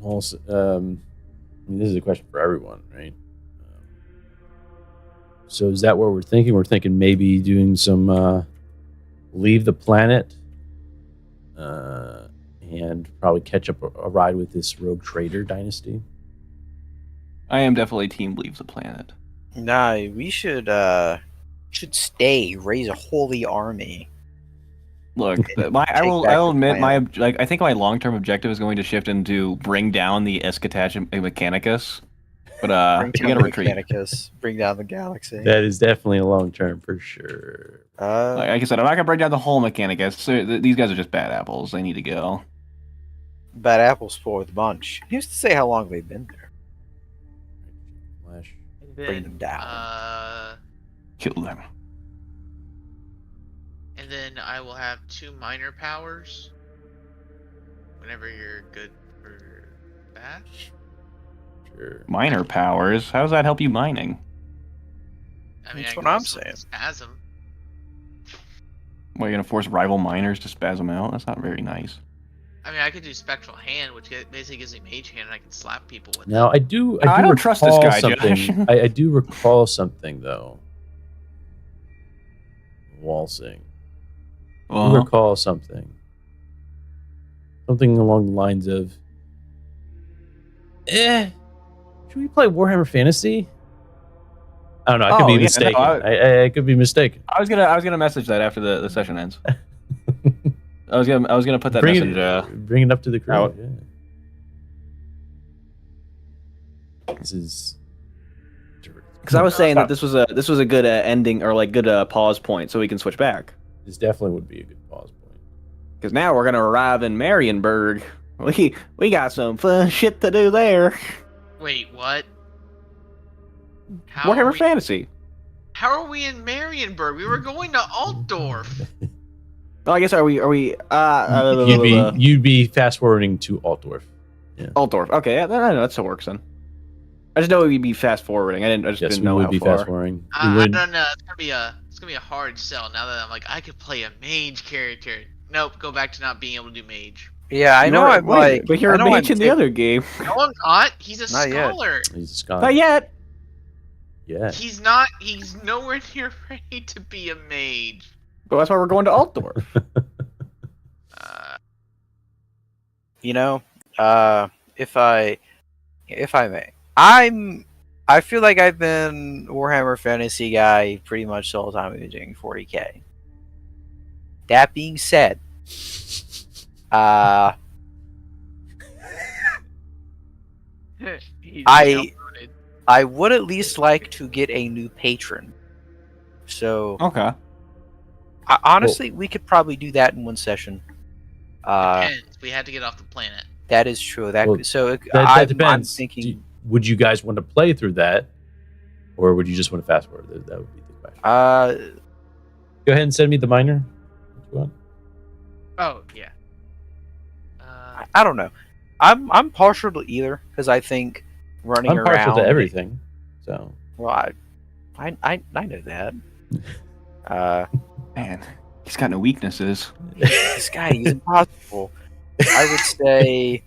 also, I mean, this is a question for everyone, right? So is that what we're thinking? We're thinking maybe doing some leave the planet and probably catch up a ride with this rogue trader dynasty. I am definitely team leave the planet. Nah, we should stay, raise a holy army. Look, I will admit I think my long-term objective is going to shift into bring down the Escatach Mechanicus. But we gotta retreat. Mechanicus, bring down the galaxy. That is definitely a long term for sure. Like I said, I'm not gonna bring down the whole Mechanicus. So these guys are just bad apples. They need to go. Bad apples spoil the bunch. Who's to say how long they've been there? Flash. I bring them down. Kill them. And then I will have 2 minor powers. Whenever you're good for that. Sure. Minor powers? How does that help you mining? I mean, That's I what can I'm also saying. Spasm. Well, you're gonna force rival miners to spasm out? That's not very nice. I mean, I could do Spectral Hand, which basically gives me Mage Hand, and I can slap people with Now it. I don't trust this guy, something. Josh. I do recall something though. Waltzing. I recall something. Something along the lines of, should we play Warhammer Fantasy? I don't know. I could be mistaken. No, I could be mistaken. I was gonna message that after the session ends. I was gonna put that message. Bring it up to the crew. out. Yeah. This is Because I was saying that this was a good ending or like good pause point, so we can switch back. This definitely would be a good pause point. Because now we're gonna arrive in Marienburg. We got some fun shit to do there. Wait, what? How Warhammer Fantasy. How are we in Marienburg? We were going to Altdorf. Well, I guess are we? You'd be fast forwarding to Altdorf. Yeah. Altdorf. Okay, yeah, that still works then. I just know we'd be fast forwarding. I just didn't know we how would be far. fast forwarding. I don't know. It's gonna be a hard sell. Now that I'm like, I could play a mage character. Nope, go back to not being able to do mage. Yeah, I know. I'm like, but you're a mage in the other game. No, I'm not. He's a Not yet. scholar. He's a scholar. Not yet. Yeah. He's not. He's nowhere near ready to be a mage. But that's why we're going to Altdorf. You know, if I may, I feel like I've been Warhammer Fantasy guy pretty much the whole time we've been doing 40K. That being said, I would at least like to get a new patron. So Okay. honestly, we could probably do that in one session. Depends. We had to get off the planet. That is true. That depends. I'm thinking. Would you guys want to play through that, or would you just want to fast forward? That would be the question. Go ahead and send me the minor. If you want. Oh yeah. I don't know. I'm partial to either because I think running around. I'm partial to everything. So. Well, I know that. Man, he's got no weaknesses. This guy, he's impossible. I would say,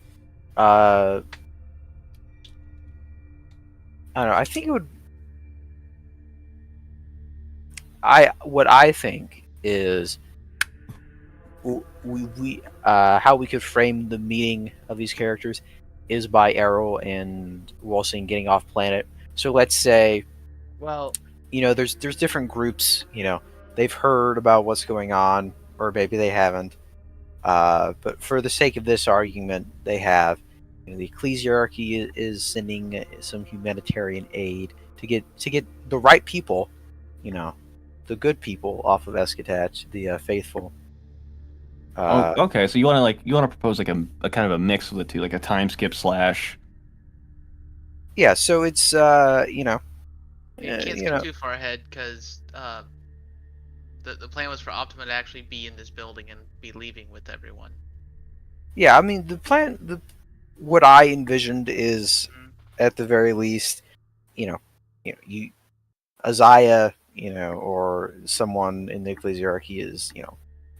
I don't know. I think it would. What I think is, we how we could frame the meeting of these characters is by Errol and Walsing getting off planet. So let's say, Well, there's different groups. They've heard about what's going on, or maybe they haven't. But for the sake of this argument, they have. The ecclesiarchy is sending some humanitarian aid to get the right people, the good people off of Eschatat, the faithful. Okay, so you want to propose like a kind of a mix of the two, like a time skip slash. Yeah, so it's you can't skip too far ahead because the plan was for Optima to actually be in this building and be leaving with everyone. Yeah, I mean the plan. What I envisioned is, at the very least, Isaiah, or someone in the ecclesiarchy is, a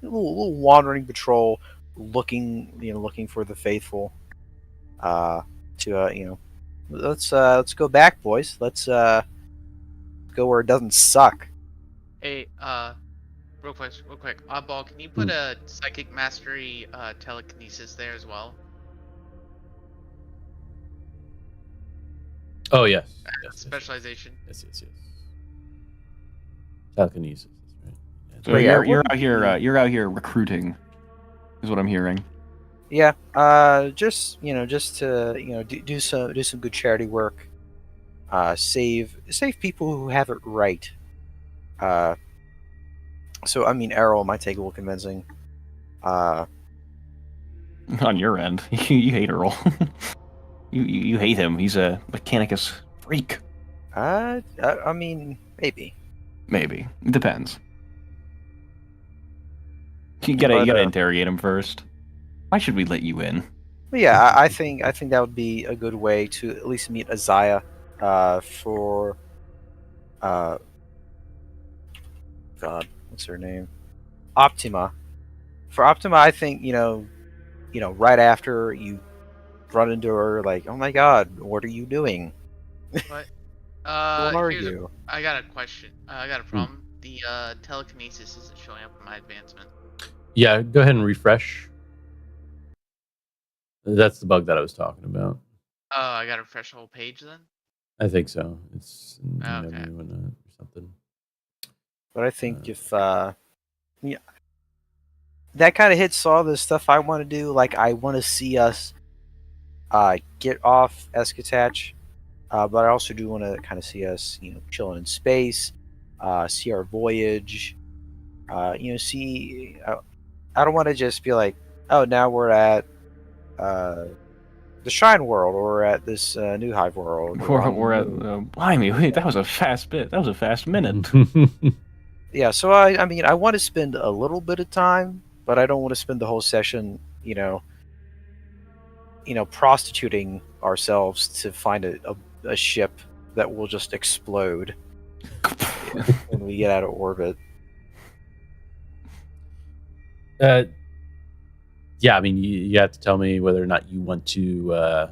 little wandering patrol, looking for the faithful. Let's go back, boys. Let's go where it doesn't suck. Hey, real quick, Oddball, can you put a psychic mastery telekinesis there as well? Oh yes. Specialization. Yes. Telekinesis. That's right. So Yeah, you're out here recruiting, is what I'm hearing. Yeah. Just to do some good charity work. Save people who have it right. So I mean, Errol might take a little convincing. On your end, you hate Earl. you hate him. He's a Mechanicus freak. I mean, maybe. Maybe. It depends. You gotta interrogate him first. Why should we let you in? But yeah, I think that would be a good way to at least meet Isaiah. For God, what's her name? Optima. For Optima, I think right after you run into her, like, oh my God, what are you doing? What? What are Here's you? I got a question. I got a problem. The telekinesis isn't showing up in my advancement. Yeah, go ahead and refresh. That's the bug that I was talking about. Oh, I got to refresh the whole page then. I think so. It's in Okay. menu or something. But I think if yeah, that kind of hits all the stuff I want to do. Like, I want to see us get off Escatach, but I also do want to kind of see us, chilling in space, see our voyage, see. I don't want to just be like, oh, now we're at the Shrine World, or we're at this New Hive World. We're at. Blimey, wait, that was a fast bit. That was a fast minute. Yeah, so I mean, I want to spend a little bit of time, but I don't want to spend the whole session, prostituting ourselves to find a ship that will just explode when we get out of orbit. Yeah, I mean, you have to tell me whether or not you want to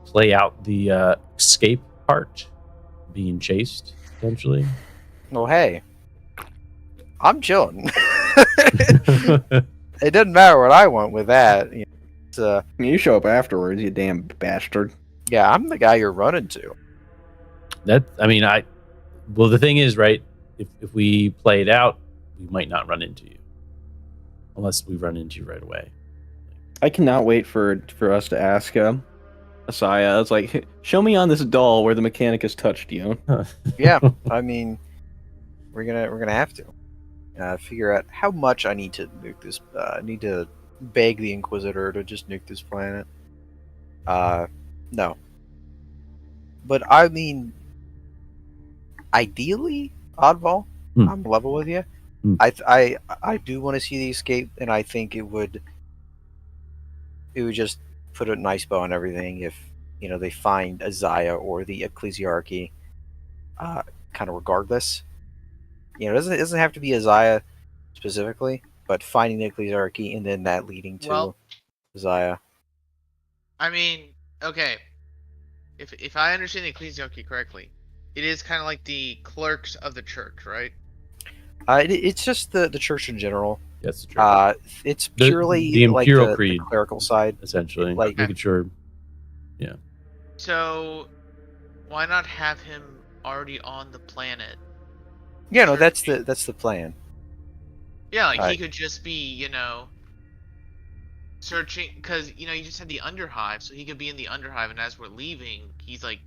play out the escape part, being chased, potentially. Well, hey, I'm chilling. It doesn't matter what I want with that. You show up afterwards, you damn bastard. Yeah, I'm the guy you're running to. Well, the thing is, right, if we play it out, we might not run into you. Unless we run into you right away. I cannot wait for us to ask Asaya. It's like, show me on this doll where the Mechanicus touched you. Yeah, I mean, we're gonna have to figure out how much I need to nuke this. I need to beg the Inquisitor to just nuke this planet. No, but I mean, ideally, Oddball, I'm level with you. I do want to see the escape, and I think it would just put a nice bow on everything if they find Isaiah or the Ecclesiarchy, kind of regardless. It doesn't have to be Isaiah specifically, but finding the Ecclesiarchy and then that leading to Isaiah. I mean, okay. If I understand the Ecclesiarchy correctly, it is kind of like the clerks of the church, right? It's just the church in general. Yes, the church. It's purely the Imperial like Creed, the clerical side, essentially. Like, making sure. Yeah. So, why not have him already on the planet? Yeah, no, that's the plan. Yeah, like he could just be, searching, because you just had the Underhive, so he could be in the Underhive, and as we're leaving, he's like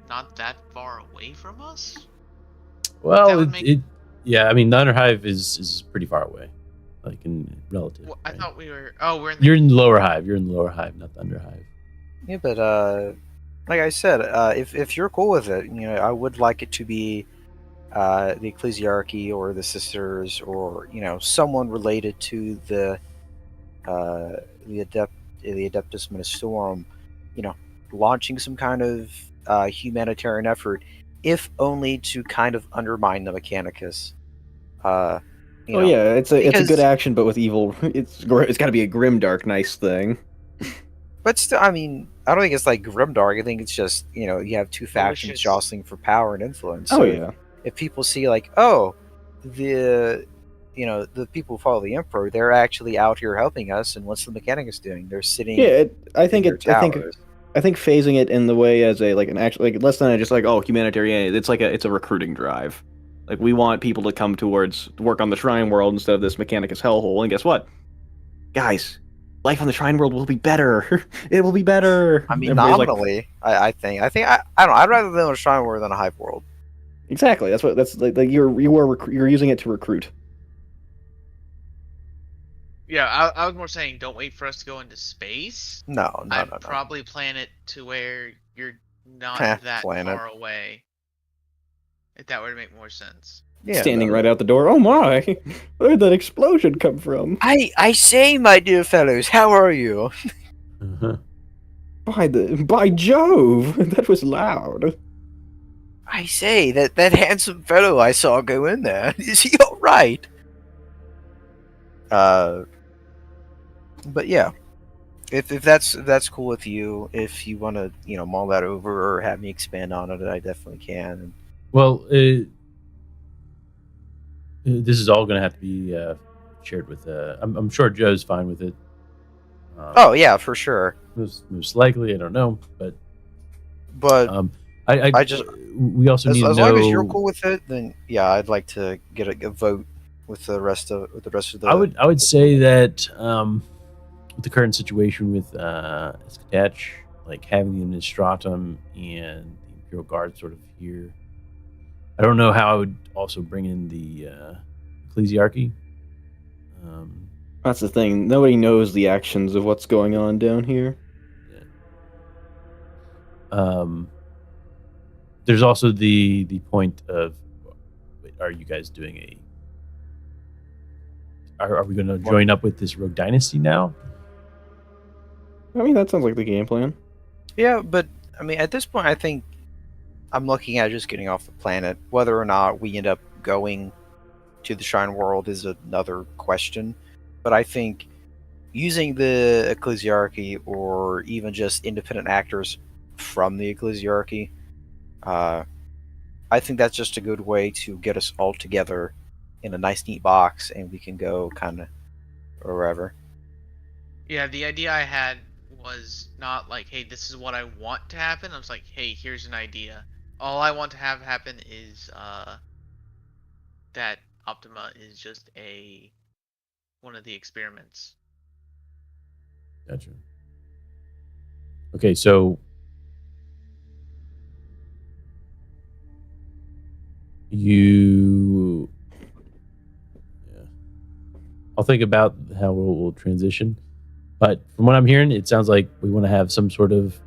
not that far away from us. Well, yeah, I mean, the Underhive is pretty far away, like in relative. Well, I right? thought we were. Oh, we're in. You're in the lower hive. You're in the lower hive, not the Underhive. Yeah, but like I said, if you're cool with it, I would like it to be the Ecclesiarchy or the Sisters, or someone related to the Adeptus Ministorum, launching some kind of humanitarian effort, if only to kind of undermine the Mechanicus. It's a good action, but with evil. It's got to be a grimdark nice thing. But still, I mean, I don't think it's like grimdark. I think it's just you have two factions jostling for power and influence. So if people see like, oh, the people who follow the Emperor, they're actually out here helping us, and what's the Mechanicus doing? They're sitting. I think phasing it in the way as less than just like, oh, humanitarian. It's a recruiting drive. Like, we want people to come towards work on the Shrine World instead of this Mechanicus hellhole. And guess what, guys? Life on the Shrine World will be better. It will be better. I mean, nominally, I think I don't know. I'd rather live on a Shrine World than a Hive World. Exactly. That's like you're using it to recruit. Yeah, I was more saying, don't wait for us to go into space. No. Probably plan it to where you're not that Planet. far away. If that were to make more sense. Yeah, Standing no. right out the door. Oh my! Where'd that explosion come from? I say, my dear fellows, how are you? Uh-huh. By Jove! That was loud. I say, that handsome fellow I saw go in there, is he alright? But yeah. If that's cool with you, if you want to, mull that over or have me expand on it, I definitely can. Well, this is all going to have to be shared with. I'm sure Joe's fine with it. Oh yeah, for sure. Most likely, I don't know, but I we also need to as know. long as you're cool with it, then yeah, I'd like to get a vote with the rest of the. I would say that with the current situation with Sketch, like having the Administratum and the Imperial Guard sort of here, I don't know how I would also bring in the Ecclesiarchy. That's the thing. Nobody knows the actions of what's going on down here. There's also the point of, are you guys doing are we going to join up with this Rogue Dynasty now? I mean, that sounds like the game plan. Yeah, but I mean, at this point, I think I'm looking at just getting off the planet. Whether or not we end up going to the Shrine World is another question. But I think using the Ecclesiarchy or even just independent actors from the Ecclesiarchy, I think that's just a good way to get us all together in a nice, neat box, and we can go kind of wherever. Yeah, the idea I had was not like, hey, this is what I want to happen. I was like, hey, here's an idea. All I want to have happen is that Optima is just one of the experiments. Gotcha. Okay, so I'll think about how we'll transition. But from what I'm hearing, it sounds like we want to have some sort of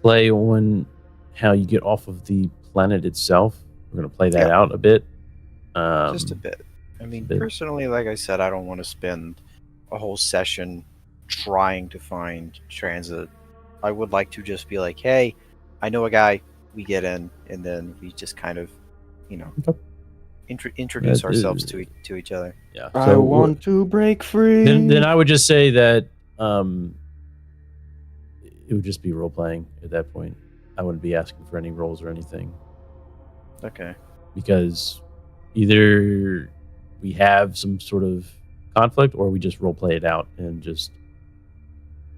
play on how you get off of the planet itself. We're going to play that out a bit. Just a bit. I mean, personally, like I said, I don't want to spend a whole session trying to find transit. I would like to just be like, hey, I know a guy, we get in, and then we just kind of, introduce ourselves to each other. Yeah. I want to break free. Then I would just say that it would just be role playing at that point. I wouldn't be asking for any roles or anything. Okay. Because either we have some sort of conflict or we just role play it out and just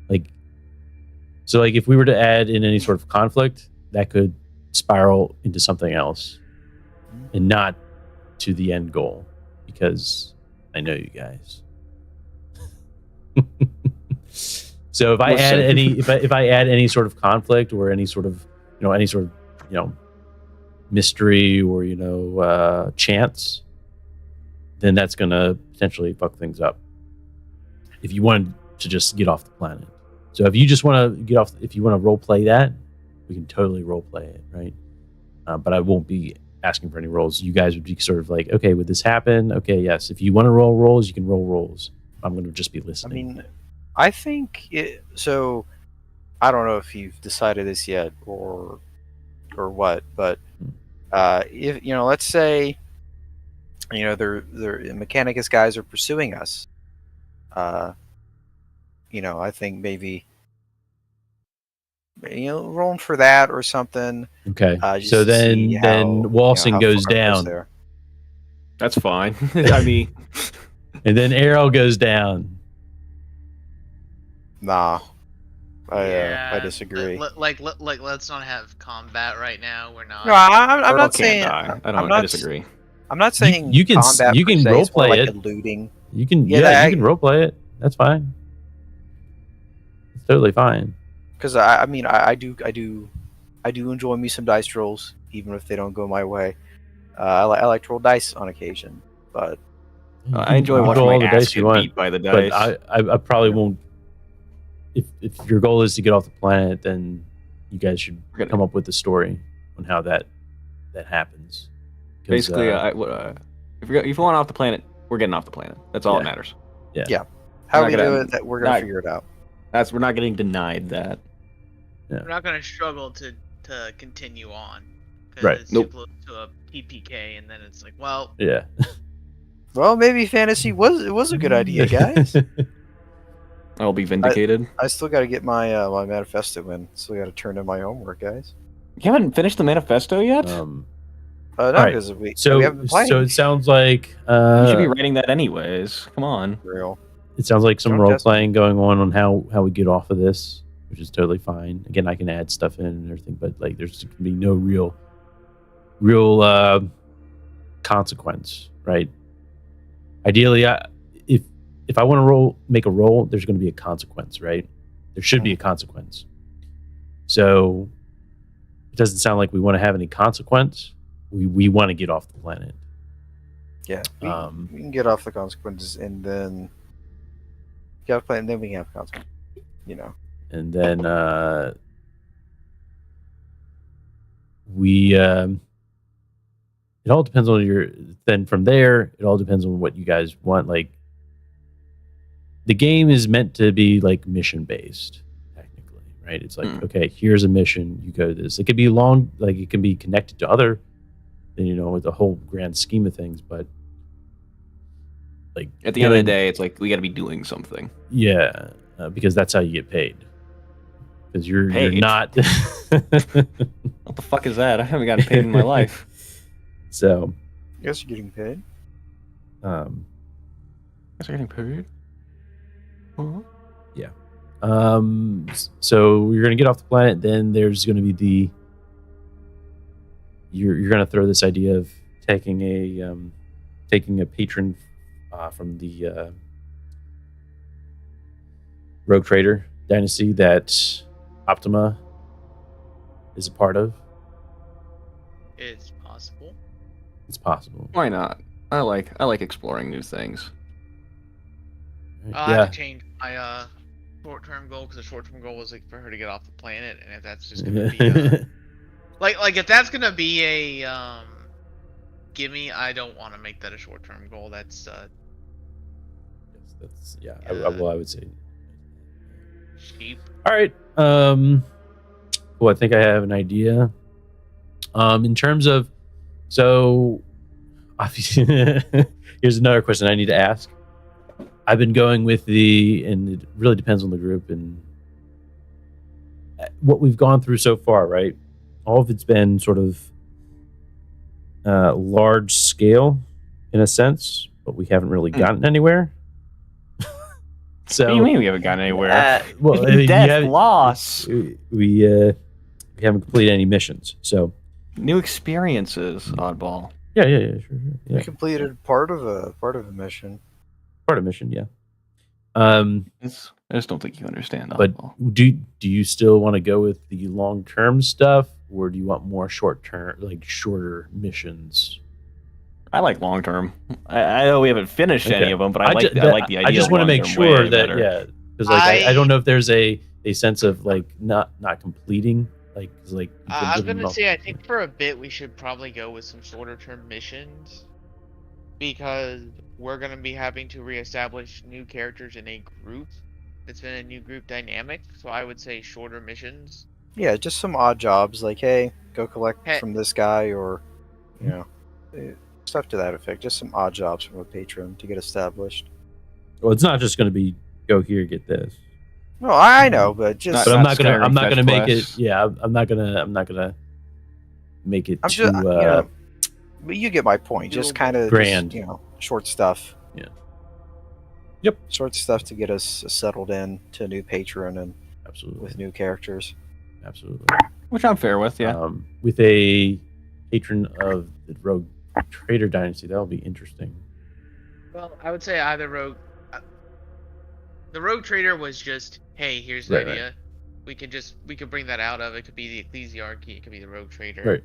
like if we were to add in any sort of conflict, that could spiral into something else and not to the end goal, because I know you guys. So if I add any sort of conflict or any sort of mystery or chance, then that's going to potentially fuck things up. If you wanted to just get off the planet. So if you just want to get off, if you want to role play that, we can totally role play it, right? But I won't be asking for any roles. You guys would be sort of like, okay, would this happen? Okay, yes. If you want to roll roles, you can roll roles. I'm going to just be listening. I mean, I think so. I don't know if you've decided this yet or what, but if let's say the Mechanicus guys are pursuing us. I think maybe rolling for that or something. Okay. So then Walsing goes down. That's fine. I mean, and then Arrow goes down. Nah. I disagree. Let's not have combat right now. We're not. No, I'm not saying. I disagree. I'm not saying you can combat role play it. Looting. You can you can role play it. That's fine. It's totally fine. Because I do enjoy me some dice rolls, even if they don't go my way. I like to roll dice on occasion, but I enjoy watching my ass get beat by the dice. But I probably won't. If your goal is to get off the planet, then you guys should We're gonna- come up with a story on how that happens. 'Cause, Basically, if you want off the planet, we're getting off the planet. That's all that matters. How We're we not do gonna- it, that we're gonna not- figure it out. We're not getting denied that. We're not gonna struggle to continue on. 'Cause Right. It's Nope. too close to a PPK, and then it's like, well, yeah. Well, maybe fantasy was a good idea, guys. I'll be vindicated. I still got to get my my manifesto in. Still got to turn in my homework, guys. You haven't finished the manifesto yet? No, Alright, because we So haven't been playing. so it sounds like You should be writing that anyways. Come on. real. it sounds like some Don't role test playing going on how we get off of this, which is totally fine. Again, I can add stuff in and everything, but like there's gonna be no real consequence, right? Ideally, if I want to make a roll, there's going to be a consequence, right? There should be a consequence. So it doesn't sound like we want to have any consequence. We want to get off the planet. Yeah, we can get off the consequences and then get off the planet, and then we can have consequences. You know. And then we it all depends on then from there it all depends on what you guys want. Like the game is meant to be like mission based technically, right? It's like okay, here's a mission, you go to this. It could be long, like it can be connected to other, with the whole grand scheme of things, but like At the end of the day, it's like we got to be doing something. yeah, because that's how you get paid. Because you're not. What the fuck is that? I haven't gotten paid in my life. So, Yes, you're getting paid. Guys are getting paid. So you're gonna get off the planet. Then there's gonna be you're gonna throw this idea of taking a patron from the Rogue Trader dynasty that Optima is a part of. it's possible. It's possible. Why not? I like exploring new things. I'll have to change my short-term goal, because the short-term goal was like for her to get off the planet, and if that's just gonna be like if that's gonna be a gimme, I don't want to make that a short-term goal. That's I would say cheap. all right. Well, I think I have an idea. In terms of, so obviously, here's another question I need to ask. I've been going with and it really depends on the group and what we've gone through so far, right? All of it's been sort of large scale in a sense, but we haven't really gotten anywhere. So What do you mean we haven't gotten anywhere? well, I mean, Death, loss, we haven't completed any missions. So new experiences. Oddball. yeah, sure. Yeah. We completed part of a mission. Part of mission, yeah. I just don't think you understand. But Oddball. do you still want to go with the long term stuff, or do you want more short term, like shorter missions? I like long term. I know we haven't finished any of them, but I like the idea. I just want to make sure that because I don't know if there's a sense of like not completing like I was gonna say I think for a bit we should probably go with some shorter term missions, because we're gonna be having to reestablish new characters in a group. It's been a new group dynamic, so I would say shorter missions. Yeah, just some odd jobs like, hey, go collect from this guy, or stuff to that effect. Just some odd jobs from a patron to get established. Well, it's not just going to be go here, get this. No, I know, but just. But I'm not Skyrim gonna fetch make quests. it. Yeah, I'm not gonna make it I'm too. just, but you get my point. Just kind of grand. Short stuff. Yeah. Yep. Short stuff to get us settled in to a new patron and Absolutely. with new characters. Absolutely. Which I'm fair with. Yeah. With a patron of the Rogue Trader dynasty, that'll be interesting. Well, I would say either Rogue. The Rogue Trader was just, hey, here's the idea. We could bring that out of it. Could be the Ecclesiarchy. It could be the Rogue Trader. Right.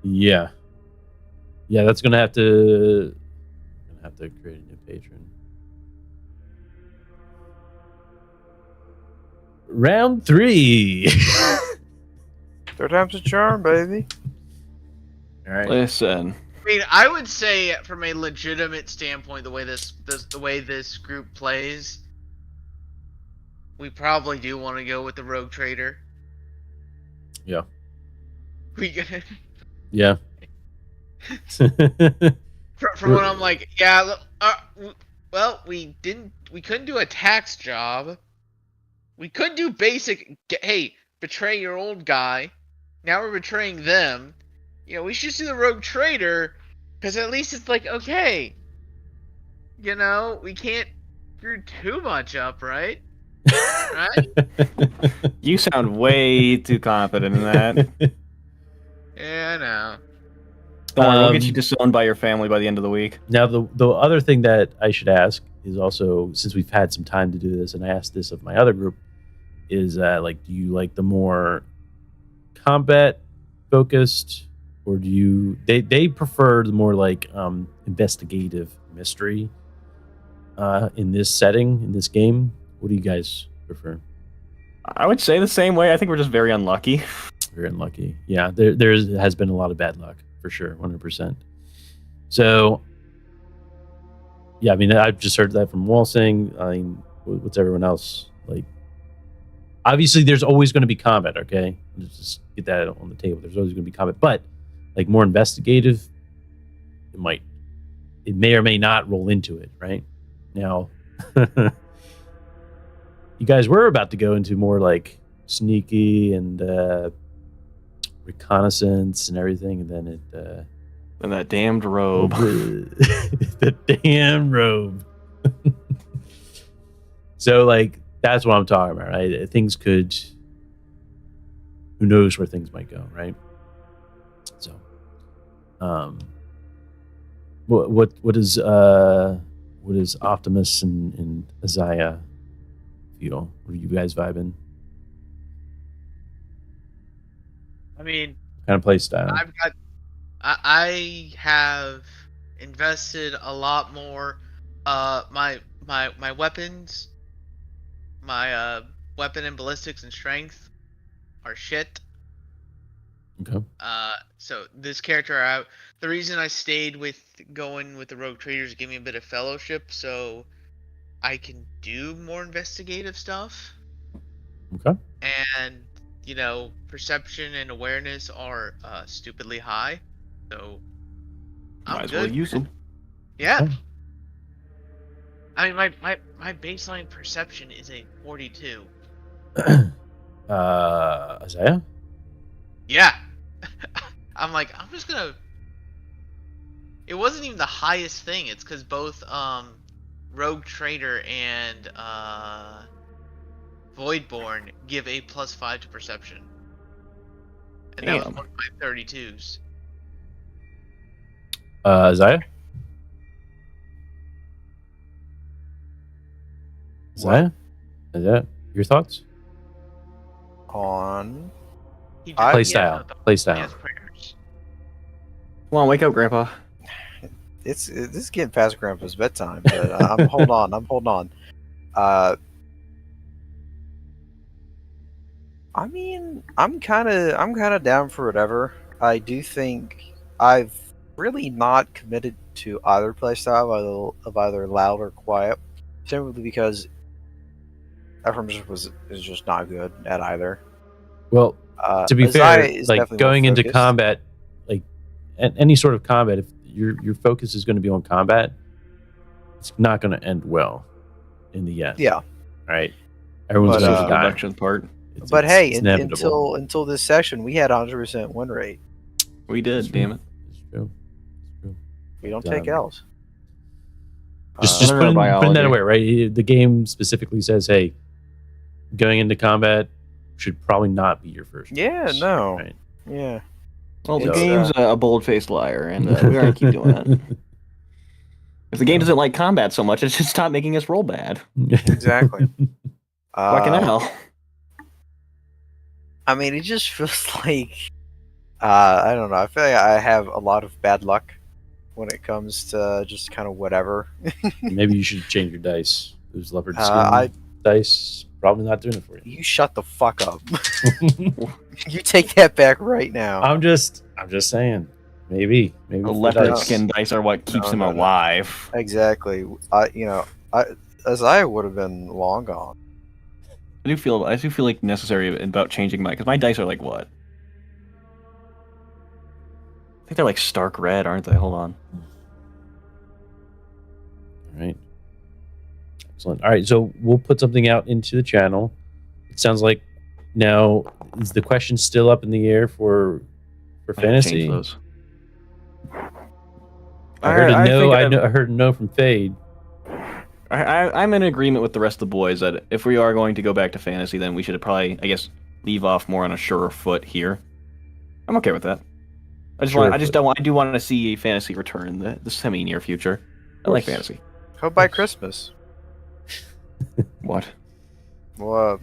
Yeah. Yeah, that's gonna have to create a new patron. Round 3. Third time's a charm, baby. All right. Listen. I mean, I would say from a legitimate standpoint, the way this group plays, we probably do want to go with the rogue trader. Yeah. From Yeah. what I'm like, yeah. Well, we couldn't do a tax job. We couldn't do basic. Hey, betray your old guy. Now we're betraying them. We should just do the rogue trader, because at least it's like, okay, we can't screw too much up, right? Right? You sound way too confident in that. Yeah, I know. Don't worry, we'll get you disowned by your family by the end of the week. Now, the other thing that I should ask is also, since we've had some time to do this, and I asked this of my other group, is do you like the more combat focused, or do you they prefer the more investigative mystery in this setting, in this game? What do you guys prefer? I would say the same way. I think we're just very unlucky. Very unlucky. Yeah, there has been a lot of bad luck for sure, 100%. So, yeah, I mean, I've just heard that from Walsing. I mean, what's everyone else like? Obviously, there's always going to be combat. Okay, let's just get that on the table. There's always going to be combat, but like more investigative, it may or may not roll into it. Right now, you guys were about to go into more like sneaky and reconnaissance and everything, and then it And that damned robe. the damn robe. So that's what I'm talking about, right? Things could, who knows where things might go, right? So what is Optimus and Isaiah feel? What are you guys vibing? I mean, What kind of play style? I have invested a lot more. My weapons, my weapon and ballistics and strength are shit. Okay. So this character, the reason I stayed with going with the rogue traders give me a bit of fellowship, so I can do more investigative stuff. Okay. And perception and awareness are stupidly high, so I'm Might as good. well use them. Yeah. Okay. I mean, my baseline perception is a 42. Isaiah? Yeah. I'm just gonna. It wasn't even the highest thing. It's because both Rogue Trader and Voidborn give a +5 to perception, and that was Damn. one of my 32s. Isaiah? Isaiah? Isaiah? Your thoughts? On He I- Play yeah, style. the- Play he style. has prayers. Come on, wake up, Grandpa. this is getting past Grandpa's bedtime, but I'm holding on. I'm holding on. I mean, I'm kind of down for whatever. I do think I've really not committed to either playstyle of either loud or quiet, simply because Ephraim is just not good at either. Well, to be Isaiah fair, is like definitely going more into focused. combat, like any sort of combat, if your focus is going to be on combat, it's not going to end well in the end. Yeah, Right. Everyone's But, going This to is die. production part. but hey, it's inevitable. until this session, we had 100% win rate. We did, It's damn it. It's true. It's true. We don't take L's. Just Learn putting that biology. away, right? The game specifically says, hey, going into combat should probably not be your first Yeah, choice, no. right? Yeah. Well, the It's, game's a bold-faced liar, and we're going to keep doing that. If the game doesn't like combat so much, it should stop making us roll bad. Exactly. Fucking hell. I mean, it just feels like I don't know. I feel like I have a lot of bad luck when it comes to just kind of whatever. Maybe you should change your dice. Those leopard skin I dice. probably not doing it for you. You shut the fuck up. You take that back right now. I'm just saying. Maybe The for leopard dice. skin dice are what keeps him No. alive. Exactly. Isaiah would have been long gone. I do feel like necessary about changing because my dice are like what? I think they're like stark red, aren't they? Hold on. All right. Excellent. All right, so we'll put something out into the channel. It sounds like now is the question still up in the air for fantasy? Change those. I heard a no. I heard a no from Fade. I'm in agreement with the rest of the boys that if we are going to go back to fantasy, then we should probably, I guess, leave off more on a surer foot here. I'm okay with that. I do want to see fantasy return in the semi-near future. I like fantasy. How about Christmas? What? Well,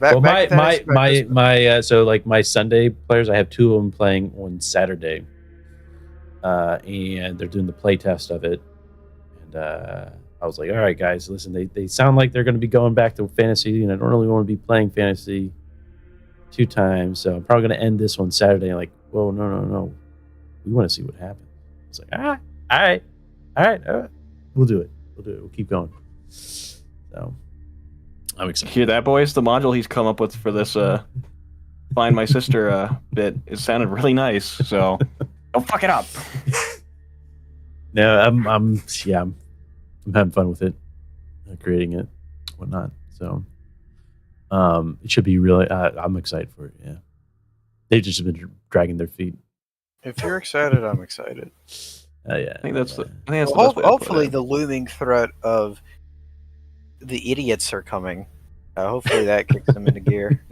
so like my Sunday players, I have 2 of them playing on Saturday, and they're doing the play test of it, and I was like, all right, guys, listen, they sound like they're going to be going back to fantasy, and I don't really want to be playing fantasy 2 times, so I'm probably going to end this on Saturday. I'm like, whoa, no, we want to see what happens. It's like, all right, we'll do it. We'll keep going. So I'm excited. Hear that, boys? The module he's come up with for this Find My Sister bit, it sounded really nice, so don't fuck it up. No, I'm having fun with it, creating it, whatnot. So it should be really, I'm excited for it, yeah. They've just been dragging their feet. If you're excited, I'm excited. Yeah. I think that's the best way to hopefully put it. the looming threat of the idiots are coming. Hopefully that kicks them into gear.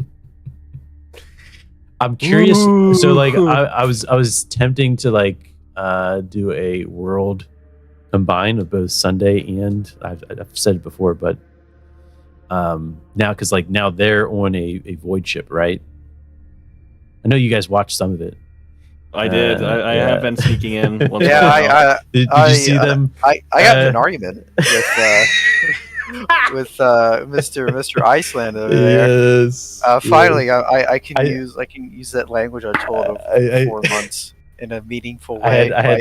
I'm curious. So like I was tempting to like do a world combine of both Sunday and I've said it before, but now because like now they're on a void ship, right? I know you guys watched some of it. I did. I have been sneaking in. Did you see them? I got in an argument with Mr. Iceland over there. Yes. Finally, I can use that language I told him for 4 months in a meaningful way. I had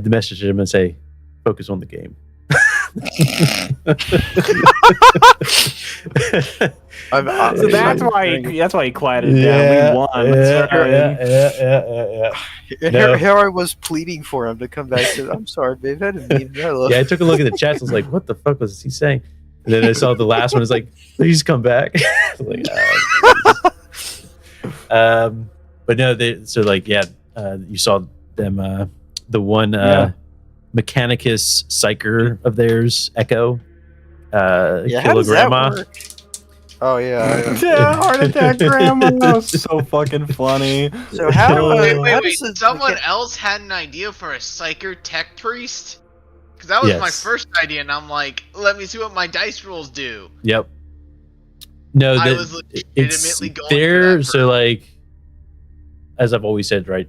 to message him and say, focus on the game. So that's why he quieted down. We won. Yeah. Here I was pleading for him to come back. Said, I'm sorry, babe. I didn't mean that. Yeah, I took a look at the chat. I was like, what the fuck was he saying? And then I saw the last one. I was like, please come back. I was like, but no, you saw them. The one Mechanicus psyker of theirs, Echo, Kilogramma. Oh yeah. Yeah, heart attack grandma. That was so fucking funny. So how? Wait. Someone else had an idea for a psyker tech priest? Because that was my first idea, and I'm like, let me see what my dice rolls do. Yep. No, I was legitimately going there. for that So like, as I've always said, right,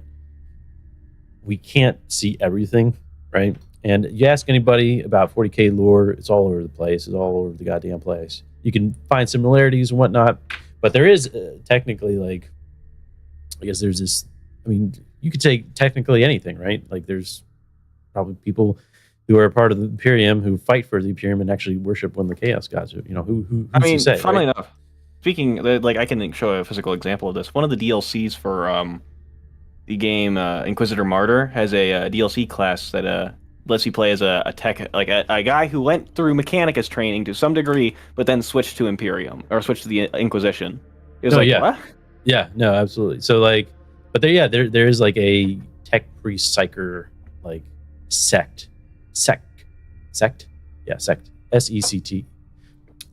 we can't see everything, right? And you ask anybody about 40k lore, it's all over the place. It's all over the goddamn place. You can find similarities and whatnot, but there is technically, like, I guess there's this. I mean, you could say technically anything, right? Like, there's probably people who are part of the Imperium who fight for the Imperium and actually worship one of the Chaos gods. You know, who's to say, funnily right? enough, speaking, like, I can show a physical example of this. One of the DLCs for the game Inquisitor Martyr has a DLC class that lets you play as a tech, like a guy who went through Mechanicus training to some degree, but then switched to Imperium or switched to the Inquisition. It was what? Yeah, no, absolutely. So like, but there is like a tech priest psyker like sect, yeah, sect, SECT,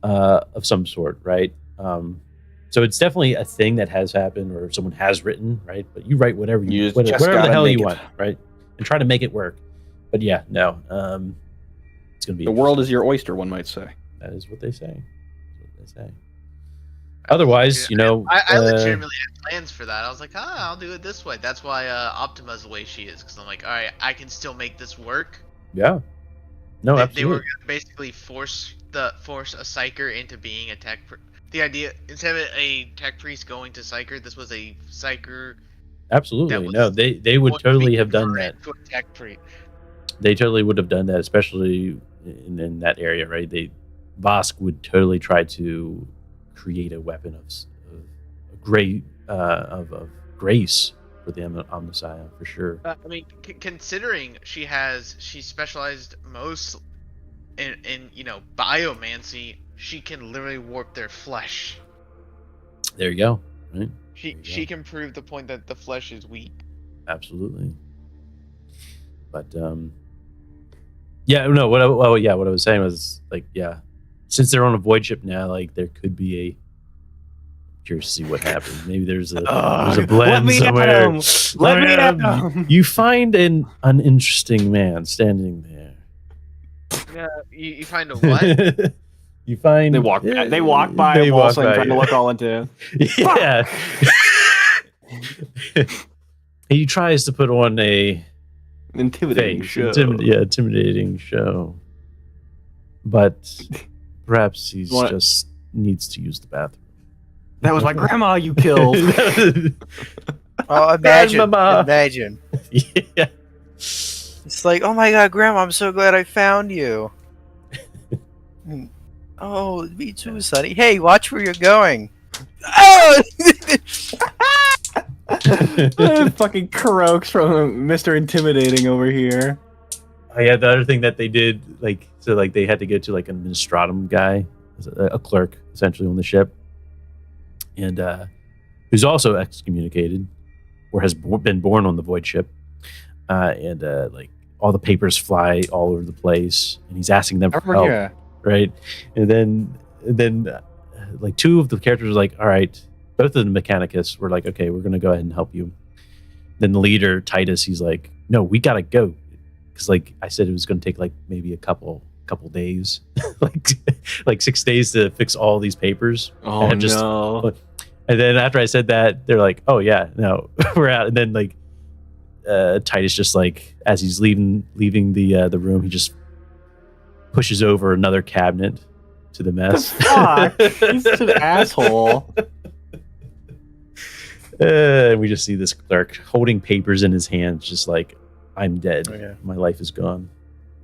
of some sort, right? So it's definitely a thing that has happened or someone has written, right? But you write whatever whatever the hell you want, right? And try to make it work. But yeah, no, it's gonna be the world is your oyster, one might say. That is what they say. Otherwise, I legitimately had plans for that. I was like, I'll do it this way. That's why Optima's the way she is, because I'm like, all right, I can still make this work. Yeah. No, They absolutely. were gonna basically force a psyker into being a tech. the idea instead of a tech priest going to psyker, this was a psyker. Absolutely. No, they would totally have done that. To a tech priest. They totally would have done that, especially in that area, right? Vosk would totally try to create a weapon of grace for the Omnissiah, for sure. I mean, considering she specialized most in biomancy, she can literally warp their flesh. There you go. Right. She can prove the point that the flesh is weak. Absolutely. But yeah, no. What I was saying was like, yeah, since they're on a void ship now, like there could be curious to see what happens. Maybe there's a blend somewhere. Let me at him. You find an uninteresting man standing there. Yeah, you find a what? You find they walk by Walsing trying to look all into. Yeah. He tries to put on a intimidating show. Intimidating show. But perhaps he's just needs to use the bathroom. That was my grandma you killed. Oh, imagine. Yeah. It's like, oh my god, Grandma, I'm so glad I found you. Oh, me too, Sonny. Hey, watch where you're going. Oh! Fucking croaks from Mr. Intimidating over here. Oh yeah, the other thing that they did, they had to go to like an administratum guy, a clerk essentially on the ship, and who's also excommunicated or has been born on the void ship, and all the papers fly all over the place, and he's asking them for help. Yeah. Right, and then like two of the characters were like, all right, both of the Mechanicus were like, okay, we're gonna go ahead and help you. Then the leader Titus, he's like, no, we gotta go, because like I said, it was gonna take like maybe a couple days, like 6 days to fix all these papers. Oh no! And then after I said that, they're like, oh yeah, no, we're out. And then like Titus just like as he's leaving the room, he just pushes over another cabinet to the mess. Fuck! He's such an asshole. And we just see this clerk holding papers in his hands, just like, I'm dead. Oh, yeah. My life is gone.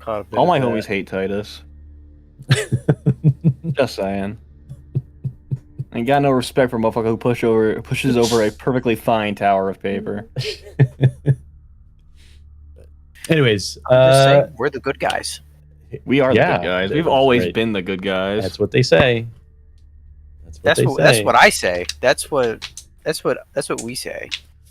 All my homies hate Titus. Just saying. Ain't got no respect for a motherfucker who pushes over a perfectly fine tower of paper. Anyways, I'm just saying, we're the good guys. We are the good guys. We've always been the good guys. That's what they say. That's what I say. That's what we say.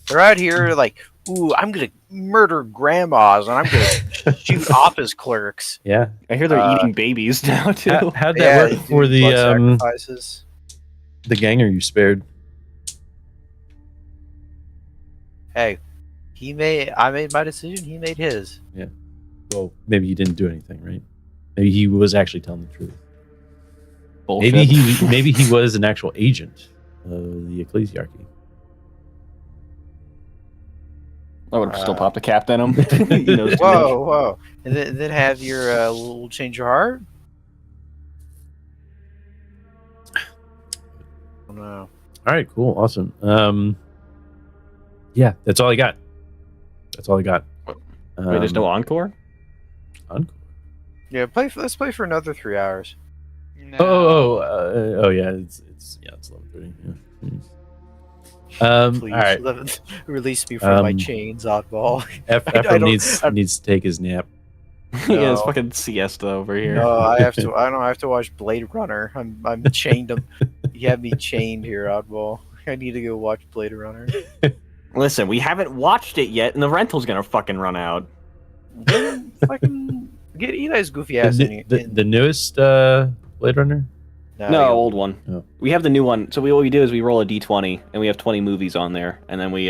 They're out here like, ooh, I'm gonna murder grandmas and I'm gonna shoot office clerks. Yeah, I hear they're eating babies now too. How'd that work for the sacrifices? The ganger you spared? Hey, I made my decision. He made his. Yeah. Well, maybe he didn't do anything, right? Maybe he was actually telling the truth. Bullshit. Maybe he was an actual agent of the ecclesiarchy. I would have still popped a cap in him. Whoa. And then have your little change your heart? Oh, no. All right, cool. Awesome. Yeah, that's all I got. Wait, there's no encore? Encore? Yeah, let's play for another 3 hours. No. Oh, yeah, it's 11:30. Yeah. Please, all right. Release me from my chains, oddball. Ephraim needs to take his nap. No. Yeah, it's fucking siesta over here. No, I have to watch Blade Runner. I'm chained. You have me chained here, oddball. I need to go watch Blade Runner. Listen, we haven't watched it yet, and the rental's gonna fucking run out. Then fucking get Eli's goofy ass in. The newest Blade Runner? No, old one. Oh. We have the new one. So what we do is we roll a d20, and we have 20 movies on there, and then we